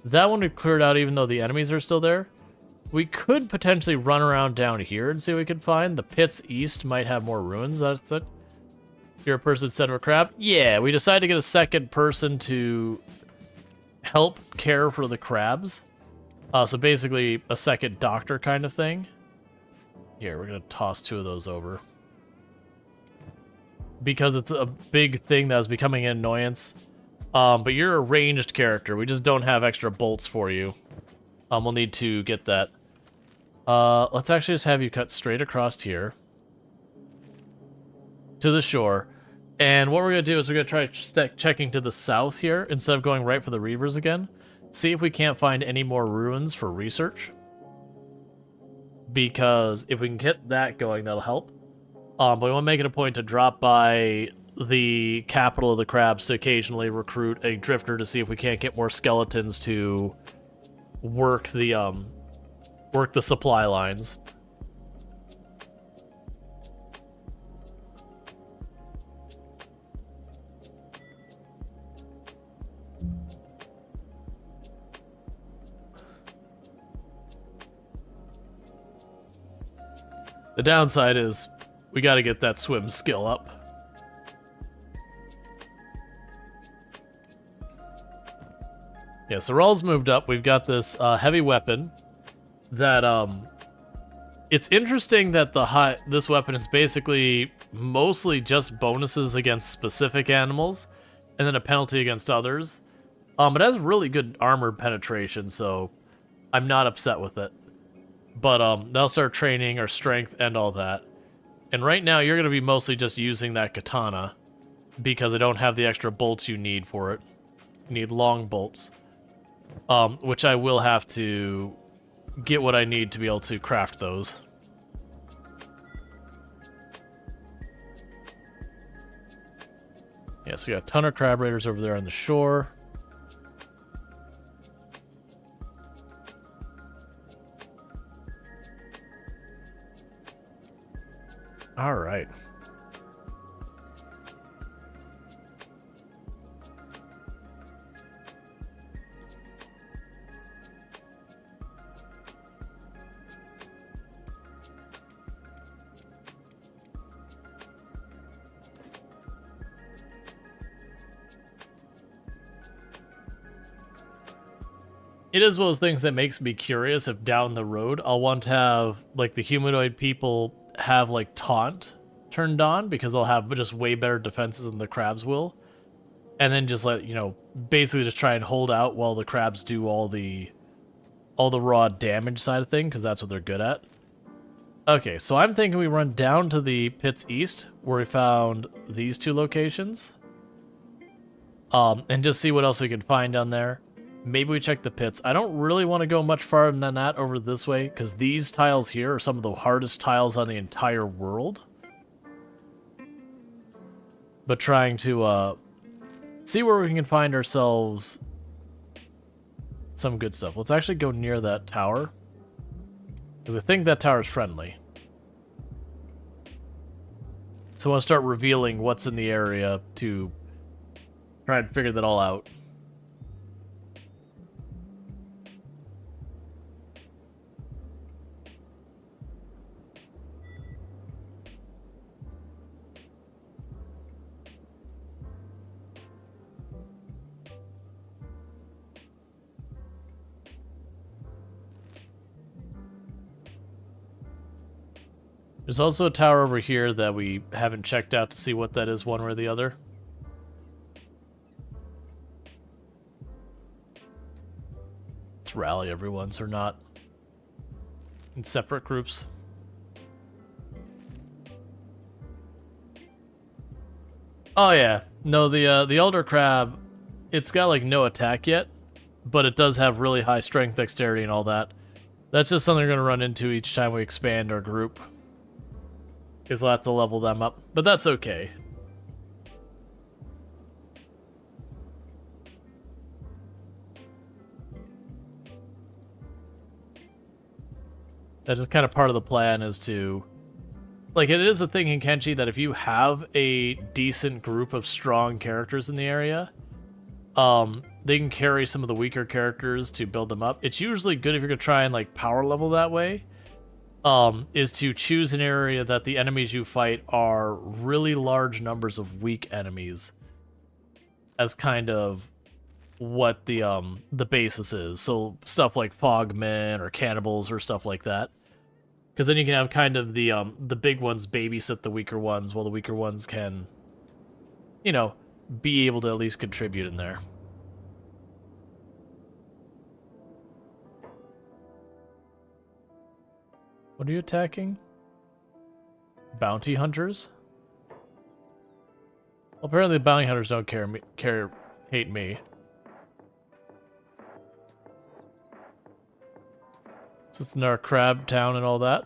That one we cleared out even though the enemies are still there. We could potentially run around down here and see what we could find. The pits east might have more ruins. That's it. You're a person instead of a crab? Yeah, we decided to get a second person to help care for the crabs. So basically a second doctor kind of thing. Here, we're going to toss 2 of those over. Because it's a big thing that is becoming an annoyance. But you're a ranged character. We just don't have extra bolts for you. We'll need to get that. Let's actually just have you cut straight across here. To the shore. And what we're going to do is we're going to try checking to the south here instead of going right for the Reavers again. See if we can't find any more ruins for research. Because if we can get that going, that'll help. But we want to make it a point to drop by the capital of the crabs to occasionally recruit a drifter to see if we can't get more skeletons to work the supply lines. The downside is we got to get that swim skill up. Yeah, so Rual's moved up. We've got this heavy weapon that it's interesting that this weapon is basically mostly just bonuses against specific animals and then a penalty against others. It has really good armor penetration, so I'm not upset with it. But that'll start training our strength and all that. And right now, you're going to be mostly just using that katana because I don't have the extra bolts you need for it. You need long bolts, which I will have to get what I need to be able to craft those. Yeah, so you got a ton of crab raiders over there on the shore. All right. It is one of those things that makes me curious if down the road I'll want to have, like, the humanoid people have, like, taunt turned on because they'll have just way better defenses than the crabs will. And then just let, you know, basically just try and hold out while the crabs do all the raw damage side of thing because that's what they're good at. Okay, so I'm thinking we run down to the pits east where we found these 2 locations. And just see what else we can find down there. Maybe we check the pits. I don't really want to go much farther than that over this way, because these tiles here are some of the hardest tiles on the entire world. But trying to see where we can find ourselves some good stuff. Let's actually go near that tower, because I think that tower is friendly. So I want to start revealing what's in the area to try and figure that all out. There's also a tower over here that we haven't checked out to see what that is one way or the other. Let's rally everyone so we're not in separate groups. Oh yeah, no, the Elder Crab, it's got like no attack yet, but it does have really high strength, dexterity, and all that. That's just something we're going to run into each time we expand our group. Because I'll have to level them up. But that's okay. That's just kind of part of the plan is to... Like, it is a thing in Kenshi that if you have a decent group of strong characters in the area, they can carry some of the weaker characters to build them up. It's usually good if you're going to try and, like, power level that way, is to choose an area that the enemies you fight are really large numbers of weak enemies as kind of what the basis is. So stuff like fogmen or cannibals or stuff like that. Because then you can have kind of the big ones babysit the weaker ones, while the weaker ones can, you know, be able to at least contribute in there. What are you attacking? Bounty hunters? Well, apparently the bounty hunters don't hate me. So it's in our crab town and all that.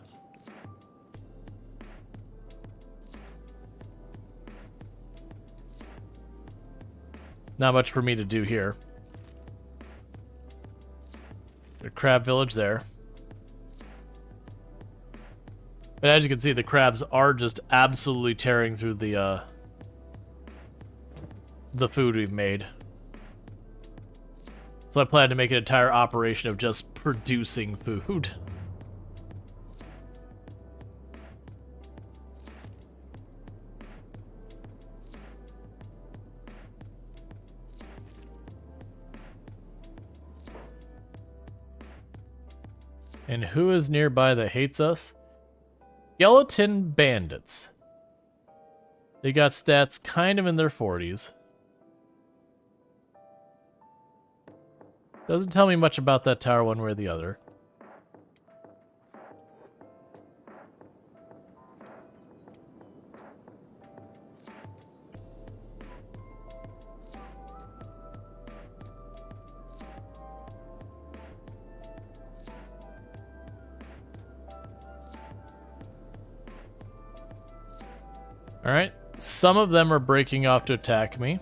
Not much for me to do here. The crab village there. But as you can see, the crabs are just absolutely tearing through the food we've made. So I plan to make an entire operation of just producing food. And who is nearby that hates us? Skeleton bandits. They got stats kind of in their 40s. Doesn't tell me much about that tower one way or the other. Alright, some of them are breaking off to attack me.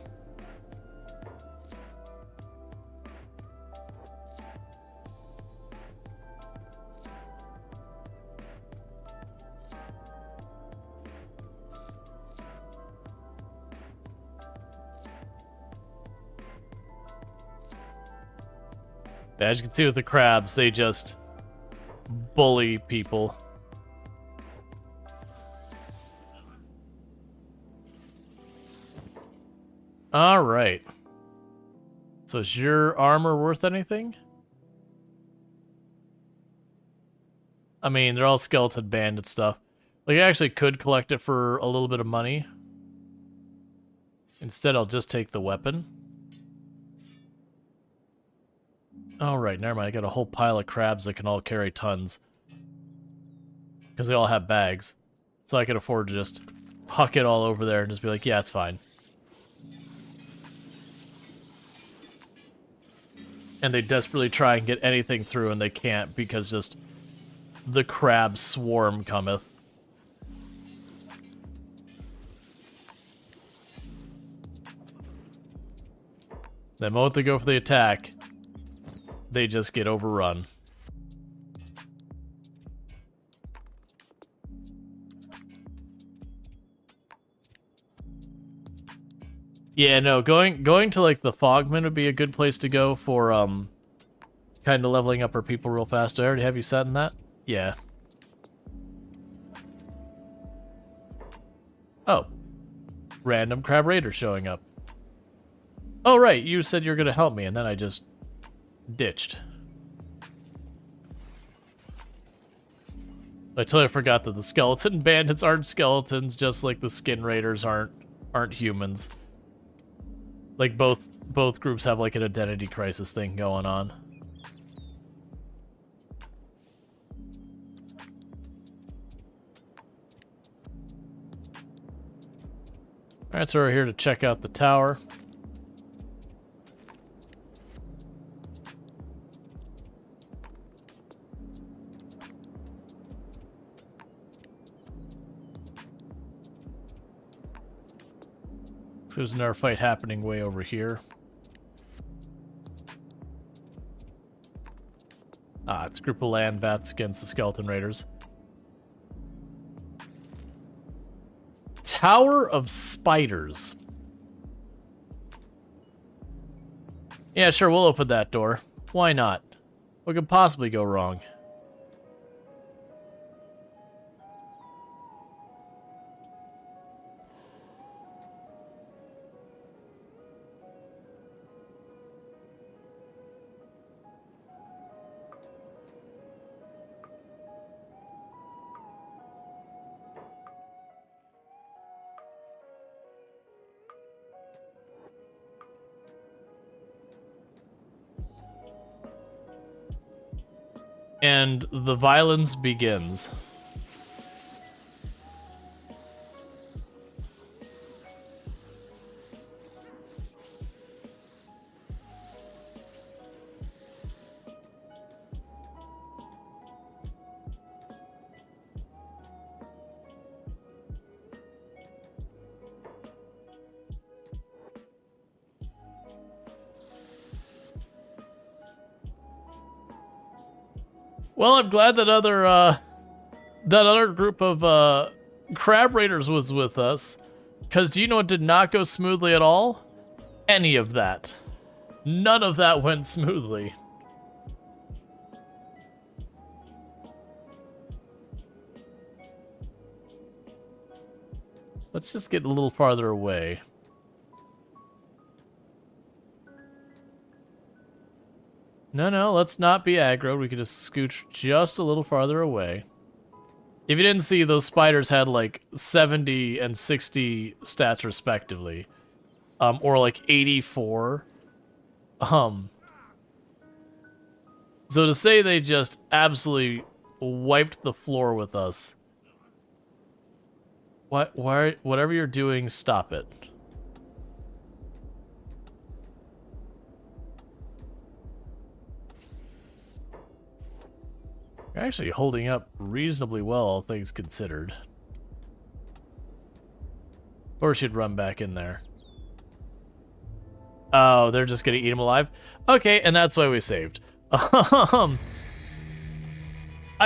As you can see with the crabs, they just bully people. Alright. So is your armor worth anything? I mean, they're all skeleton bandit stuff. Like, I actually could collect it for a little bit of money. Instead, I'll just take the weapon. Alright, never mind. I got a whole pile of crabs that can all carry tons. Because they all have bags. So I could afford to just huck it all over there and just be like, yeah, it's fine. And they desperately try and get anything through and they can't because just the crab swarm cometh. The moment they go for the attack, they just get overrun. Yeah, no, going to like the Fogman would be a good place to go for kind of leveling up our people real fast. I already have you set in that? Yeah. Oh. Random crab raider showing up. Oh right, you said you were gonna help me and then I just ditched. I totally forgot that the skeleton bandits aren't skeletons, just like the skin raiders aren't humans. Like both groups have like an identity crisis thing going on. Alright, so we're here to check out the tower. So there's another fight happening way over here. Ah, it's a group of land bats against the skeleton raiders. Tower of Spiders. Yeah, sure, we'll open that door. Why not? What could possibly go wrong? And the violence begins. Well, I'm glad that other group of crab raiders was with us, because do you know it did not go smoothly at all? Any of that. None of that went smoothly. Let's just get a little farther away. No, let's not be aggro. We could just scooch just a little farther away. If you didn't see, those spiders had like 70 and 60 stats respectively. Or like 84. So to say they just absolutely wiped the floor with us. Whatever you're doing, stop it. You're actually holding up reasonably well, all things considered. Or should run back in there. Oh, they're just gonna eat him alive? Okay, and that's why we saved. I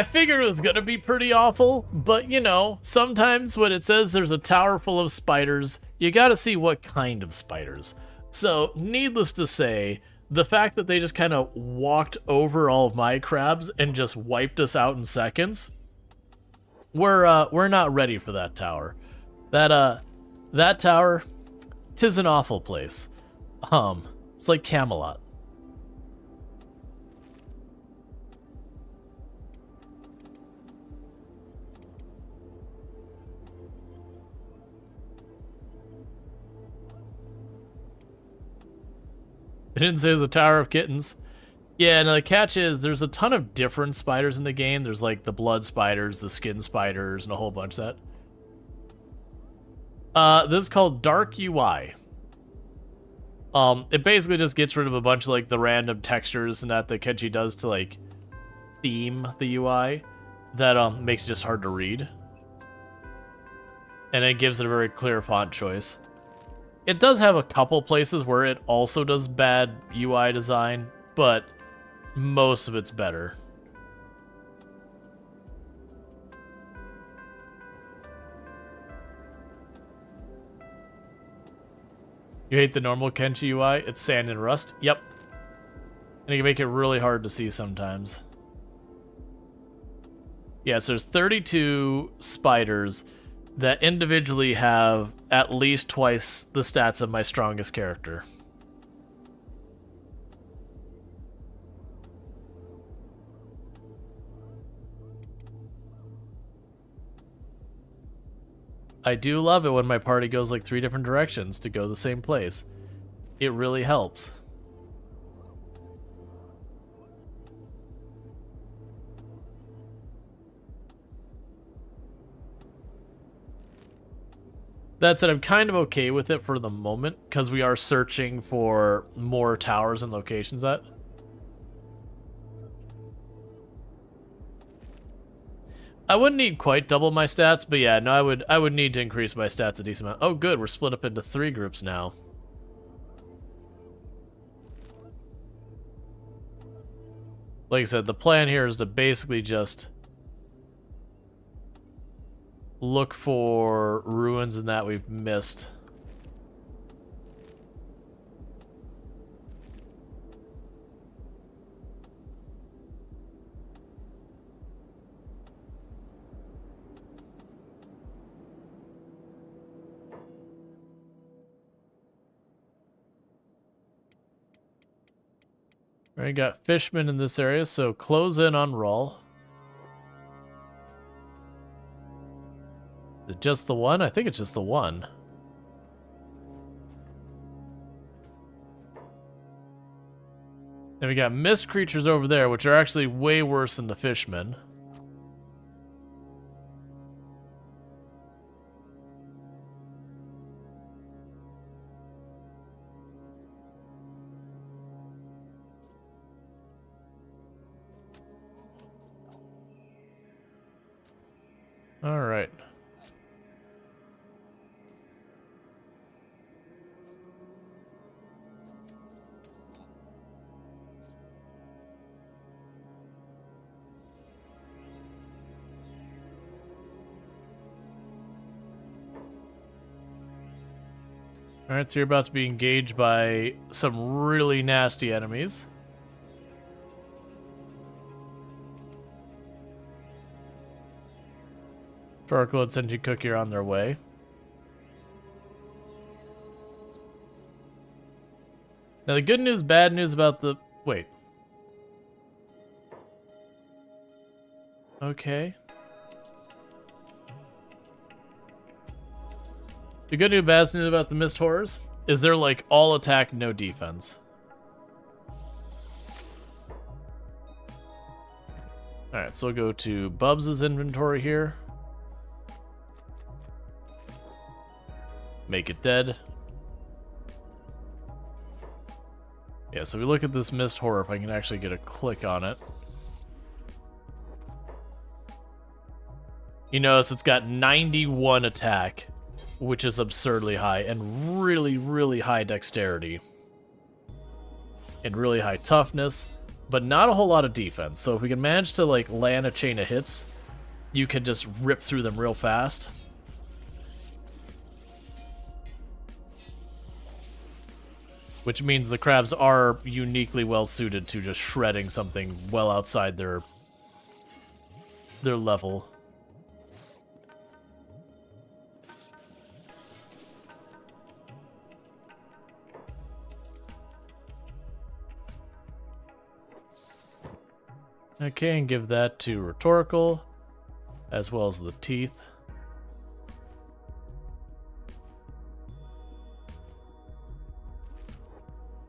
figured it was gonna be pretty awful, but you know, sometimes when it says there's a tower full of spiders, you gotta see what kind of spiders. So, needless to say, the fact that they just kind of walked over all of my crabs and just wiped us out in seconds, we're not ready for that tower. That tower, 'tis an awful place. It's like Camelot. It didn't say it was a tower of kittens. Yeah, and the catch is there's a ton of different spiders in the game. There's like the blood spiders, the skin spiders, and a whole bunch of that. This is called Dark UI. It basically just gets rid of a bunch of like the random textures and that Kenshi does to like theme the UI that makes it just hard to read. And it gives it a very clear font choice. It does have a couple places where it also does bad UI design, but most of it's better. You hate the normal Kenshi UI? It's sand and rust? Yep. And it can make it really hard to see sometimes. Yeah, so there's 32 spiders that individually have at least twice the stats of my strongest character. I do love it when my party goes like 3 different directions to go the same place. It really helps. That said, I'm kind of okay with it for the moment, because we are searching for more towers and locations at. I wouldn't need quite double my stats, but yeah, no, I would need to increase my stats a decent amount. Oh, good, we're split up into 3 groups now. Like I said, the plan here is to basically just look for ruins and that we've missed. Alright, got fishmen in this area, so close in on Rual. Is it just the one? I think it's just the one. And we got mist creatures over there, which are actually way worse than the fishmen. All right. Alright, so you're about to be engaged by some really nasty enemies. Torkel and Senji Cookie are on their way. Now the good news, bad news about the... Wait. Okay. The good news, bad news about the Mist Horrors is they're like all attack, no defense. Alright, so we'll go to Bubs' inventory here. Make it dead. Yeah, so we look at this Mist Horror, if I can actually get a click on it. You notice it's got 91 attack, which is absurdly high, and really, really high dexterity. And really high toughness, but not a whole lot of defense. So if we can manage to like land a chain of hits, you can just rip through them real fast. Which means the crabs are uniquely well suited to just shredding something well outside their level. Okay, and give that to Rhetorical, as well as the teeth.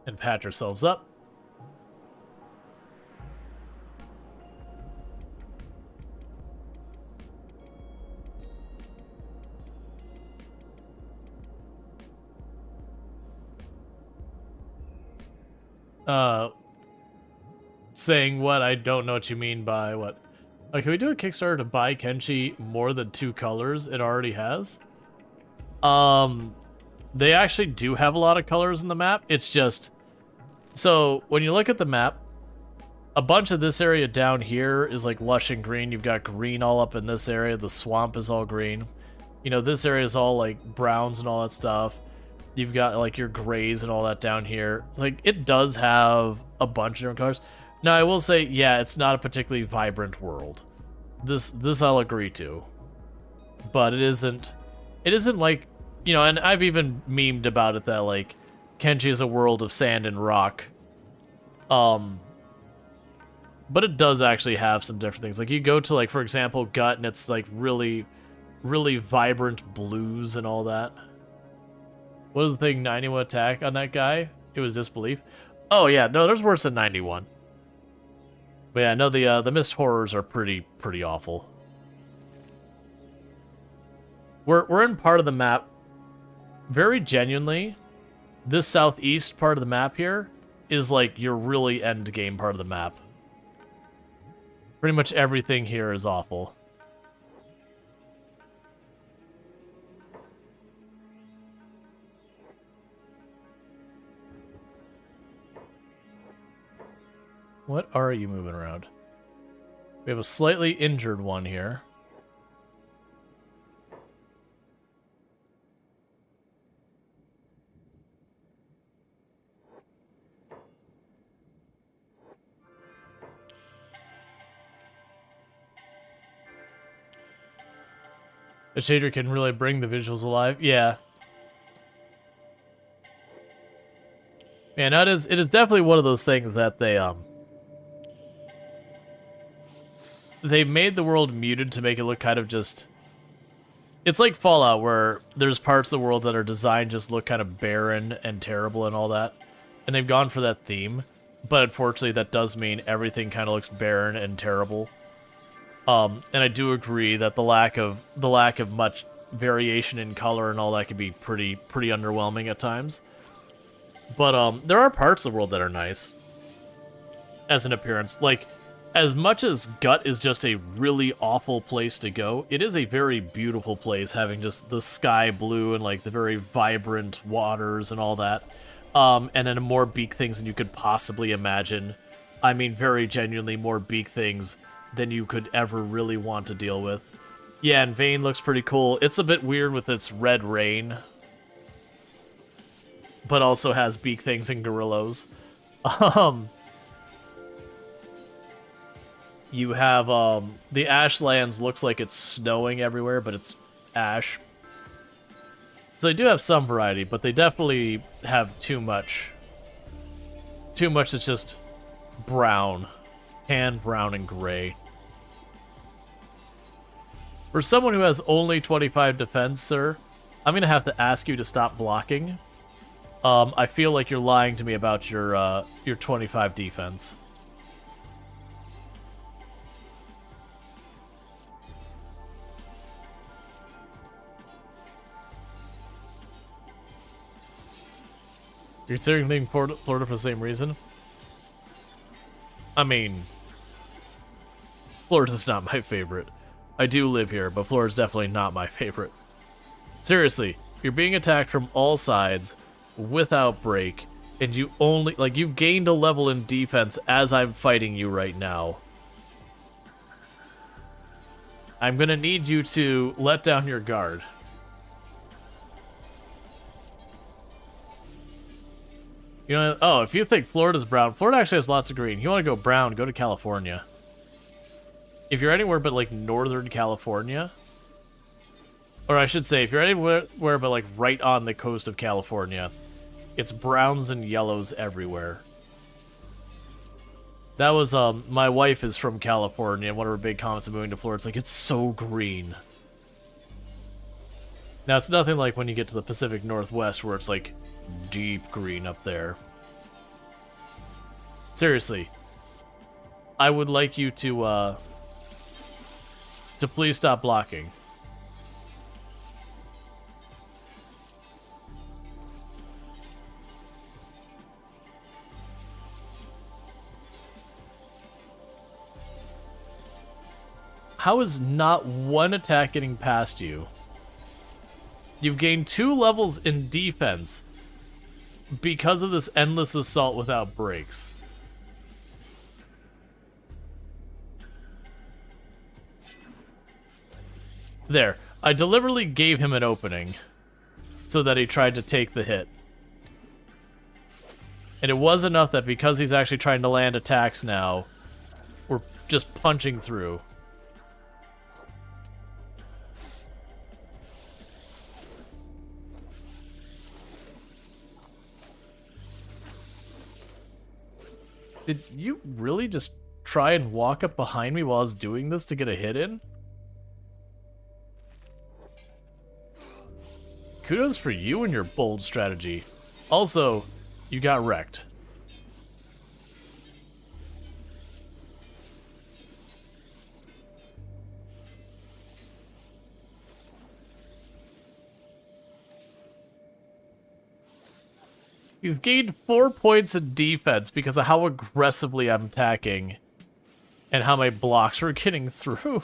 And patch ourselves up. Saying what? I don't know what you mean by what. Can we do a Kickstarter to buy Kenshi more than 2 colors it already has? They actually do have a lot of colors in the map. It's just... So, when you look at the map, a bunch of this area down here is like lush and green. You've got green all up in this area. The swamp is all green. You know, this area is all like browns and all that stuff. You've got like your grays and all that down here. Like, it does have a bunch of different colors. Now, I will say, yeah, it's not a particularly vibrant world. This I'll agree to. But it isn't like, you know, and I've even memed about it that, like, Kenshi is a world of sand and rock. But it does actually have some different things. Like, you go to, like, for example, Gut, and it's, like, really, really vibrant blues and all that. What was the thing, 91 attack on that guy? It was Disbelief. Oh, yeah, no, there's worse than 91. But yeah, no, the Mist Horrors are pretty awful. We're in part of the map. Very genuinely, this southeast part of the map here is like your really end game part of the map. Pretty much everything here is awful. What are you moving around? We have a slightly injured one here. The shader can really bring the visuals alive. Yeah. Man, it is definitely one of those things that they made the world muted to make it look kind of just... It's like Fallout, where there's parts of the world that are designed just look kind of barren and terrible and all that. And they've gone for that theme. But unfortunately, that does mean everything kind of looks barren and terrible. And I do agree that the lack of much variation in color and all that can be pretty underwhelming at times. But there are parts of the world that are nice as an appearance. Like, as much as Gut is just a really awful place to go, it is a very beautiful place, having just the sky blue and like the very vibrant waters and all that. And then more beak things than you could possibly imagine. I mean, very genuinely more beak things than you could ever really want to deal with. Yeah, and Vane looks pretty cool. It's a bit weird with its red rain, but also has beak things and gorillas. You have the Ashlands looks like it's snowing everywhere, but it's ash. So they do have some variety, but they definitely have too much. Too much that's just brown. Tan, brown, and gray. For someone who has only 25 defense, sir, I'm going to have to ask you to stop blocking. I feel like you're lying to me about your 25 defense. You're considering leaving Florida for the same reason? I mean, Florida's not my favorite. I do live here, but Florida's definitely not my favorite. Seriously, you're being attacked from all sides without break, and you only, like, you've gained a level in defense as I'm fighting you right now. I'm gonna need you to let down your guard. You know, oh, if you think Florida's brown, Florida actually has lots of green. You want to go brown, go to California. If you're anywhere but, like, Northern California, or I should say, if you're anywhere but, like, right on the coast of California, it's browns and yellows everywhere. That was, my wife is from California, and one of her big comments of moving to Florida, it's like, it's so green. Now, it's nothing like when you get to the Pacific Northwest, where it's, like, deep green up there. Seriously, I would like you to please stop blocking. How is not one attack getting past you? You've gained 2 levels in defense because of this endless assault without breaks. There. I deliberately gave him an opening so that he tried to take the hit. And it was enough that because he's actually trying to land attacks now, we're just punching through. Did you really just try and walk up behind me while I was doing this to get a hit in? Kudos for you and your bold strategy. Also, you got wrecked. He's gained 4 points in defense because of how aggressively I'm attacking and how my blocks are getting through.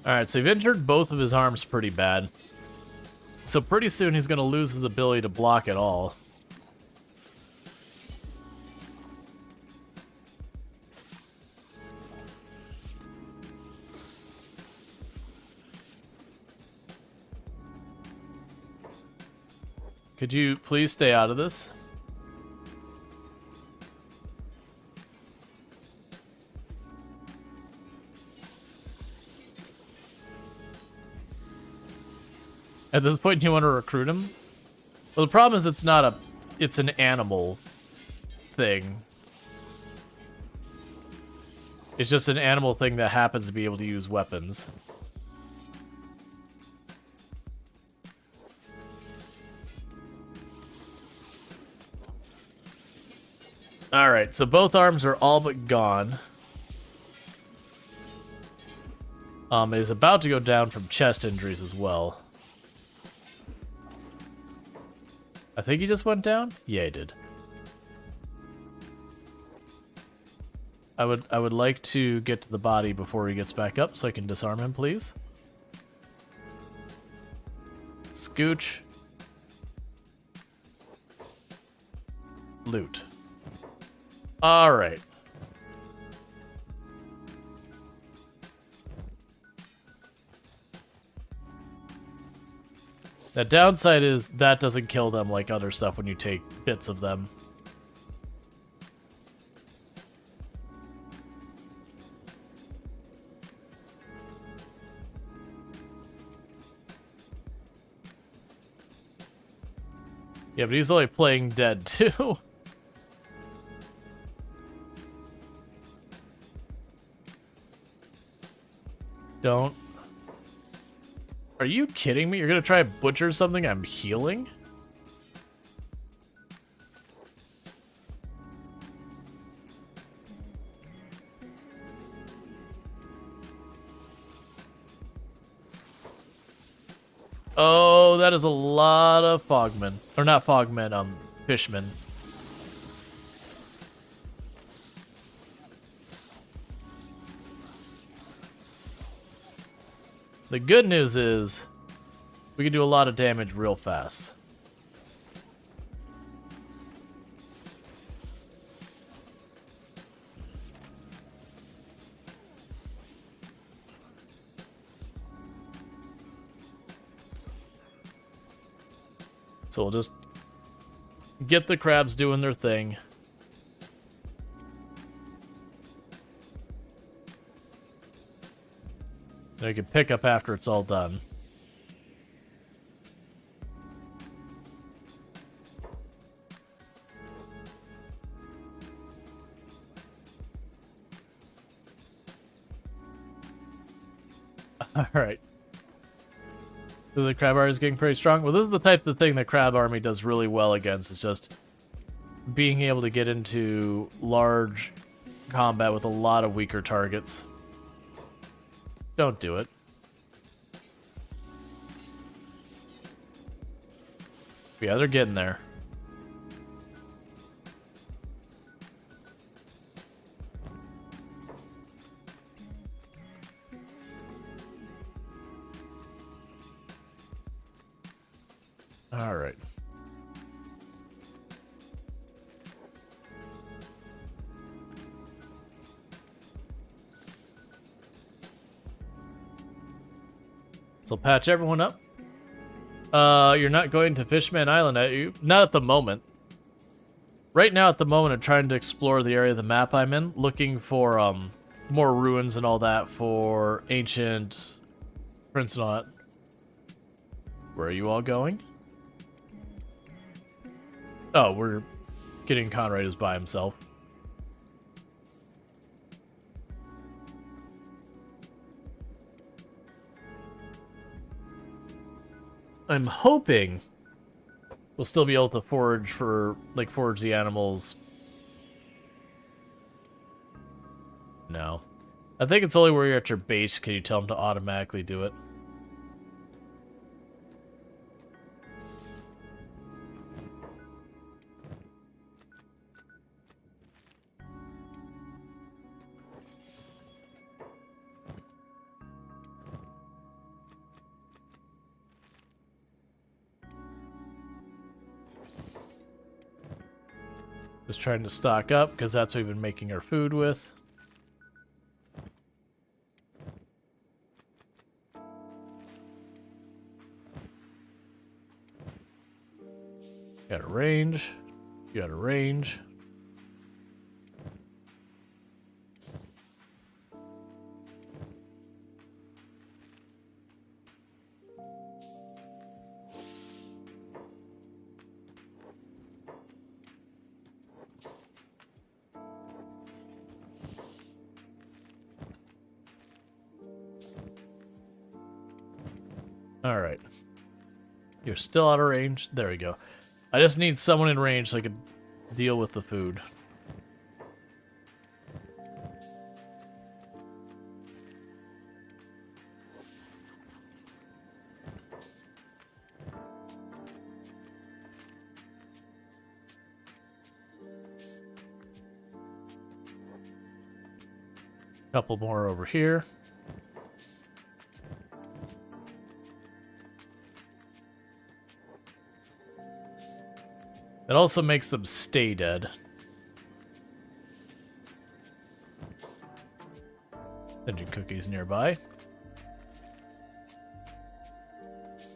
Alright, so you've injured both of his arms pretty bad. So pretty soon he's going to lose his ability to block at all. Could you please stay out of this? At this point, you want to recruit him? Well, the problem is it's not a... It's an animal thing. It's just an animal thing that happens to be able to use weapons. Alright, so both arms are all but gone. Is about to go down from chest injuries as well. I think he just went down? Yeah, he did. I would like to get to the body before he gets back up so I can disarm him, please. Scooch. Loot. Alright. The downside is that doesn't kill them like other stuff when you take bits of them. Yeah, but he's only playing dead too. Don't. Are you kidding me? You're gonna try to butcher something I'm healing? Oh, that is a lot of fogmen. Or not fogmen, fishmen. The good news is, we can do a lot of damage real fast. So we'll just get the crabs doing their thing. Then we can pick up after it's all done. Alright. So the crab army is getting pretty strong. Well, this is the type of thing that crab army does really well against. It's just being able to get into large combat with a lot of weaker targets. Don't do it. Yeah, they're getting there. All right. So patch everyone up. You're not going to Fishman Island, are you? Not at the moment. Right now, at the moment, I'm trying to explore the area of the map I'm in, looking for more ruins and all that for ancient Prince and all that. Where are you all going? Oh, we're getting Conrad is by himself. I'm hoping we'll still be able to forage the animals. No. I think it's only where you're at your base can you tell them to automatically do it. Just trying to stock up, because that's what we've been making our food with. Got a range. Got a range. All right. You're still out of range. There we go. I just need someone in range so I can deal with the food. Couple more over here. It also makes them stay dead. Engine cookies nearby.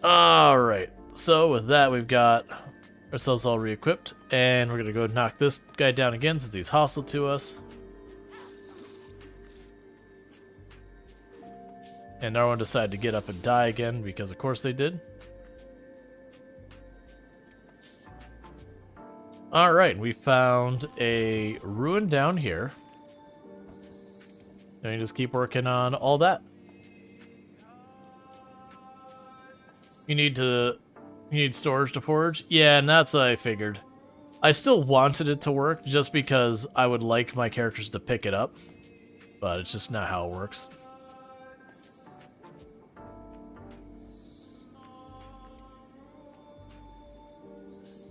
Alright, so with that we've got ourselves all re-equipped, and we're gonna go knock this guy down again since he's hostile to us. And everyone decided to get up and die again, because of course they did. Alright, we found a ruin down here. And we just keep working on all that. You need storage to forge? Yeah, and that's what I figured. I still wanted it to work just because I would like my characters to pick it up. But it's just not how it works.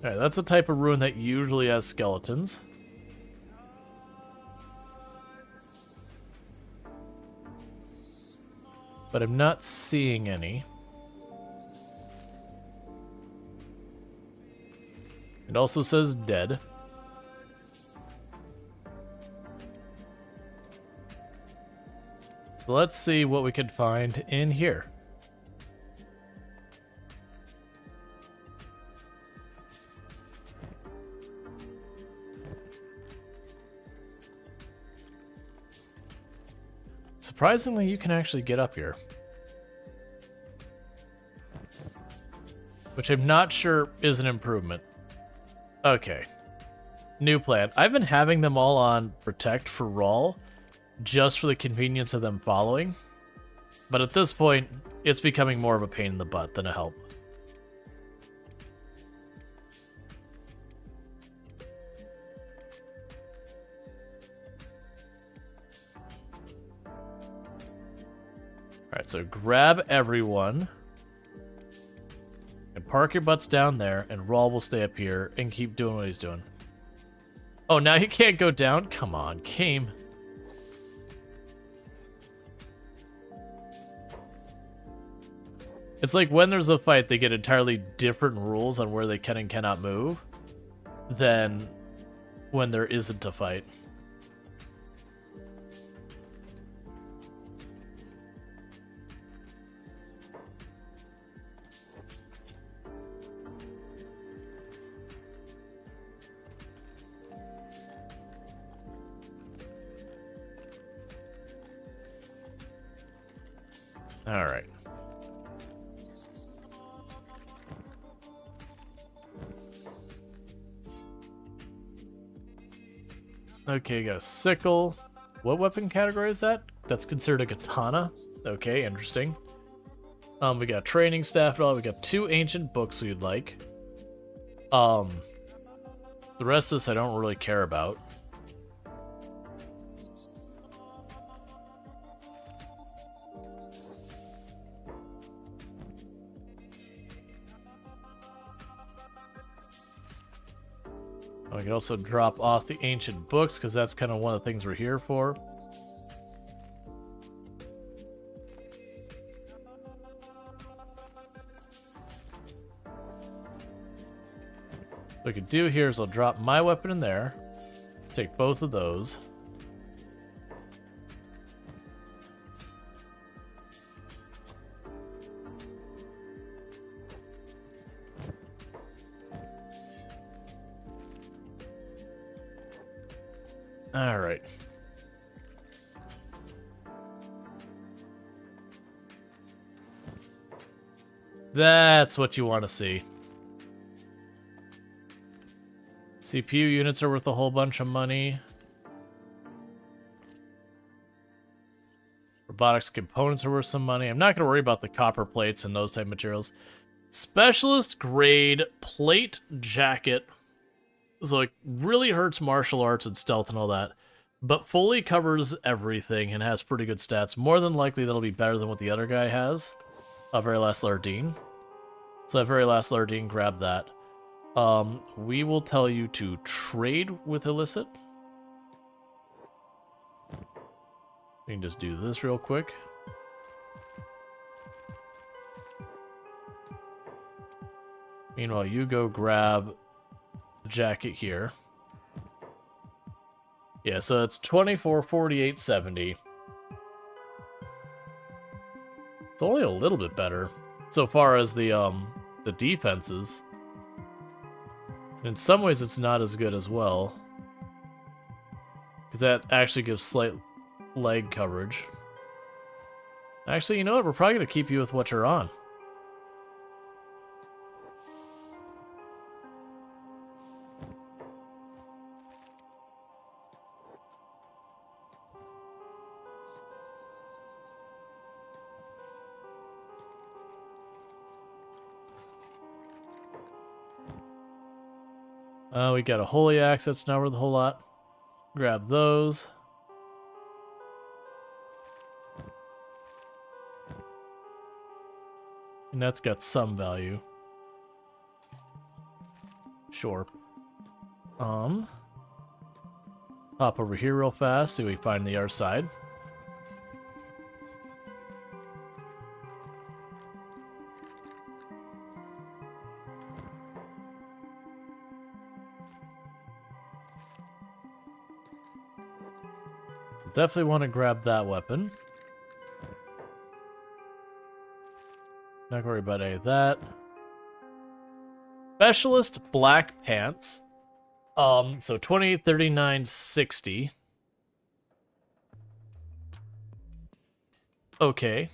Alright, that's a type of ruin that usually has skeletons. But I'm not seeing any. It also says dead. So let's see what we can find in here. Surprisingly, you can actually get up here. Which I'm not sure is an improvement. Okay. New plan. I've been having them all on Protect for Rual, just for the convenience of them following. But at this point, it's becoming more of a pain in the butt than a help. Alright, so grab everyone. And park your butts down there, and Rual will stay up here and keep doing what he's doing. Oh, now he can't go down? Come on, Kame. It's like when there's a fight, they get entirely different rules on where they can and cannot move than when there isn't a fight. All right. Okay, got a sickle. What weapon category is that? That's considered a katana. Okay, interesting. We got training staff and all. We got 2 ancient books we'd like. The rest of this I don't really care about. I can also drop off the ancient books, because that's kind of one of the things we're here for. What I could do here is I'll drop my weapon in there. Take both of those. All right. That's what you want to see. CPU units are worth a whole bunch of money. Robotics components are worth some money. I'm not going to worry about the copper plates and those type of materials. Specialist grade plate jacket. So it really hurts martial arts and stealth and all that. But fully covers everything and has pretty good stats. More than likely that'll be better than what the other guy has. Very Last Lardine. So that Very Last Lardine, grab that. We will tell you to trade with illicit. We can just do this real quick. Meanwhile, you go grab the jacket here. Yeah, so it's 24, 48, 70. It's only a little bit better so far as the defenses. In some ways, it's not as good as well, because that actually gives slight leg coverage. Actually, you know what? We're probably going to keep you with what you're on. We got a Holy Axe that's now worth a whole lot. Grab those. And that's got some value. Sure. Pop over here real fast, see what we find on the other side. Definitely want to grab that weapon. Not gonna worry about any of that. Specialist black pants. So 20, 39, 60. Okay.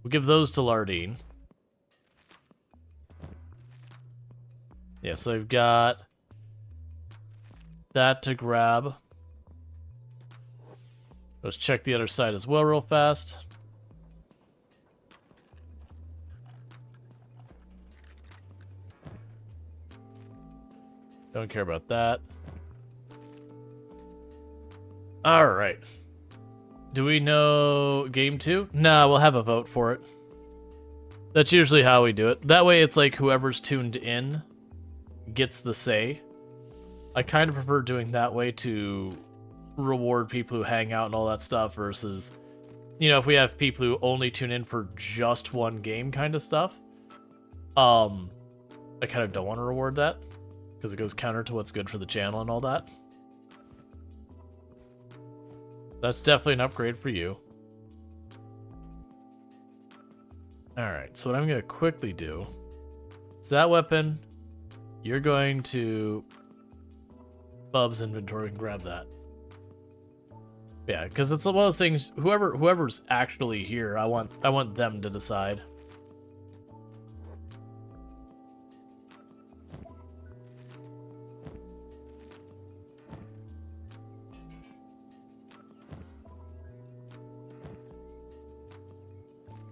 We'll give those to Lardine. Yeah, so I've got that to grab. Let's check the other side as well real fast. Don't care about that. Alright. Do we know game 2? Nah, we'll have a vote for it. That's usually how we do it. That way it's like whoever's tuned in gets the say. I kind of prefer doing that way to reward people who hang out and all that stuff versus, you know, if we have people who only tune in for just one game kind of stuff. I kind of don't want to reward that because it goes counter to what's good for the channel and all that. That's definitely an upgrade for you. Alright, so what I'm going to quickly do is that weapon, you're going to Bub's inventory and grab that. Yeah, because it's one of those things, whoever's actually here, I want them to decide.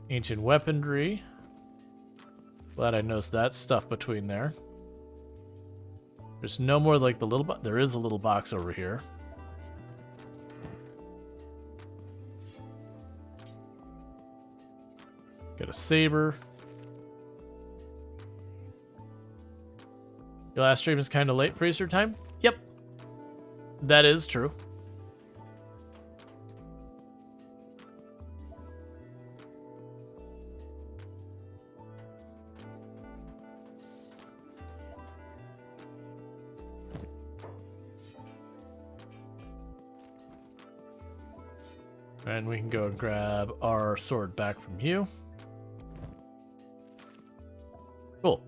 Ancient weaponry. Glad I noticed that stuff between there. There's no more like the little box. There is a little box over here. Got a saber. Your last stream is kind of late for Easter time? Yep. That is true. And we can go and grab our sword back from you. Cool.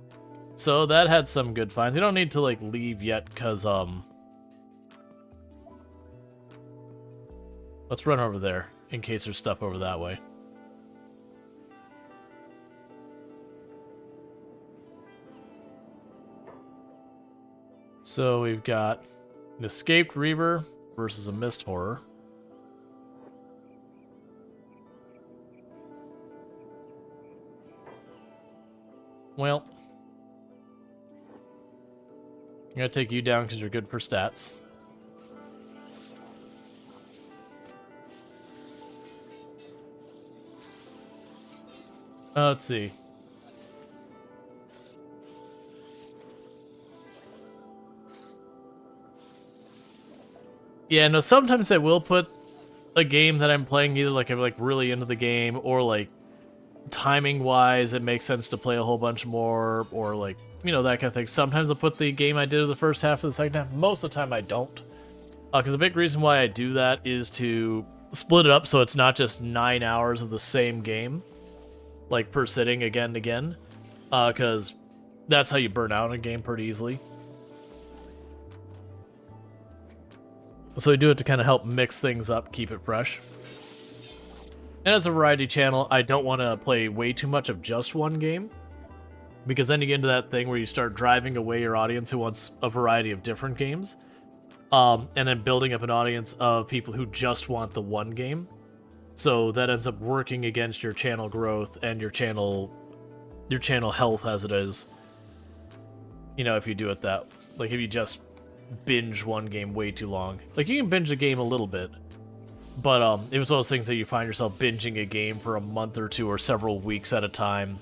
So that had some good finds. We don't need to like leave yet because let's run over there in case there's stuff over that way. So we've got an escaped Reaver versus a Mist Horror. Well, I'm gonna take you down because you're good for stats. Let's see. Yeah, no, sometimes I will put a game that I'm playing, either like I'm like really into the game, or like timing wise it makes sense to play a whole bunch more, or like, you know, that kind of thing. Sometimes I'll put the game I did in the first half of the second half. Most of the time I don't. Because a big reason why I do that is to split it up so it's not just 9 hours of the same game, like per sitting again and again. Because that's how you burn out in a game pretty easily. So I do it to kind of help mix things up, keep it fresh. And as a variety channel, I don't want to play way too much of just one game, because then you get into that thing where you start driving away your audience who wants a variety of different games, and then building up an audience of people who just want the one game. So that ends up working against your channel growth and your channel health as it is. You know, if you do it that, like if you just binge one game way too long. Like, you can binge a game a little bit, but it was one of those things that you find yourself binging a game for a month or two or several weeks at a time.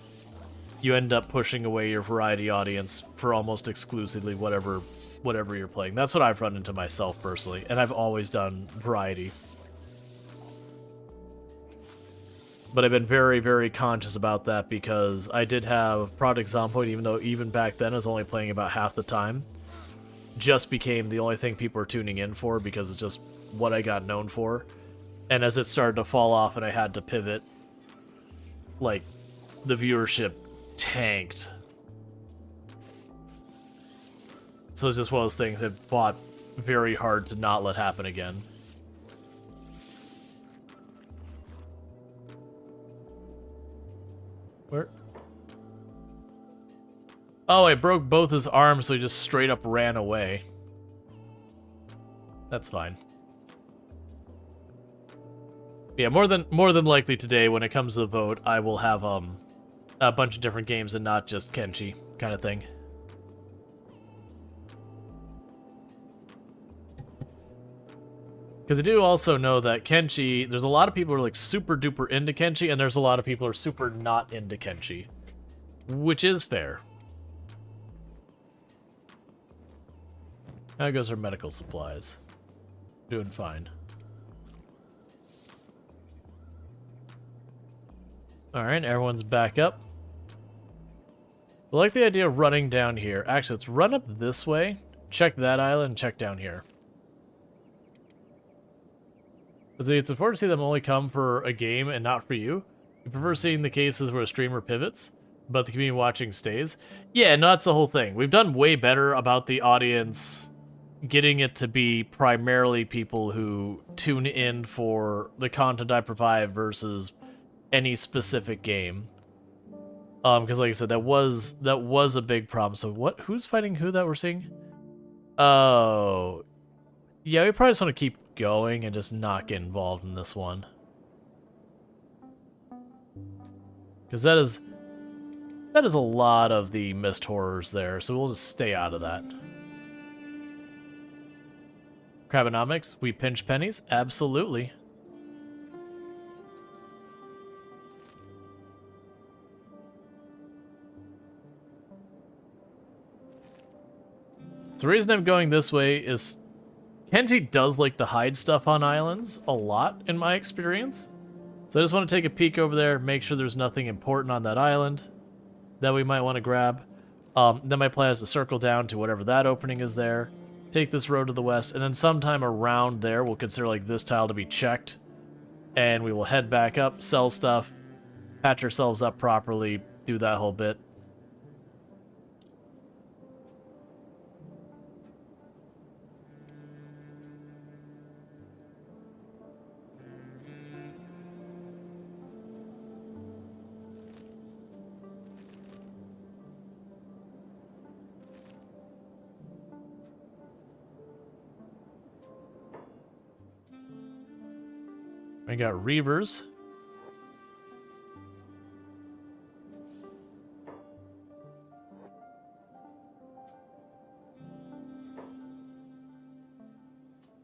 You end up pushing away your variety audience for almost exclusively whatever you're playing. That's what I've run into myself personally, and I've always done variety. But I've been very, very conscious about that, because I did have Project Zomboid, even though even back then I was only playing about half the time. Just became the only thing people were tuning in for, because it's just what I got known for. And as it started to fall off and I had to pivot, like, the viewership tanked. So it's just one of those things I fought very hard to not let happen again. Where? Oh, I broke both his arms, so he just straight up ran away. That's fine. Yeah, more than likely today, when it comes to the vote, I will have a bunch of different games and not just Kenshi kind of thing. Because I do also know that Kenshi, there's a lot of people who are like super duper into Kenshi, and there's a lot of people who are super not into Kenshi, which is fair. How goes our medical supplies? Doing fine. Alright, everyone's back up. I like the idea of running down here. Actually, let's run up this way, check that island, check down here. But it's important to see them only come for a game and not for you. You prefer seeing the cases where a streamer pivots, but the community watching stays. Yeah, no, that's the whole thing. We've done way better about the audience getting it to be primarily people who tune in for the content I provide versus any specific game. Because like I said, that was a big problem. So who's fighting who that we're seeing? Oh, yeah, we probably just want to keep going and just not get involved in this one. Because that is a lot of the Mist Horrors there, so we'll just stay out of that. Crebonomics, we pinch pennies? Absolutely. The reason I'm going this way is Kenshi does like to hide stuff on islands a lot, in my experience. So I just want to take a peek over there, make sure there's nothing important on that island that we might want to grab. Then my plan is to circle down to whatever that opening is there, take this road to the west, and then sometime around there we'll consider like this tile to be checked and we will head back up, sell stuff, patch ourselves up properly, do that whole bit. We got Reavers.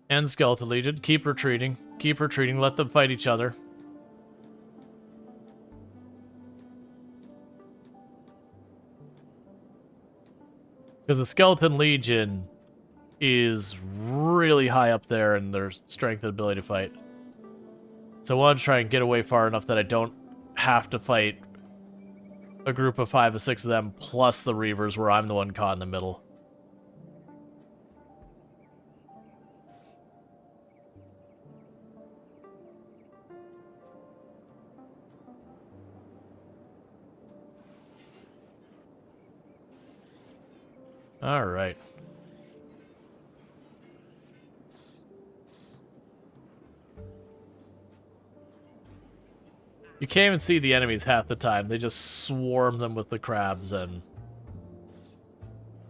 And Skeleton Legion. Keep retreating. Keep retreating. Let them fight each other. Because the Skeleton Legion is really high up there in their strength and ability to fight. So I want to try and get away far enough that I don't have to fight a group of 5 or 6 of them, plus the Reavers, where I'm the one caught in the middle. All right. You can't even see the enemies half the time. They just swarm them with the crabs, and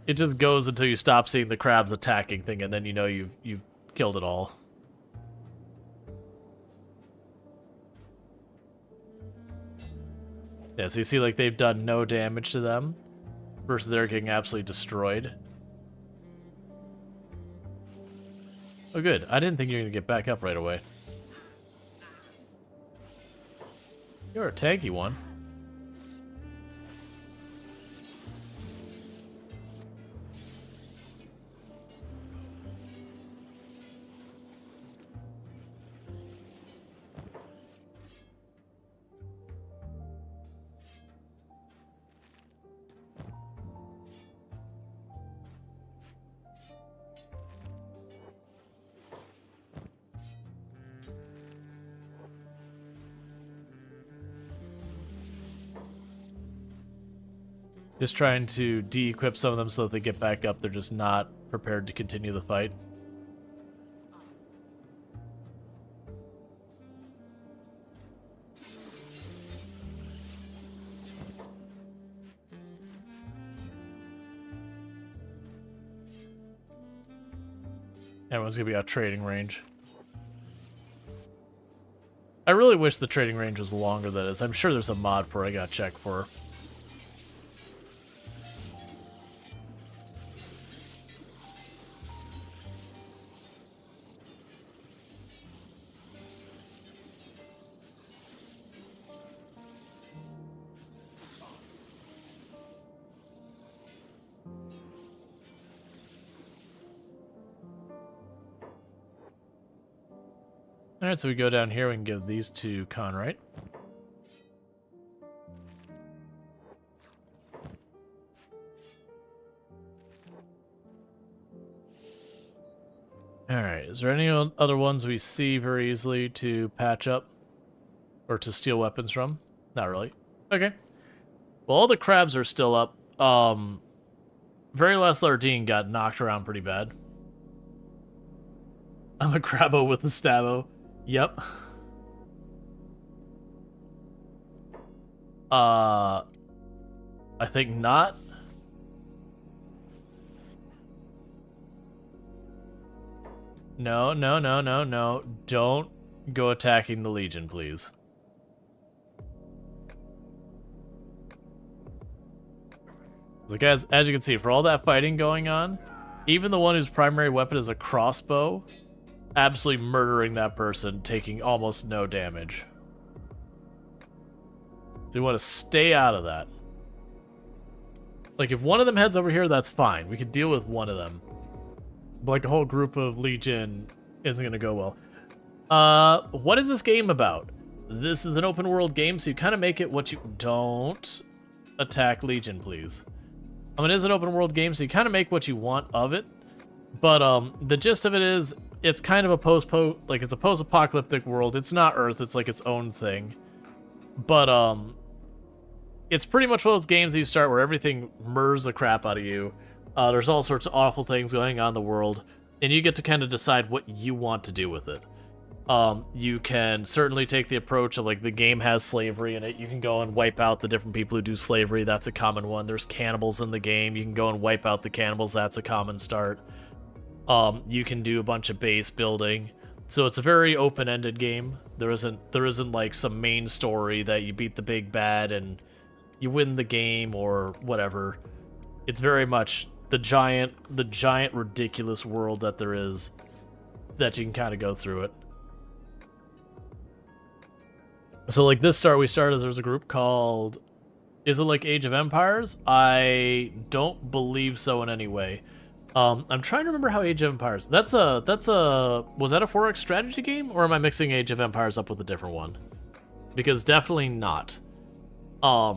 it just goes until you stop seeing the crabs attacking thing, and then you know you've killed it all. Yeah, so you see like they've done no damage to them versus they're getting absolutely destroyed. Oh good, I didn't think you were gonna get back up right away. You're a tanky one. Just trying to de-equip some of them so that they get back up. They're just not prepared to continue the fight. Everyone's gonna be out trading range. I really wish the trading range was longer than it is. I'm sure there's a mod for it I gotta check for. Alright, so we go down here, we can give these to Conrite. Alright, is there any other ones we see very easily to patch up? Or to steal weapons from? Not really. Okay. Well, all the crabs are still up. Very last Lardine got knocked around pretty bad. I'm a crabbo with a stabbo. Yep. I think not. No, no, no, no, no. Don't go attacking the Legion, please. Like, as you can see, for all that fighting going on, even the one whose primary weapon is a crossbow, absolutely murdering that person, taking almost no damage. So you want to stay out of that. Like, if one of them heads over here, that's fine. We can deal with one of them. But, like, a whole group of Legion isn't going to go well. What is this game about? This is an open world game, so you kind of make it what you... Don't attack Legion, please. It is an open world game, so you kind of make what you want of it. But the gist of it is, it's kind of a it's a post-apocalyptic world. It's not Earth, it's like its own thing. But it's pretty much one of those games that you start where everything murs the crap out of you. There's all sorts of awful things going on in the world, and you get to kind of decide what you want to do with it. You can certainly take the approach of, like, the game has slavery in it. You can go and wipe out the different people who do slavery. That's a common one. There's cannibals in the game. You can go and wipe out the cannibals. That's a common start. You can do a bunch of base building. So it's a very open-ended game. There isn't like some main story that you beat the big bad and you win the game or whatever. It's very much the giant ridiculous world that there is that you can kind of go through it. So like this we started, there's a group called, is it like Age of Empires? I don't believe so in any way. I'm trying to remember how Age of Empires, was that a 4X strategy game, or am I mixing Age of Empires up with a different one? Because definitely not. I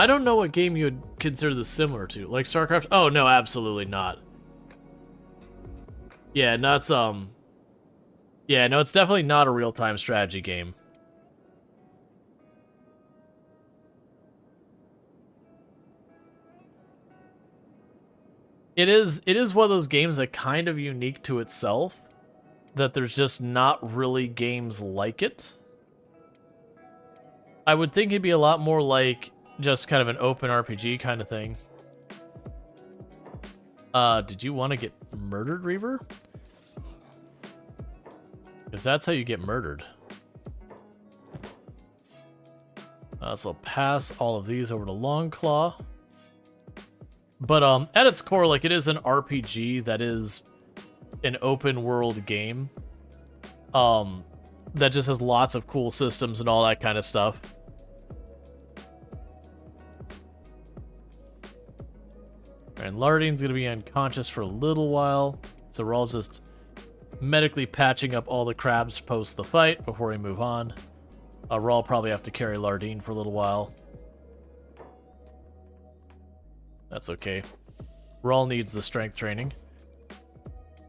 don't know what game you would consider this similar to, like StarCraft? Oh no, absolutely not. Yeah, no, it's yeah, no, it's definitely not a real-time strategy game. It is one of those games that kind of unique to itself, that there's just not really games like it. I would think it'd be a lot more like just kind of an open RPG kind of thing. Did you want to get murdered, Reaver? Because that's how you get murdered. So I'll pass all of these over to Longclaw. But at its core, like, it is an RPG that is an open world game. That just has lots of cool systems and all that kind of stuff. And Lardine's gonna be unconscious for a little while, so we're all just medically patching up all the crabs post the fight before we move on. Rual probably have to carry Lardine for a little while. That's okay. Rual needs the strength training.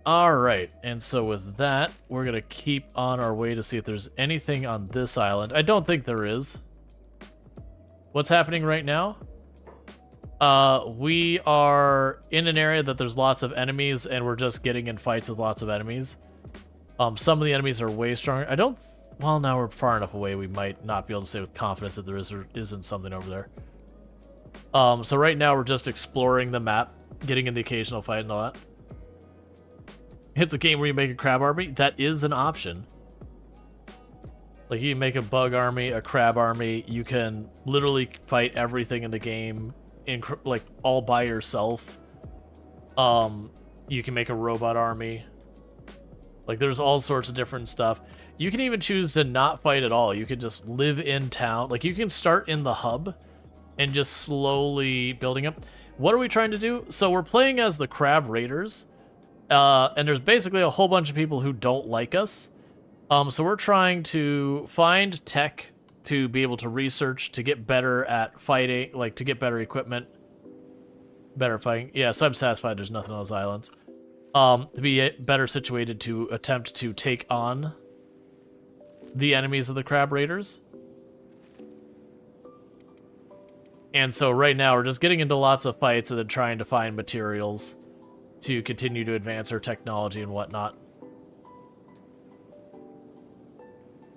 Alright, and so with that, we're gonna keep on our way to see if there's anything on this island. I don't think there is. What's happening right now? We are in an area that there's lots of enemies, and we're just getting in fights with lots of enemies. Some of the enemies are way stronger. Well, now we're far enough away, we might not be able to say with confidence that there is or isn't something over there. So right now we're just exploring the map, getting in the occasional fight and all that. It's a game where you make a crab army. That is an option. Like, you can make a bug army, a crab army. You can literally fight everything in the game, like, all by yourself. You can make a robot army. Like, there's all sorts of different stuff. You can even choose to not fight at all. You can just live in town. Like, you can start in the hub and just slowly building up. What are we trying to do? So we're playing as the Crab Raiders. And there's basically a whole bunch of people who don't like us. So we're trying to find tech to be able to research, to get better at fighting, like, to get better equipment. Better fighting. Yeah, so I'm satisfied there's nothing on those islands. To be better situated to attempt to take on the enemies of the Crab Raiders. And so right now we're just getting into lots of fights and then trying to find materials to continue to advance our technology and whatnot.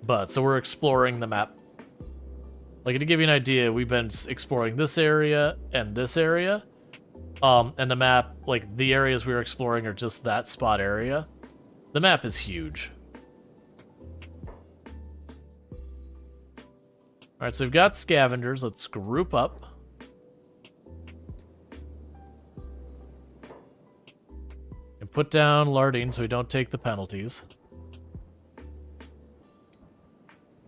But, so we're exploring the map. Like, to give you an idea, we've been exploring this area and this area. And the map, like, the areas we were exploring are just that spot area. The map is huge. Alright, so we've got scavengers. Let's group up. And put down Lardine so we don't take the penalties.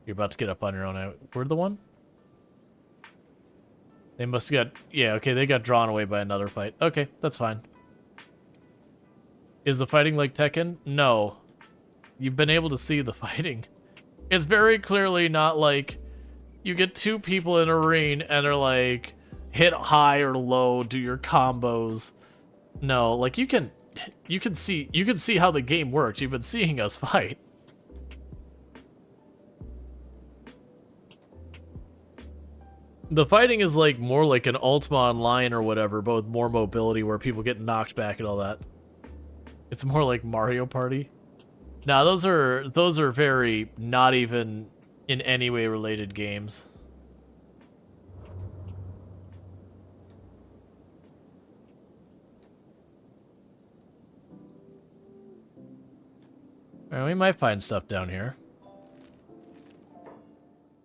You're about to get up on your own. Where'd the one? They must have got... Yeah, okay, they got drawn away by another fight. Okay, that's fine. Is the fighting like Tekken? No. You've been able to see the fighting. It's very clearly not like... You get two people in a ring and they're like, hit high or low, do your combos. No, like, you can you can see how the game works. You've been seeing us fight. The fighting is like more like an Ultima Online or whatever, but with more mobility where people get knocked back and all that. It's more like Mario Party. Now those are very not even in any way related games. Alright, we might find stuff down here.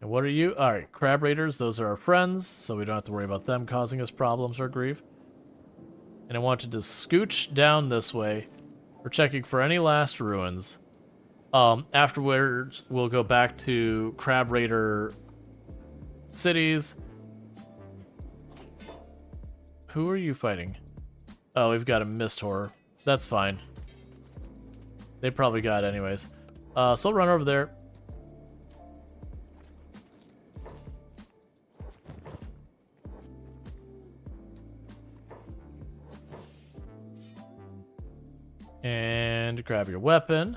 And what are you? Alright, crab raiders, those are our friends, so we don't have to worry about them causing us problems or grief. And I wanted to scooch down this way. We're checking for any last ruins. Afterwards, we'll go back to crab raider cities. Who are you fighting? Oh, we've got a mist horror. That's fine. They probably got it anyways. So I'll run over there. And grab your weapon.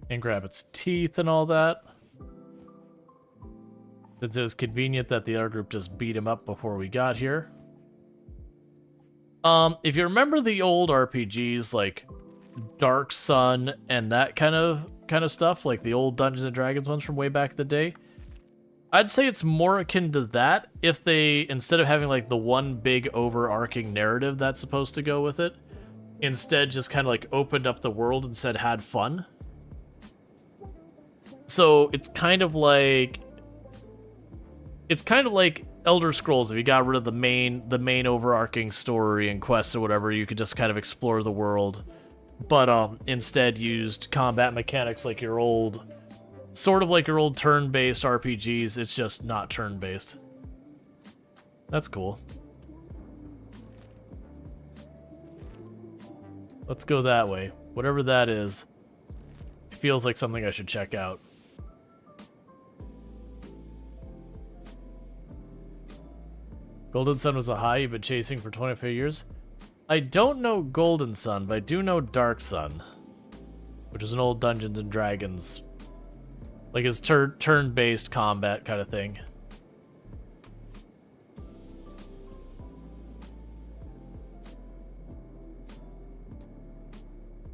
And grab its teeth and all that. Since it was convenient that the other group just beat him up before we got here. If you remember the old RPGs like Dark Sun and that kind of stuff, like the old Dungeons and Dragons ones from way back in the day, I'd say it's more akin to that if they, instead of having like the one big overarching narrative that's supposed to go with it, instead just kind of like opened up the world and said had fun. So it's kind of like Elder Scrolls. If you got rid of the main overarching story and quests or whatever, you could just kind of explore the world, but instead used combat mechanics like your old, sort of like your old turn-based RPGs. It's just not turn-based. That's cool. Let's go that way. Whatever that is, feels like something I should check out. Golden Sun was a high you've been chasing for 25 years. I don't know Golden Sun, but I do know Dark Sun, which is an old Dungeons and Dragons, like his turn-based combat kind of thing.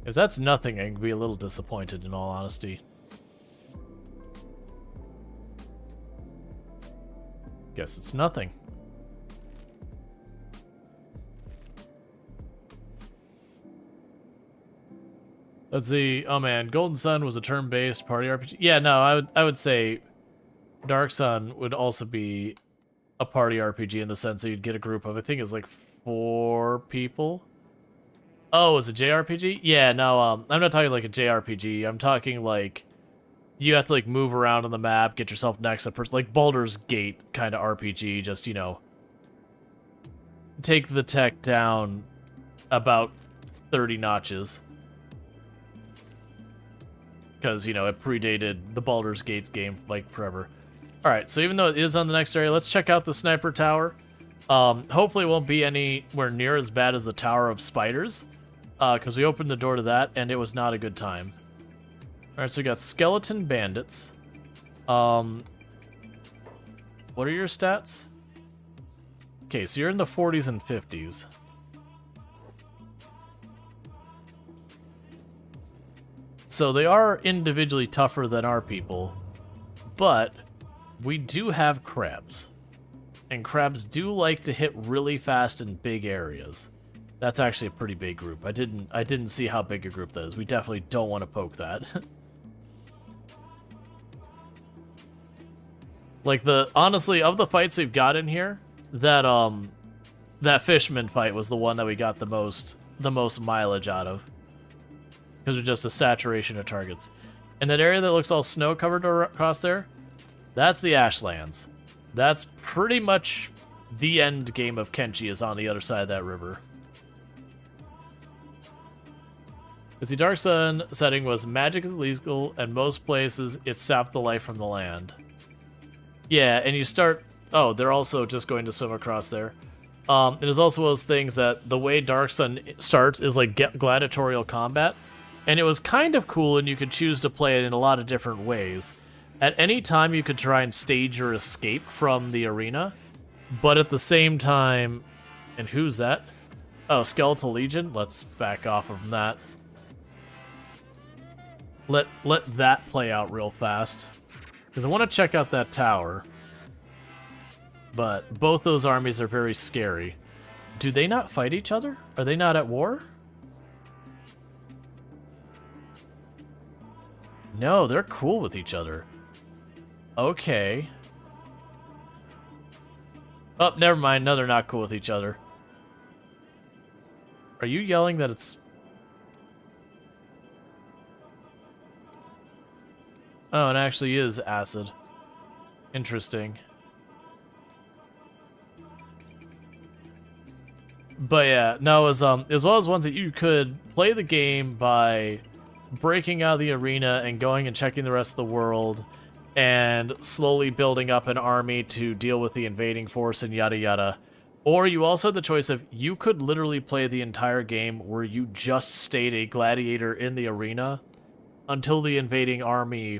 If that's nothing, I can be a little disappointed, in all honesty. Guess it's nothing. Let's see. Oh man, Golden Sun was a turn-based party RPG. Yeah, no, I would say Dark Sun would also be a party RPG in the sense that you'd get a group of, I think it's like 4 people. Oh, is it JRPG? Yeah, no, I'm not talking like a JRPG. I'm talking like you have to like move around on the map, get yourself next to a person, like Baldur's Gate kind of RPG. Just, you know, take the tech down about 30 notches. Because, you know, it predated the Baldur's Gate game, like, forever. Alright, so even though it is on the next area, let's check out the Sniper Tower. Hopefully it won't be anywhere near as bad as the Tower of Spiders. Because we opened the door to that, and it was not a good time. Alright, so we got Skeleton Bandits. What are your stats? Okay, so you're in the 40s and 50s. So they are individually tougher than our people, but we do have crabs. And crabs do like to hit really fast in big areas. That's actually a pretty big group. I didn't see how big a group that is. We definitely don't want to poke that. Like honestly, of the fights we've got in here, that fisherman fight was the one that we got the most mileage out of. Because of just a saturation of targets. And that area that looks all snow-covered across there, that's the Ashlands. That's pretty much the end game of Kenshi is on the other side of that river. As the Dark Sun setting was magic is illegal, and most places it sapped the life from the land. Yeah, and you start... Oh, they're also just going to swim across there. It is also one of those things that the way Dark Sun starts is like gladiatorial combat, and it was kind of cool, and you could choose to play it in a lot of different ways. At any time, you could try and stage your escape from the arena, but at the same time... And who's that? Oh, Skeletal Legion? Let's back off from that. Let that play out real fast. Because I want to check out that tower. But both those armies are very scary. Do they not fight each other? Are they not at war? No, they're cool with each other. Okay. Oh, never mind. No, they're not cool with each other. Are you yelling that it's... Oh, it actually is acid. Interesting. But yeah, no, as well as ones that you could play the game by breaking out of the arena and going and checking the rest of the world and slowly building up an army to deal with the invading force and yada yada. Or you also had the choice of, you could literally play the entire game where you just stayed a gladiator in the arena until the invading army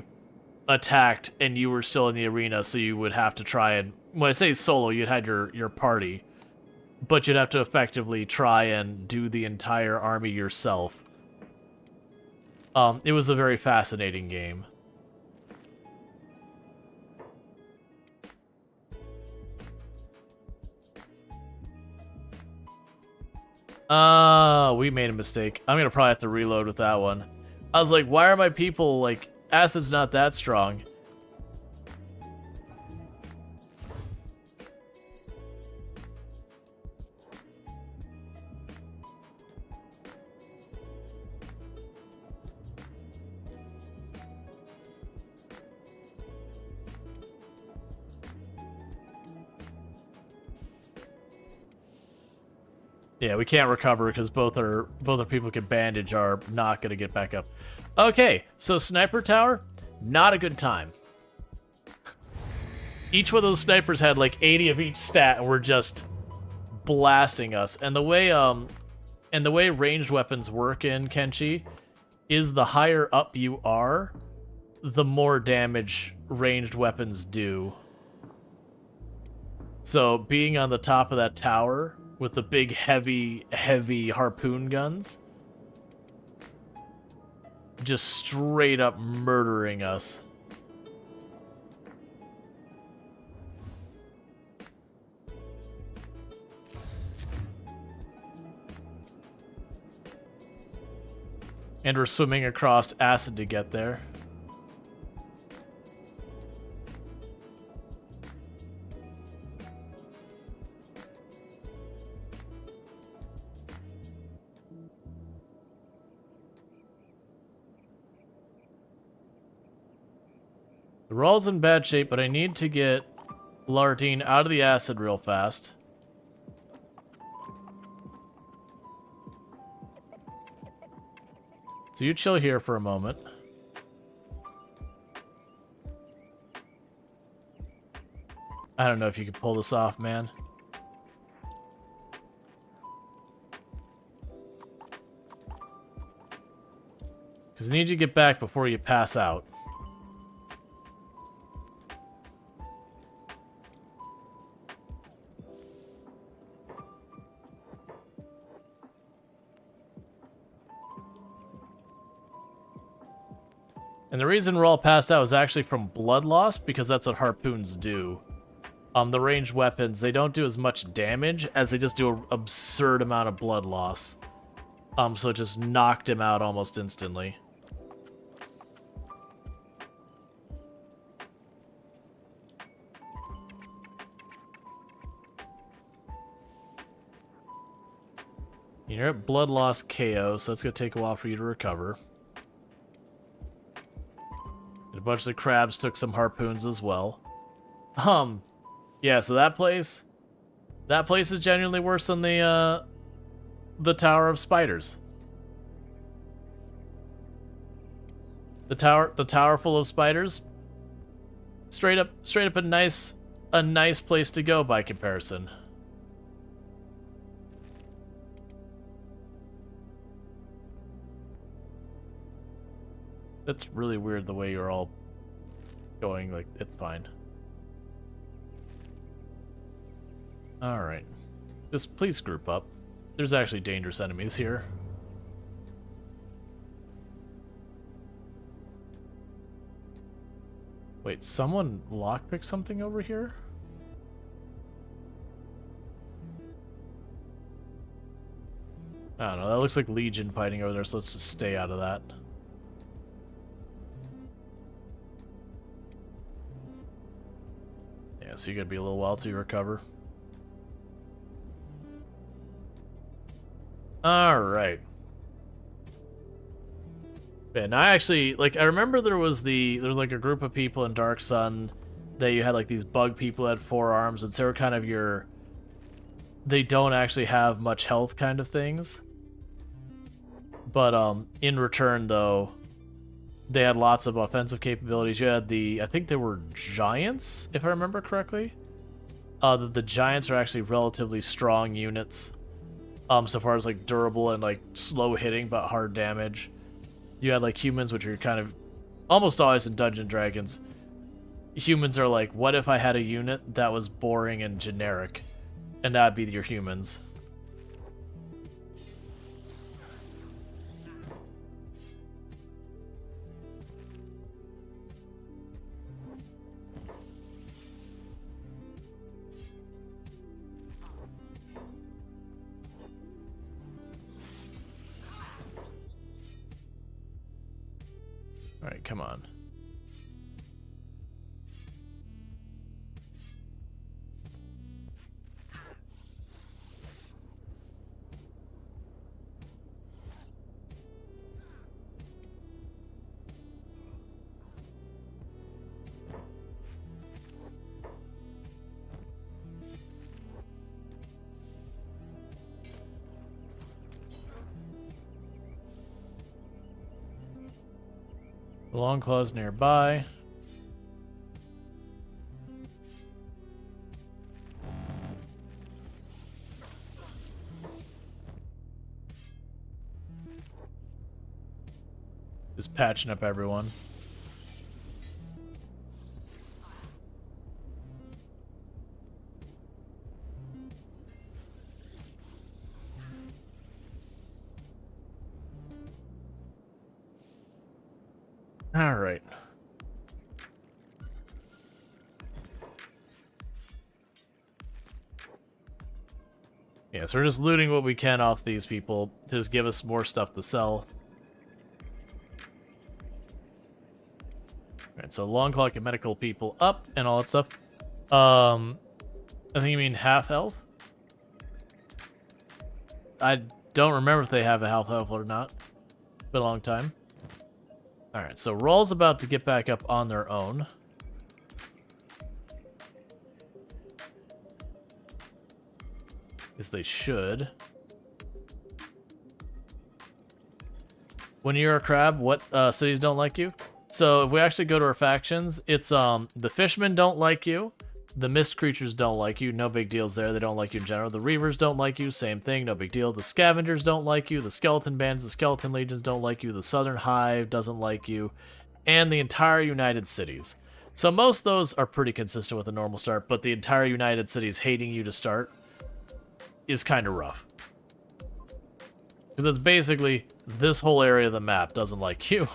attacked and you were still in the arena, so you would have to try and... When I say solo, you'd had your party, but you'd have to effectively try and do the entire army yourself. It was a very fascinating game. We made a mistake. I'm gonna probably have to reload with that one. I was like, why are my people, like, acid's not that strong? Yeah, we can't recover because both our people can bandage are not gonna get back up. Okay, so sniper tower, not a good time. Each one of those snipers had like 80 of each stat and were just blasting us. And the way ranged weapons work in Kenshi is the higher up you are, the more damage ranged weapons do. So being on the top of that tower with the big, heavy harpoon guns, just straight up murdering us. And we're swimming across acid to get there. The Rual's in bad shape, but I need to get Lartine out of the acid real fast. So you chill here for a moment. I don't know if you can pull this off, man. Because I need you to get back before you pass out. And the reason we're all passed out is actually from blood loss, because that's what harpoons do. The ranged weapons, they don't do as much damage as they just do an absurd amount of blood loss. So it just knocked him out almost instantly. You're at blood loss KO, so that's gonna take a while for you to recover. And a bunch of the crabs took some harpoons as well. Yeah, so that place is genuinely worse than the Tower of Spiders. The tower full of spiders. Straight up a nice place to go by comparison. That's really weird the way you're all going, like, it's fine. Alright. Just please group up. There's actually dangerous enemies here. Wait, someone lockpicked something over here? I don't know, that looks like Legion fighting over there, so let's just stay out of that. Yeah, so you gotta be a little while till you recover. Alright. And I actually, like, I remember there was like a group of people in Dark Sun that you had, like, these bug people that had 4 arms, and so they were kind of your, they don't actually have much health kind of things. But, in return, though, they had lots of offensive capabilities. You had I think they were giants, if I remember correctly. The giants are actually relatively strong units, so far as, like, durable and, like, slow hitting, but hard damage. You had, like, humans, which are kind of almost always in Dungeons & Dragons. Humans are like, what if I had a unit that was boring and generic? And that'd be your humans. Alright, come on. The Longclaw's nearby. Just patching up everyone. All right. Yeah, so we're just looting what we can off these people to just give us more stuff to sell. Alright, so long clock and medical people up and all that stuff. I think you mean half health? I don't remember if they have a half health or not. It's been a long time. Alright, so Rual's about to get back up on their own. As they should. When you're a crab, what cities don't like you? So if we actually go to our factions, it's the fishermen don't like you. The mist creatures don't like you, no big deals there, they don't like you in general. The reavers don't like you, same thing, no big deal. The scavengers don't like you, the skeleton bands, the skeleton legions don't like you, the southern hive doesn't like you, and the entire United Cities. So most of those are pretty consistent with a normal start, but the entire United Cities hating you to start is kind of rough. Because it's basically, this whole area of the map doesn't like you.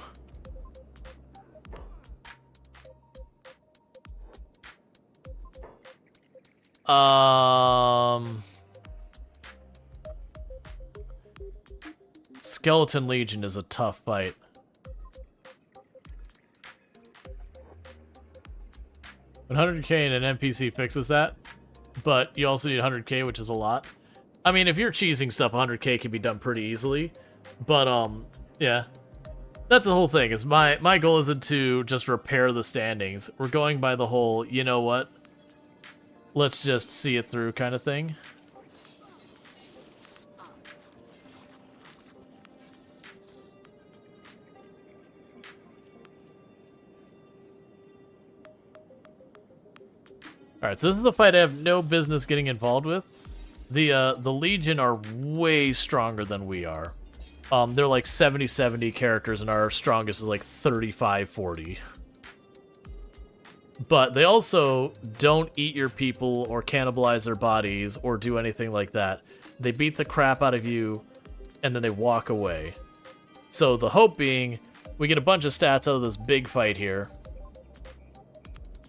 Skeleton Legion is a tough fight. $100k and an NPC fixes that, but you also need 100k, which is a lot. I mean, if you're cheesing stuff, 100k can be done pretty easily, but yeah. That's the whole thing, is my goal isn't to just repair the standings. We're going by the whole, you know what? Let's just see it through kind of thing. Alright, so this is a fight I have no business getting involved with. The Legion are way stronger than we are. They're like 70-70 characters, and our strongest is like 35-40. But they also don't eat your people or cannibalize their bodies or do anything like that. They beat the crap out of you, and then they walk away. So the hope being, we get a bunch of stats out of this big fight here.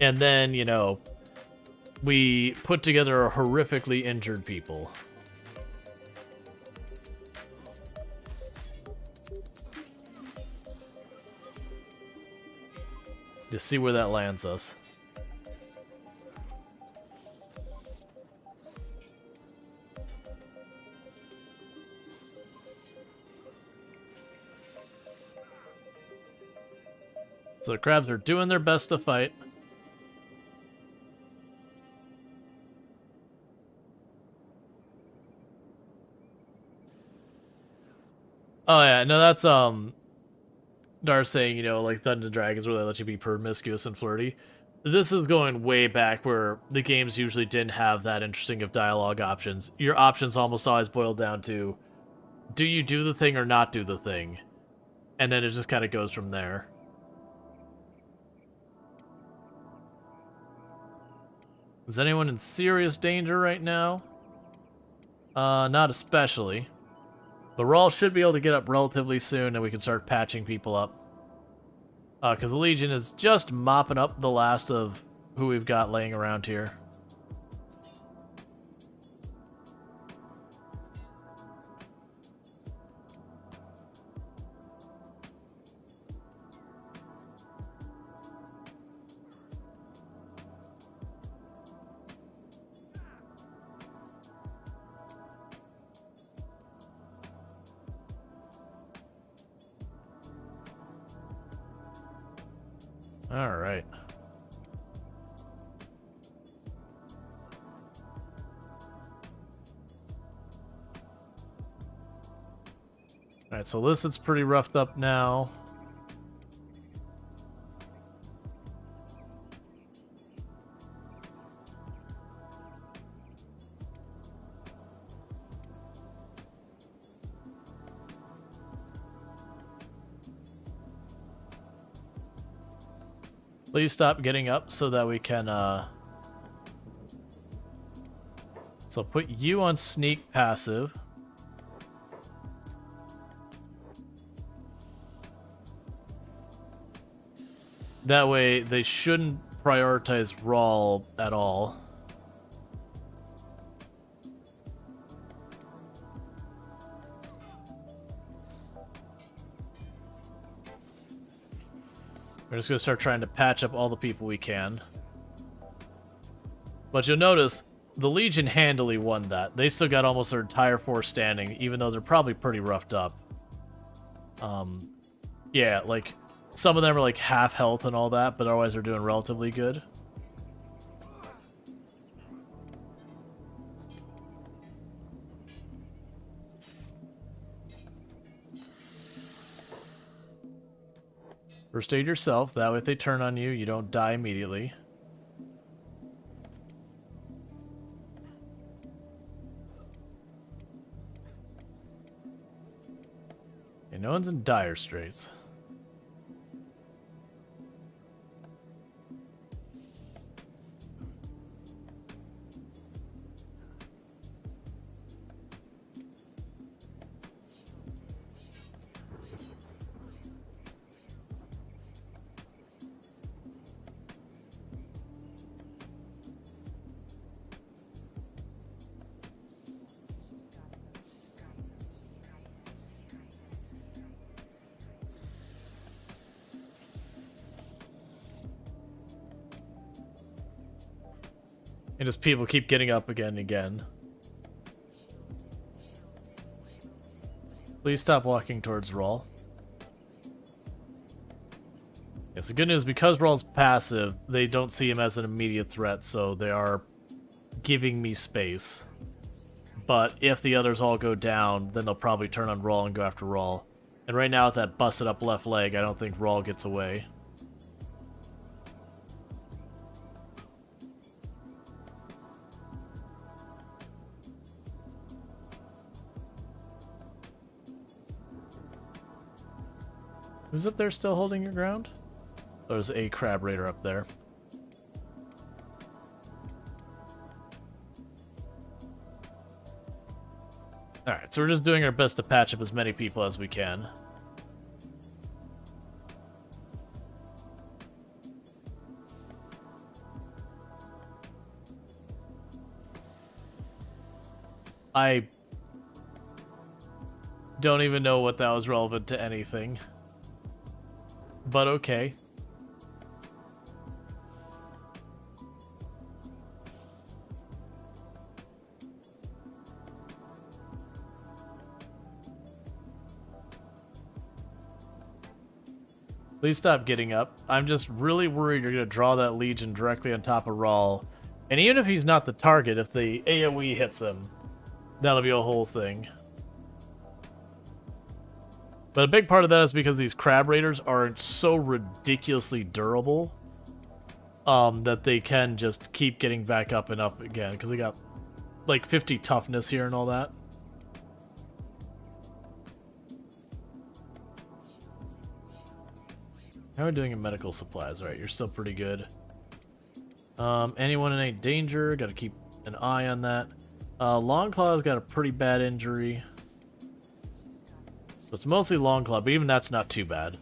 And then, you know, we put together a horrifically injured people. Just see where that lands us. So the crabs are doing their best to fight. Oh yeah, no, that's Dar saying, you know, like Dungeons and Dragons where they let you be promiscuous and flirty. This is going way back where the games usually didn't have that interesting of dialogue options. Your options almost always boiled down to, do you do the thing or not do the thing? And then it just kind of goes from there. Is anyone in serious danger right now? Not especially. The Rual should be able to get up relatively soon, and we can start patching people up. Because the Legion is just mopping up the last of who we've got laying around here. All right. All right, so Illicit's pretty roughed up now. Please stop getting up so that we can, So put you on sneak passive. That way, they shouldn't prioritize Rual at all. We're just gonna start trying to patch up all the people we can. But you'll notice, the Legion handily won that. They still got almost their entire force standing, even though they're probably pretty roughed up. Yeah, like, some of them are like half health and all that, but otherwise they're doing relatively good. First aid yourself, that way if they turn on you, you don't die immediately. And no one's in dire straits. And just people keep getting up again and again. Please stop walking towards Rual. Yes, the good news, because Rual's passive, they don't see him as an immediate threat, so they are giving me space. But if the others all go down, then they'll probably turn on Rual and go after Rual. And right now with that busted up left leg, I don't think Rual gets away. Who's up there still holding your ground? There's a crab raider up there. Alright, so we're just doing our best to patch up as many people as we can. I don't even know what that was relevant to anything. But okay. Please stop getting up. I'm just really worried you're going to draw that Legion directly on top of Rual. And even if he's not the target, if the AoE hits him, that'll be a whole thing. But a big part of that is because these crab raiders are so ridiculously durable that they can just keep getting back up and up again, because they got like 50 toughness here and all that. How are we doing in medical supplies? Alright, you're still pretty good. Anyone in any danger? Gotta keep an eye on that. Longclaw's got a pretty bad injury. So it's mostly Longclaw, but even that's not too bad.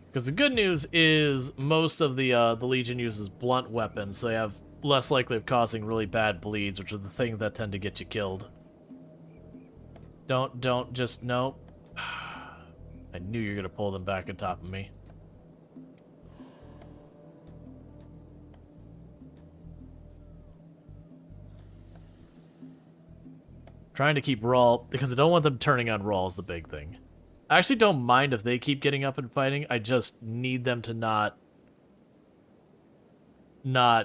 Because the good news is most of the Legion uses blunt weapons, so they have less likely of causing really bad bleeds, which are the things that tend to get you killed. Don't just, no. I knew you were gonna pull them back on top of me. Trying to keep Rual, because I don't want them turning on Rual is the big thing. I actually don't mind if they keep getting up and fighting, I just need them to not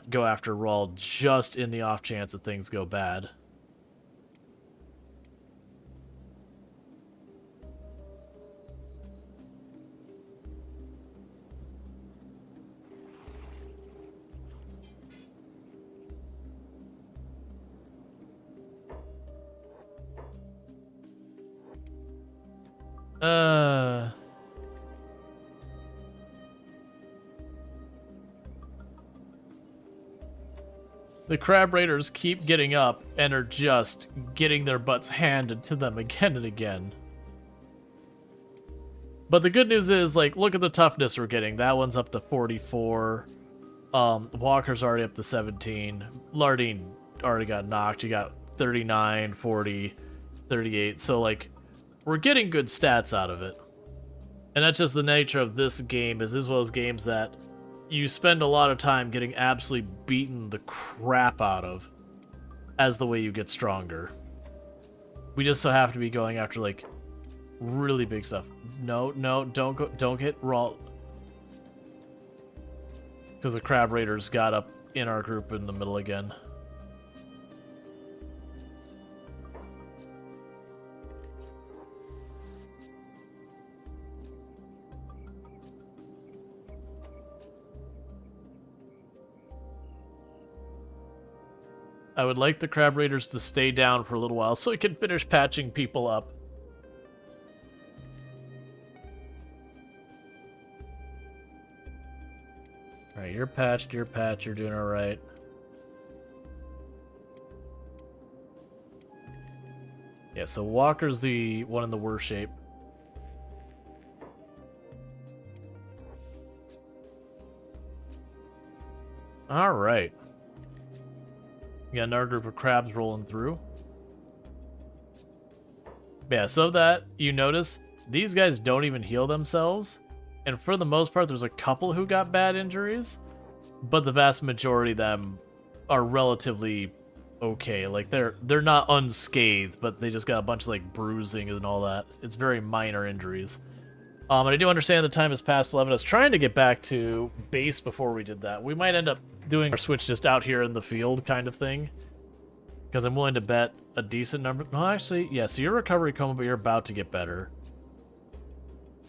go after Rual just in the off chance that things go bad. The crab raiders keep getting up and are just getting their butts handed to them again and again. But the good news is, like, look at the toughness we're getting. That one's up to 44. Walker's already up to 17. Lardine already got knocked. You got 39, 40, 38. So, like, we're getting good stats out of it. And that's just the nature of this game, is this one of those games that you spend a lot of time getting absolutely beaten the crap out of as the way you get stronger. We just so have to be going after, like, really big stuff. No, don't hit Rual. Because the crab raiders got up in our group in the middle again. I would like the crab raiders to stay down for a little while so we can finish patching people up. Alright, you're patched, you're doing alright. Yeah, so Walker's the one in the worst shape. Alright. We got another group of crabs rolling through. Yeah, so that you notice, these guys don't even heal themselves. And for the most part, there's a couple who got bad injuries. But the vast majority of them are relatively okay. Like, they're not unscathed, but they just got a bunch of, like, bruising and all that. It's very minor injuries. And I do understand the time has passed 11. I was trying to get back to base before we did that. We might end up doing our switch just out here in the field kind of thing. Because I'm willing to bet a decent number. Well, actually, yeah, so you're recovery coma, but you're about to get better.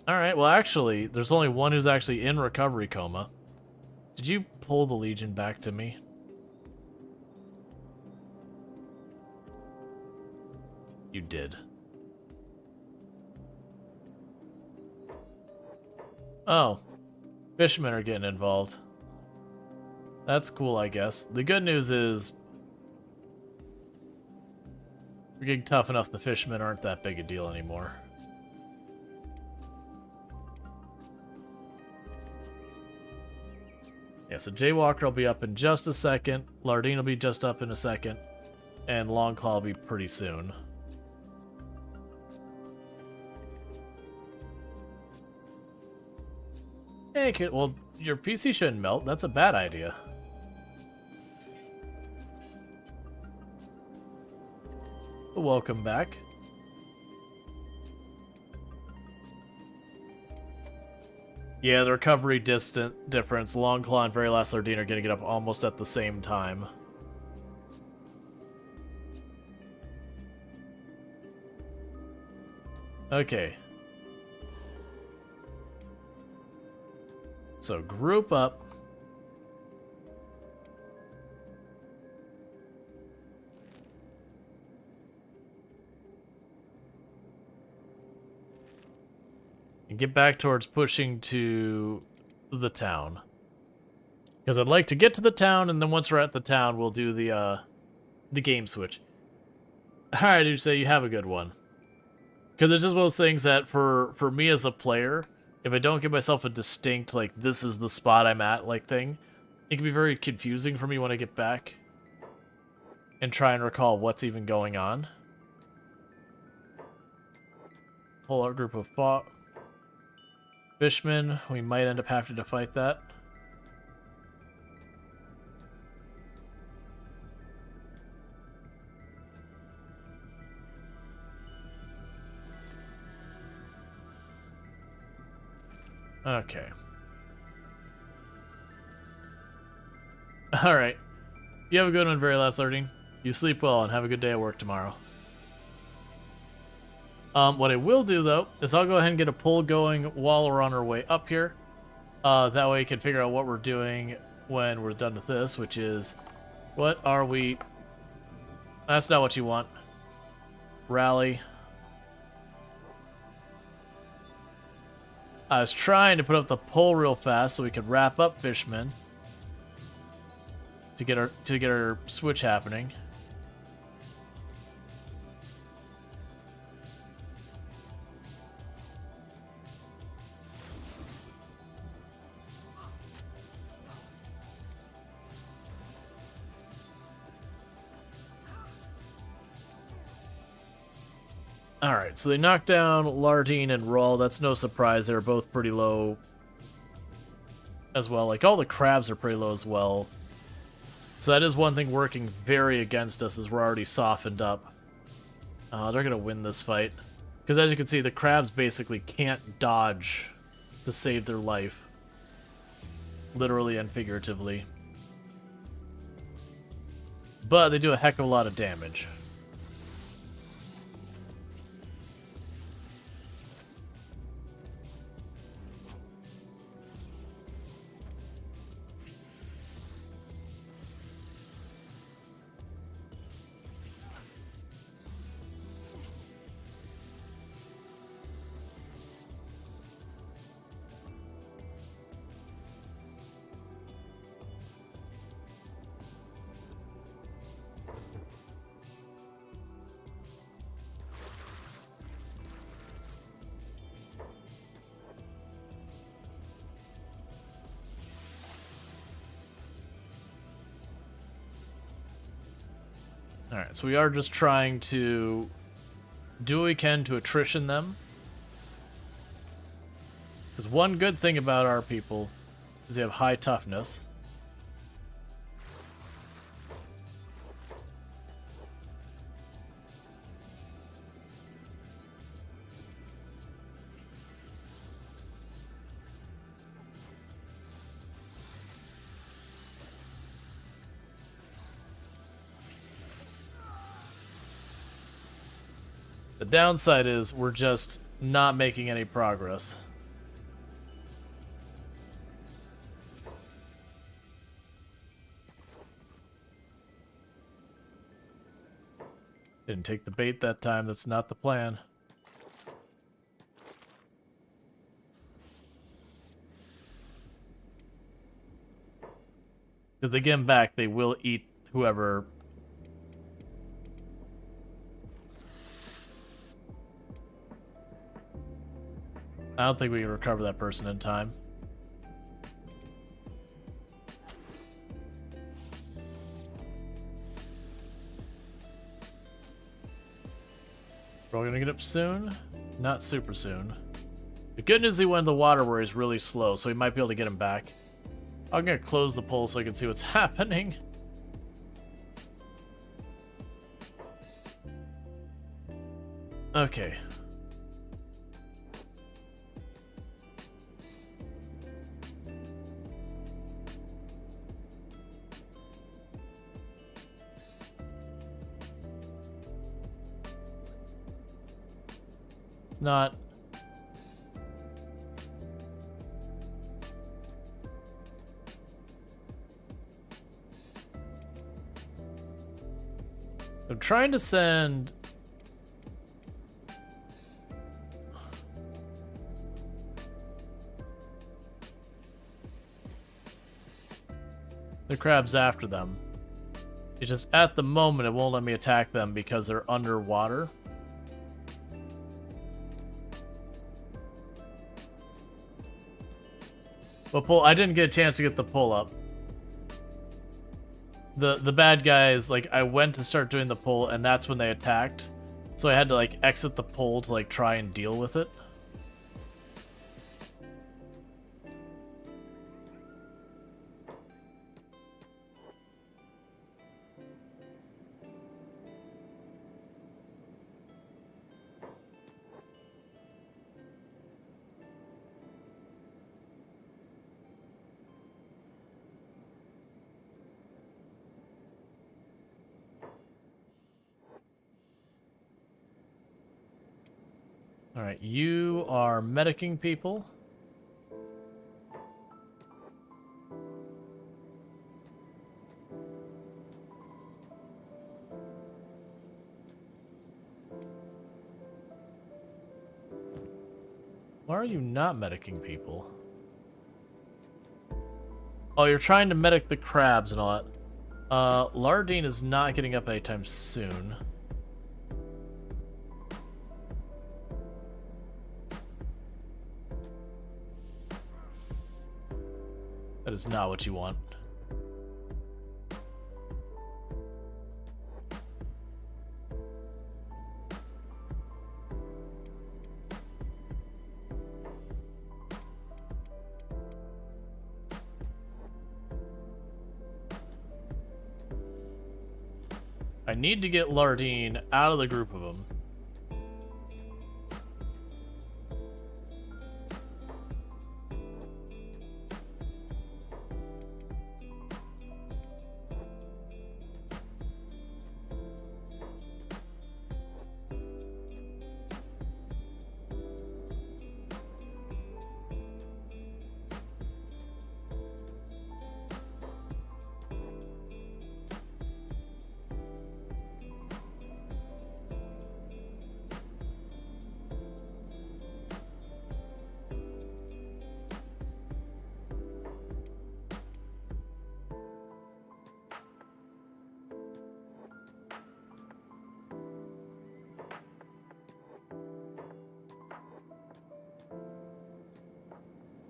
Alright, well, actually, there's only one who's actually in recovery coma. Did you pull the Legion back to me? You did. Oh, fishermen are getting involved. That's cool, I guess. The good news is we're getting tough enough the fishermen aren't that big a deal anymore. Yeah, so Jaywalker will be up in just a second, Lardine will be just up in a second, and Longclaw will be pretty soon. Hey, kid, well, your PC shouldn't melt. That's a bad idea. Welcome back. Yeah, the recovery difference. Longclaw and Very Last Lardine are going to get up almost at the same time. Okay. So group up. And get back towards pushing to the town. Because I'd like to get to the town, and then once we're at the town, we'll do the game switch. Alright, you say you have a good one. Because it's just one of those things that for me as a player, if I don't give myself a distinct, like, this is the spot I'm at, like, thing, it can be very confusing for me when I get back and try and recall what's even going on. Whole group of fishmen, we might end up having to fight that. Okay. Alright. You have a good one, Very Last Lardine. You sleep well and have a good day at work tomorrow. What I will do, though, is I'll go ahead and get a poll going while we're on our way up here. That way we can figure out what we're doing when we're done with this, which is... What are we... That's not what you want. Rally. I was trying to put up the poll real fast so we could wrap up Fishmen to get our switch happening. Alright, so they knocked down Lardine and Rual. That's no surprise. They're both pretty low as well. Like, all the crabs are pretty low as well. So that is one thing working very against us, is we're already softened up. They're going to win this fight. Because as you can see, the crabs basically can't dodge to save their life. Literally and figuratively. But they do a heck of a lot of damage. Alright, so we are just trying to do what we can to attrition them. Because one good thing about our people is they have high toughness. The downside is we're just not making any progress. Didn't take the bait that time. That's not the plan. If they get them back, they will eat whoever. I don't think we can recover that person in time. We're all gonna get up soon? Not super soon. The good news, he went in the water where he's really slow, so we might be able to get him back. I'm gonna close the poll so I can see what's happening. Okay. It's not... I'm trying to send... the crabs after them. It's just at the moment it won't let me attack them because they're underwater. But I didn't get a chance to get the pull up. The bad guys, like, I went to start doing the pull and that's when they attacked. So I had to like exit the pull to like try and deal with it. Alright, you are medicing people. Why are you not medicing people? Oh, you're trying to medic the crabs and all that. Lardine is not getting up anytime soon. That is not what you want. I need to get Lardine out of the group of them.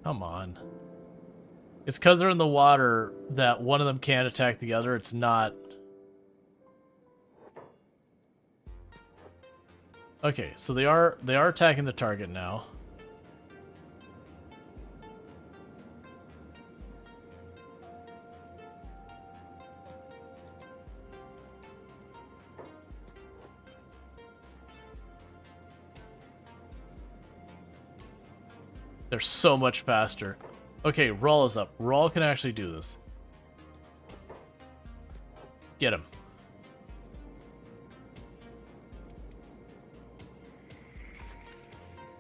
Come on. It's because they're in the water that one of them can't attack the other. It's not... Okay, so they are attacking the target now. They're so much faster. Okay, Rual is up. Rual can actually do this. Get him.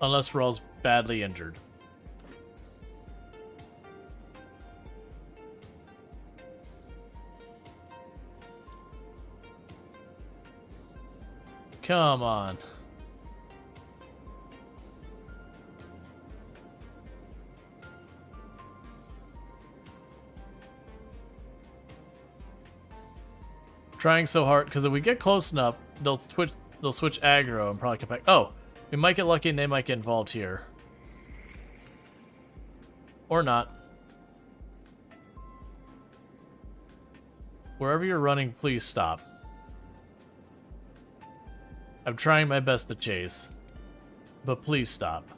Unless Rual's badly injured. Come on. Trying so hard, because if we get close enough, they'll switch aggro and probably come back. Oh, we might get lucky and they might get involved here. Or not. Wherever you're running, please stop. I'm trying my best to chase, but please stop.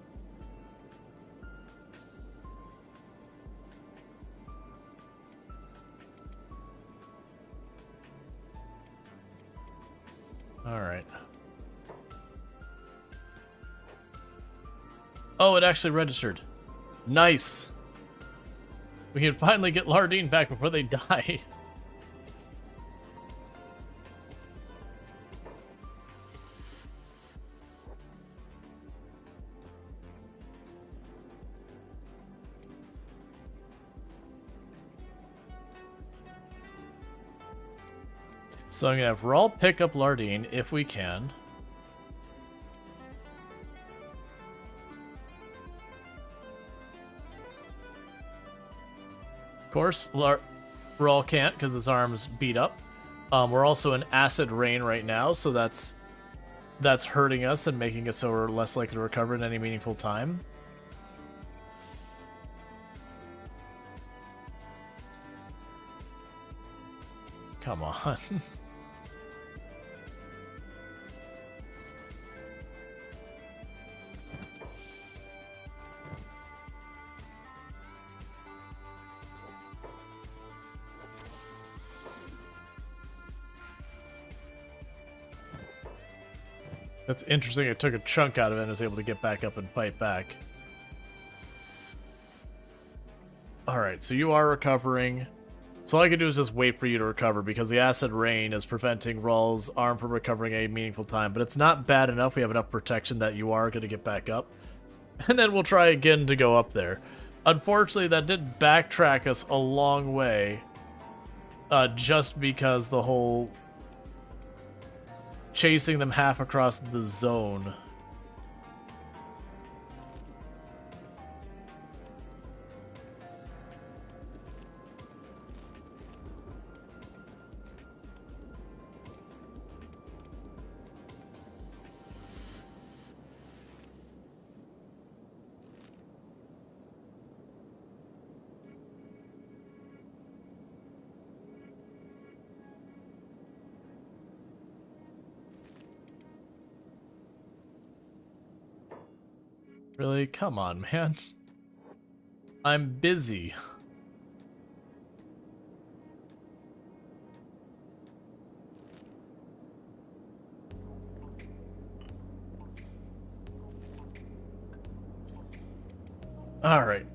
All right. Oh, it actually registered. Nice. We can finally get Lardine back before they die. So I'm gonna have Rual pick up Lardine if we can. Of course, Rual can't because his arm's beat up. We're also in acid rain right now, so that's hurting us and making it so we're less likely to recover in any meaningful time. Come on. That's interesting. It took a chunk out of it and was able to get back up and fight back. Alright, so you are recovering. So all I can do is just wait for you to recover because the acid rain is preventing Rual's arm from recovering a meaningful time. But it's not bad enough. We have enough protection that you are going to get back up. And then we'll try again to go up there. Unfortunately, that did backtrack us a long way. Just because the whole chasing them half across the zone. Really? Come on, man. I'm busy. Alright.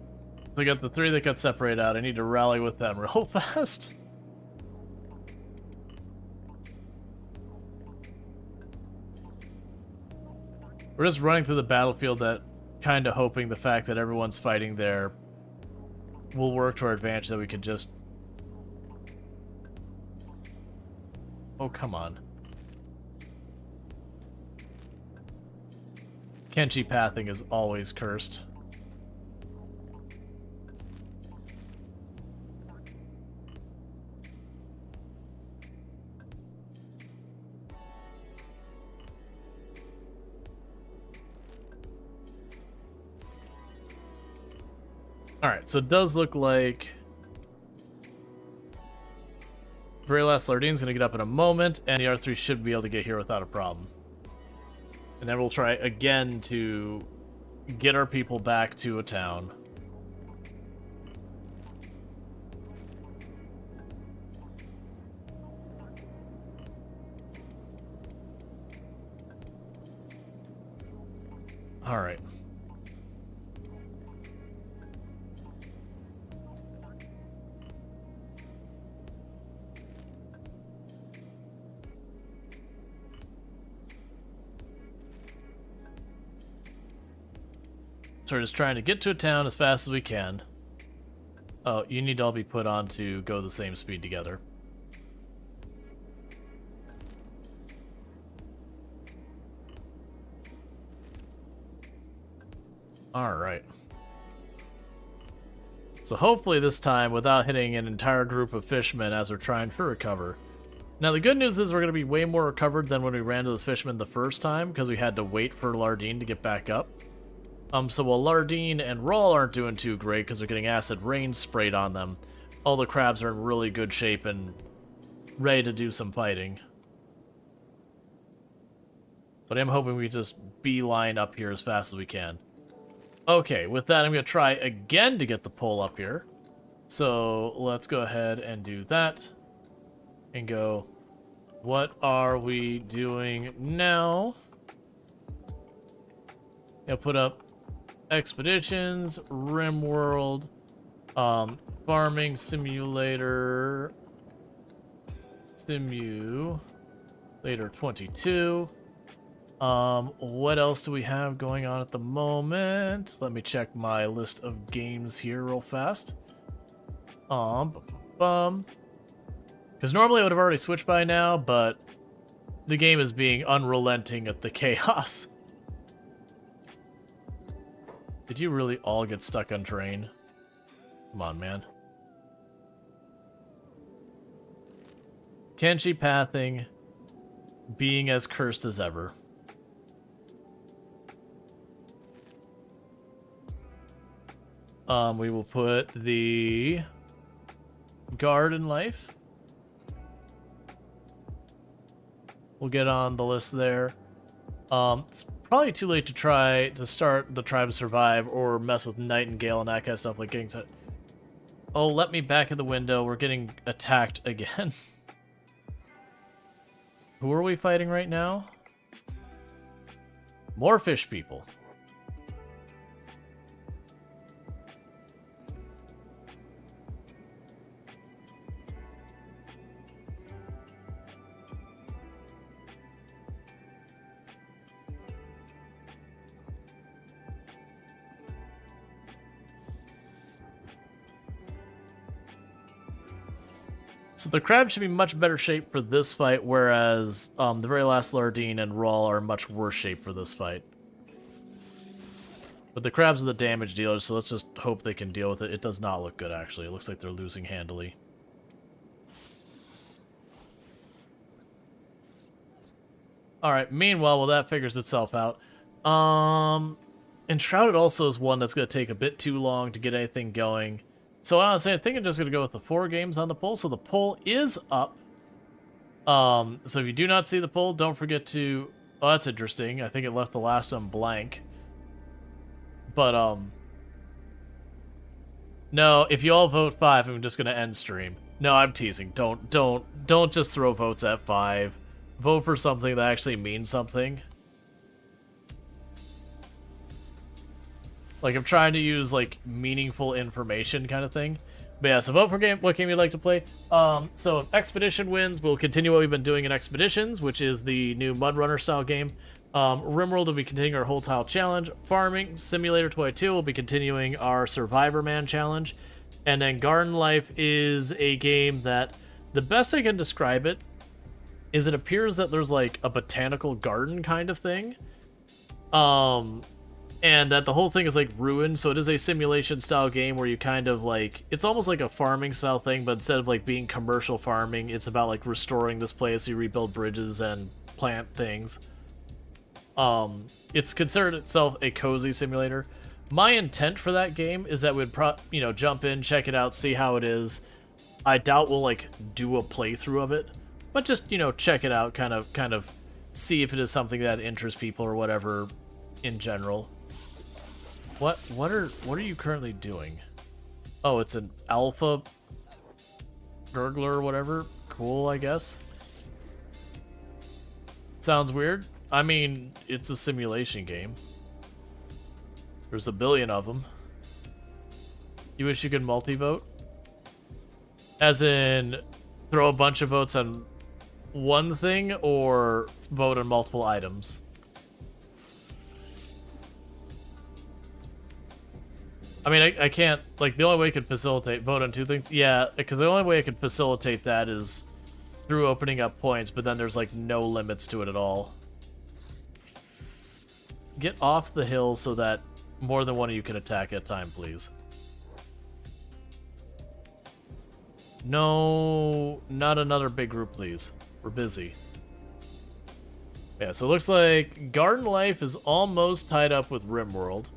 So I got the three that got separated out. I need to rally with them real fast. We're just running through the battlefield that kind of hoping the fact that everyone's fighting there will work to our advantage, that we can just... Oh, come on. Kenshi pathing is always cursed. Alright, so it does look like very last Lardine's gonna get up in a moment, and the R3 should be able to get here without a problem. And then we'll try again to get our people back to a town. Alright. So we're just trying to get to a town as fast as we can. Oh, you need to all be put on to go the same speed together. Alright. So hopefully this time, without hitting an entire group of fishmen as we're trying to recover, Now, the good news is we're going to be way more recovered than when we ran to this fisherman the first time, because we had to wait for Lardine to get back up. So while Lardine and Rual aren't doing too great because they're getting acid rain sprayed on them, all the crabs are in really good shape and ready to do some fighting. But I'm hoping we just beeline up here as fast as we can. Okay, with that, I'm going to try again to get the pole up here. So let's go ahead and do that. And go, what are we doing now? I'll put up expeditions, RimWorld, farming simulator, simulator 22. What else do we have going on at the moment? Let me check my list of games here real fast. Because normally I would have already switched by now, but the game is being unrelenting at the chaos. Did you really all get stuck on terrain? Come on, man. Kenshi pathing, being as cursed as ever. We will put the garden life. We'll get on the list there. It's probably too late to try to start the Tribe Survive or mess with Nightingale and that kind of stuff like getting... Oh, let me back in the window. We're getting attacked again. Who are we fighting right now? More fish people. So the crab should be much better shape for this fight, whereas the very last Lardine and Rual are in much worse shape for this fight. But the crabs are the damage dealers, so let's just hope they can deal with it. It does not look good, actually. It looks like they're losing handily. Alright, meanwhile, while that figures itself out, Enshrouded also is one that's going to take a bit too long to get anything going. So honestly, I think I'm just going to go with the 4 games on the poll. So the poll is up. So if you do not see the poll, don't forget to... Oh, that's interesting. I think it left the last one blank. But, no, if you all vote 5, I'm just going to end stream. No, I'm teasing. Don't just throw votes at 5. Vote for something that actually means something. Like, I'm trying to use, like, meaningful information kind of thing. But yeah, so vote for what game you'd like to play. So if Expedition wins, we'll continue what we've been doing in Expeditions, which is the new Mud Runner style game. RimWorld will be continuing our whole tile challenge. Farming Simulator 22 will be continuing our Survivor Man challenge. And then Garden Life is a game that, the best I can describe it, is it appears that there's like a botanical garden kind of thing. And that the whole thing is like ruined, so it is a simulation style game where you kind of like, it's almost like a farming style thing, but instead of like being commercial farming, it's about like restoring this place. You rebuild bridges and plant things. It's considered itself a cozy simulator. My intent for that game is that we'd jump in, check it out, see how it is. I doubt we'll like do a playthrough of it, but just, check it out, kind of see if it is something that interests people or whatever in general. What are you currently doing? Oh, it's an alpha gurgler or whatever. Cool, I guess. Sounds weird. I mean, it's a simulation game. There's a billion of them. You wish you could multi-vote? As in, throw a bunch of votes on one thing, or vote on multiple items? I mean, I can't, like, the only way I could facilitate vote on 2 things, yeah, because the only way I could facilitate that is through opening up points, but then there's, like, no limits to it at all. Get off the hill so that more than one of you can attack at a time, please. No, not another big group, please. We're busy. Yeah, so it looks like Garden Life is almost tied up with RimWorld.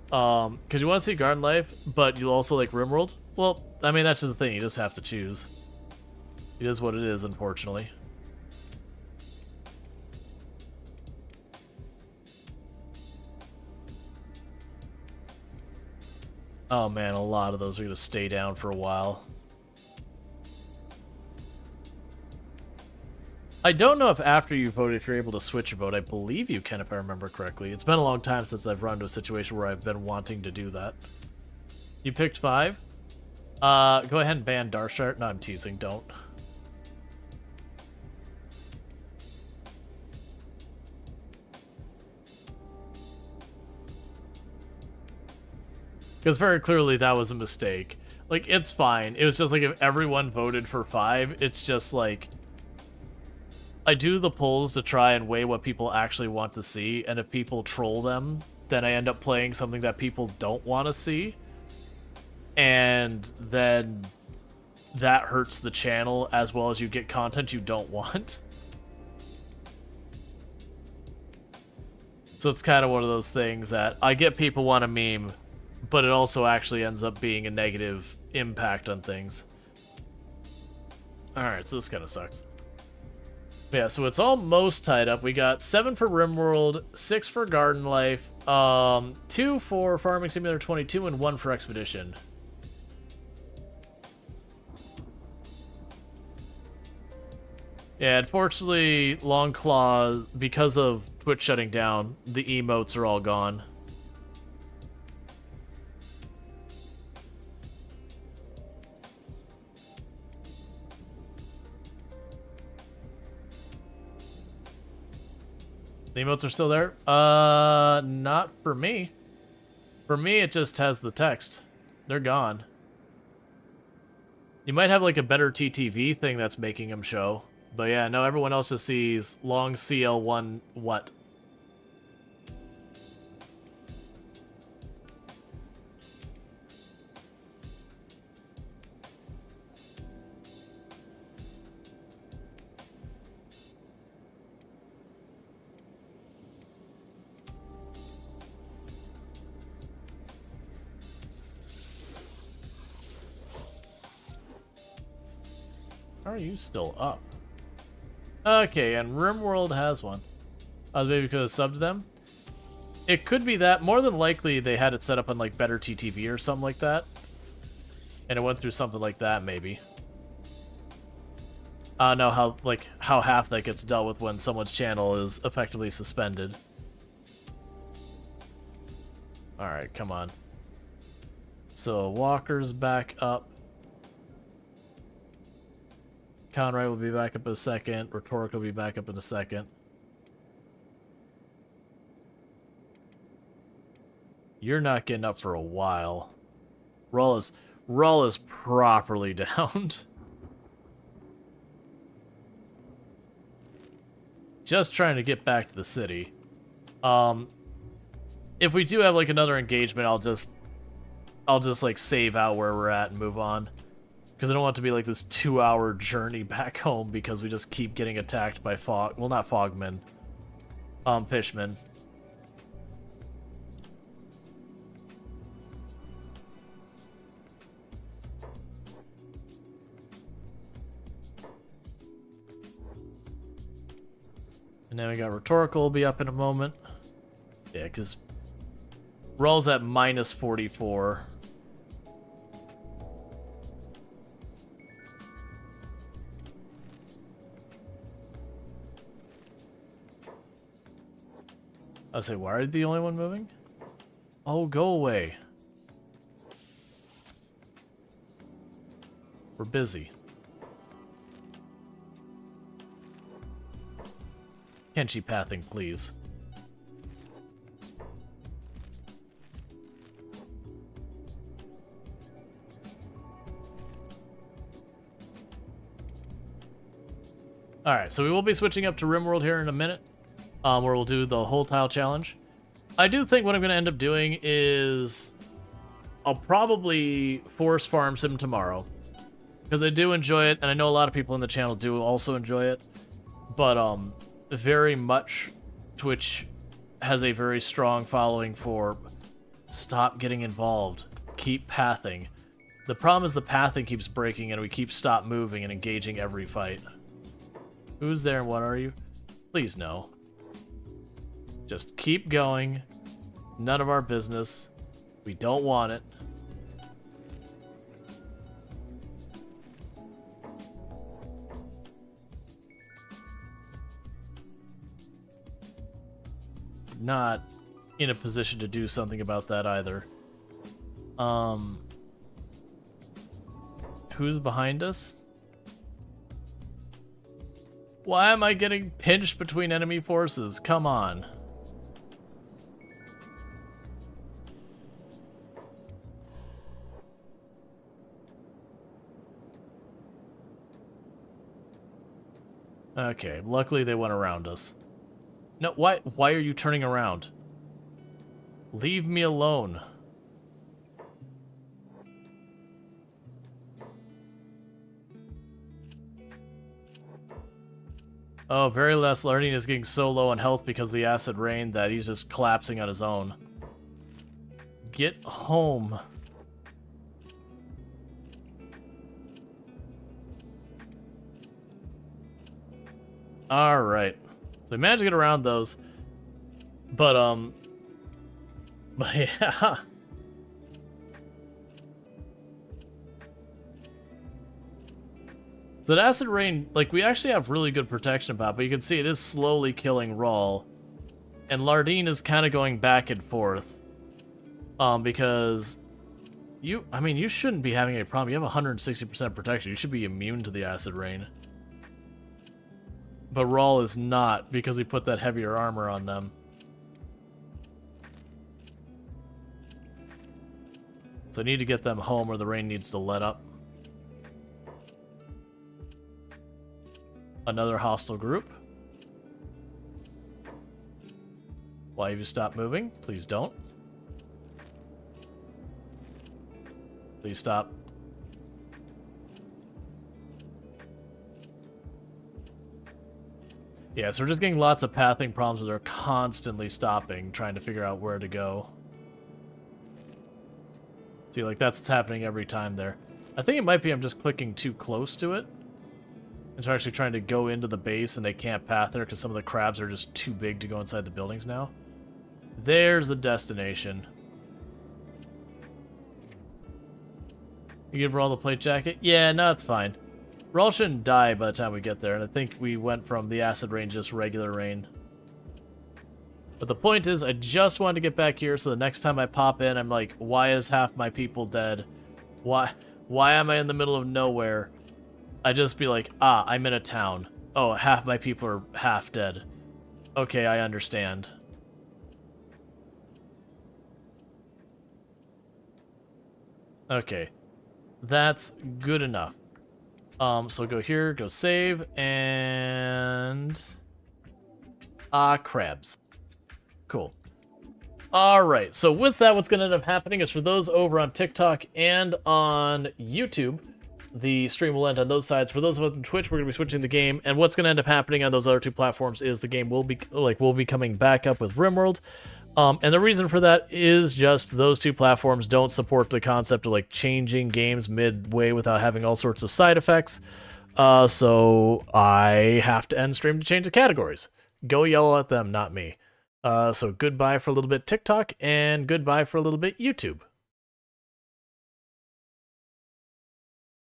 Because you want to see Garden Life, but you also like RimWorld? Well, I mean, that's just the thing. You just have to choose. It is what it is, unfortunately. Oh man, a lot of those are going to stay down for a while. I don't know if after you vote, if you're able to switch your vote. I believe you can, if I remember correctly. It's been a long time since I've run into a situation where I've been wanting to do that. You picked 5? Go ahead and ban Darshart. No, I'm teasing. Don't. Because very clearly that was a mistake. Like, it's fine. It was just like if everyone voted for 5, it's just like... I do the polls to try and weigh what people actually want to see, and if people troll them, then I end up playing something that people don't want to see. And then that hurts the channel as well as you get content you don't want. So it's kind of one of those things that I get people want a meme, but it also actually ends up being a negative impact on things. Alright, so this kind of sucks. Yeah, so it's almost tied up. We got 7 for RimWorld, 6 for Garden Life, 2 for Farming Simulator 22, and 1 for Expedition. Yeah, unfortunately, Longclaw, because of Twitch shutting down, the emotes are all gone. The emotes are still there? Not for me. For me, it just has the text. They're gone. You might have like a better TTV thing that's making them show. But yeah, no, everyone else just sees long CL1 what? How are you still up? Okay, and RimWorld has one. Maybe because I subbed them? It could be that. More than likely, they had it set up on like better TTV or something like that. And it went through something like that, maybe. I don't know how half that gets dealt with when someone's channel is effectively suspended. Alright, come on. So, Walker's back up. Conrad will be back up in a second. Rhetoric will be back up in a second. You're not getting up for a while. Rual is properly downed. Just trying to get back to the city. If we do have like another engagement, I'll just like save out where we're at and move on. Because I don't want it to be like this 2-hour journey back home because we just keep getting attacked by fog. Well, not fogmen. Fishmen. And then we got Rhetorical will be up in a moment. Yeah, because Rual's at minus 44. I say, why are you the only one moving? Oh, go away. We're busy. Kenshi pathing, please. Alright, so we will be switching up to RimWorld here in a minute. Where we'll do the whole tile challenge. I do think what I'm going to end up doing is I'll probably force farm sim tomorrow. because I do enjoy it, and I know a lot of people in the channel do also enjoy it. But very much Twitch has a very strong following for stop getting involved, keep pathing. The problem is the pathing keeps breaking and we keep stop moving and engaging every fight. Who's there and what are you? Please no. Just keep going. None of our business. We don't want it. Not in a position to do something about that either. Who's behind us? Why am I getting pinched between enemy forces? Come on. Okay, luckily they went around us. No, why are you turning around? Leave me alone. Oh, very last Lardine is getting so low on health because of the acid rain that he's just collapsing on his own. Get home. Alright. So we managed to get around those. But yeah. So that acid rain, like, we actually have really good protection about, but you can see it is slowly killing Rual. And Lardine is kind of going back and forth. Because you shouldn't be having a problem. You have 160% protection. You should be immune to the acid rain. But Rual is not, because he put that heavier armor on them. So I need to get them home or the rain needs to let up. Another hostile group. Why have you stopped moving? Please don't. Please stop. Yeah, so we're just getting lots of pathing problems where they're constantly stopping, trying to figure out where to go. See, like, that's what's happening every time there. I think it might be I'm just clicking too close to it. And so actually trying to go into the base and they can't path there because some of the crabs are just too big to go inside the buildings now. There's the destination. You give Rual the plate jacket? Yeah, no, it's fine. Rual shouldn't die by the time we get there, and I think we went from the acid rain to just regular rain. But the point is, I just wanted to get back here so the next time I pop in, I'm like, why is half my people dead? Why am I in the middle of nowhere? I just be like, ah, I'm in a town. Oh, half my people are half dead. Okay, I understand. Okay. That's good enough. So go here, go save, and... crabs. Cool. Alright, so with that, what's going to end up happening is for those over on TikTok and on YouTube, the stream will end on those sides. For those of us on Twitch, we're going to be switching the game, and what's going to end up happening on those other two platforms is the game will be coming back up with RimWorld. And the reason for that is just those two platforms don't support the concept of like changing games midway without having all sorts of side effects. So I have to end stream to change the categories. Go yell at them, not me. So goodbye for a little bit TikTok, and goodbye for a little bit YouTube.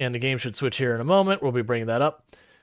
And the game should switch here in a moment. We'll be bringing that up.